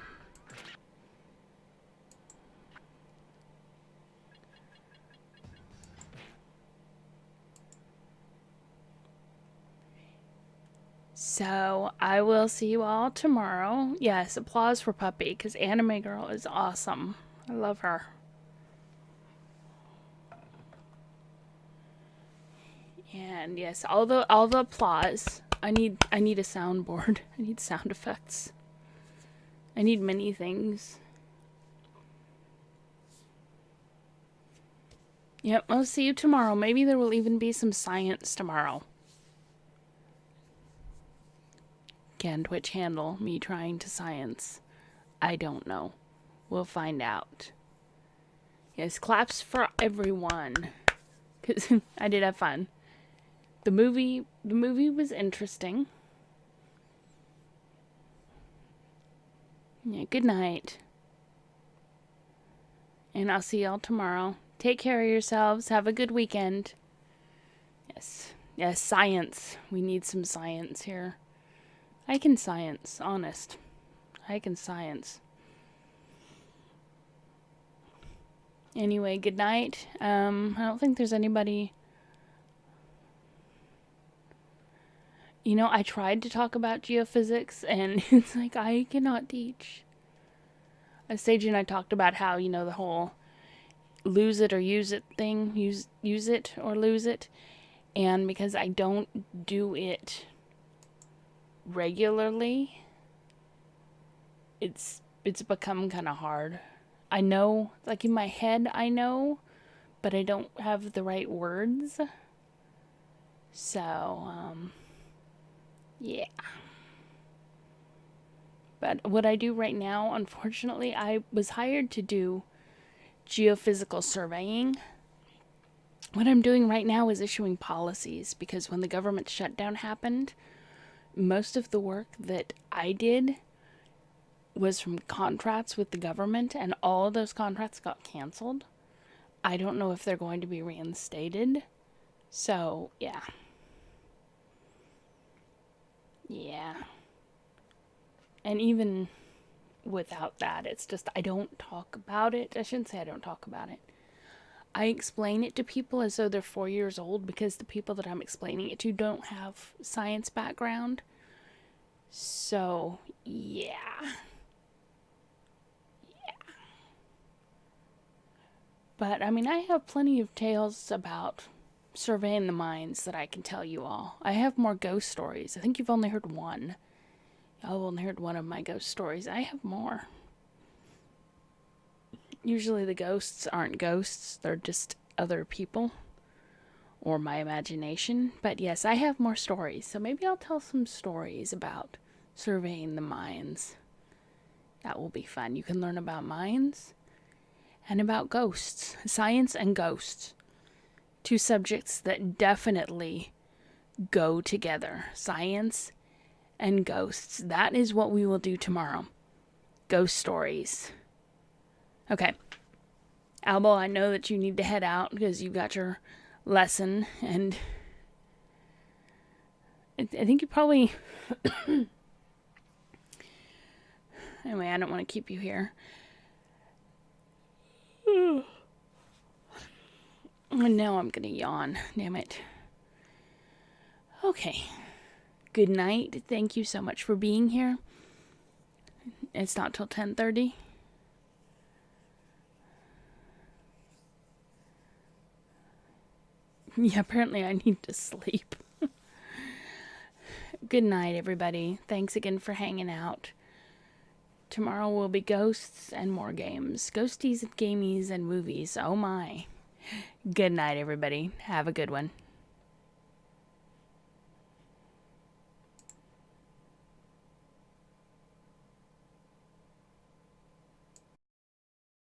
So, I will see you all tomorrow. Yes, applause for Puppy, because Anime Girl is awesome. I love her. And yes, all the applause. I need a soundboard. I need sound effects. I need many things. Yep, I'll see you tomorrow. Maybe there will even be some science tomorrow. Can Twitch handle me trying to science? I don't know. We'll find out. Yes, claps for everyone. Because I did have fun. The movie was interesting. Yeah, good night. And I'll see y'all tomorrow. Take care of yourselves. Have a good weekend. Yes, science. We need some science here. I can science, honest. I can science. Anyway, good night. I don't think there's anybody... You know, I tried to talk about geophysics, and it's like, I cannot teach. Sage and I talked about how, you know, the whole lose it or use it thing, use it or lose it, and because I don't do it regularly, it's become kind of hard. I know, like in my head I know, but I don't have the right words. So, yeah. But what I do right now, unfortunately, I was hired to do geophysical surveying. What I'm doing right now is issuing policies, because when the government shutdown happened, most of the work that I did was from contracts with the government, and all of those contracts got canceled. I don't know if they're going to be reinstated. So, yeah. Yeah. And even without that, it's just I don't talk about it. I shouldn't say I don't talk about it. I explain it to people as though they're 4 years old, because the people that I'm explaining it to don't have science background. So, yeah. But, I mean, I have plenty of tales about surveying the mines that I can tell you all. I have more ghost stories. I think you've only heard one. Y'all only heard one of my ghost stories. I have more. Usually the ghosts aren't ghosts. They're just other people. Or my imagination. But yes, I have more stories. So maybe I'll tell some stories about surveying the mines. That will be fun. You can learn about mines and about ghosts. Science and ghosts. Two subjects that definitely go together. Science and ghosts. That is what we will do tomorrow. Ghost stories. Okay. Albo, I know that you need to head out because you got your lesson, and I think you probably... Anyway, I don't want to keep you here. And now I'm gonna yawn. Damn it. Okay. Good night. Thank you so much for being here. It's not till 10:30. Yeah, apparently I need to sleep. Good night, everybody. Thanks again for hanging out. Tomorrow will be ghosts and more games. Ghosties and gamies and movies. Oh my. Good night, everybody. Have a good one.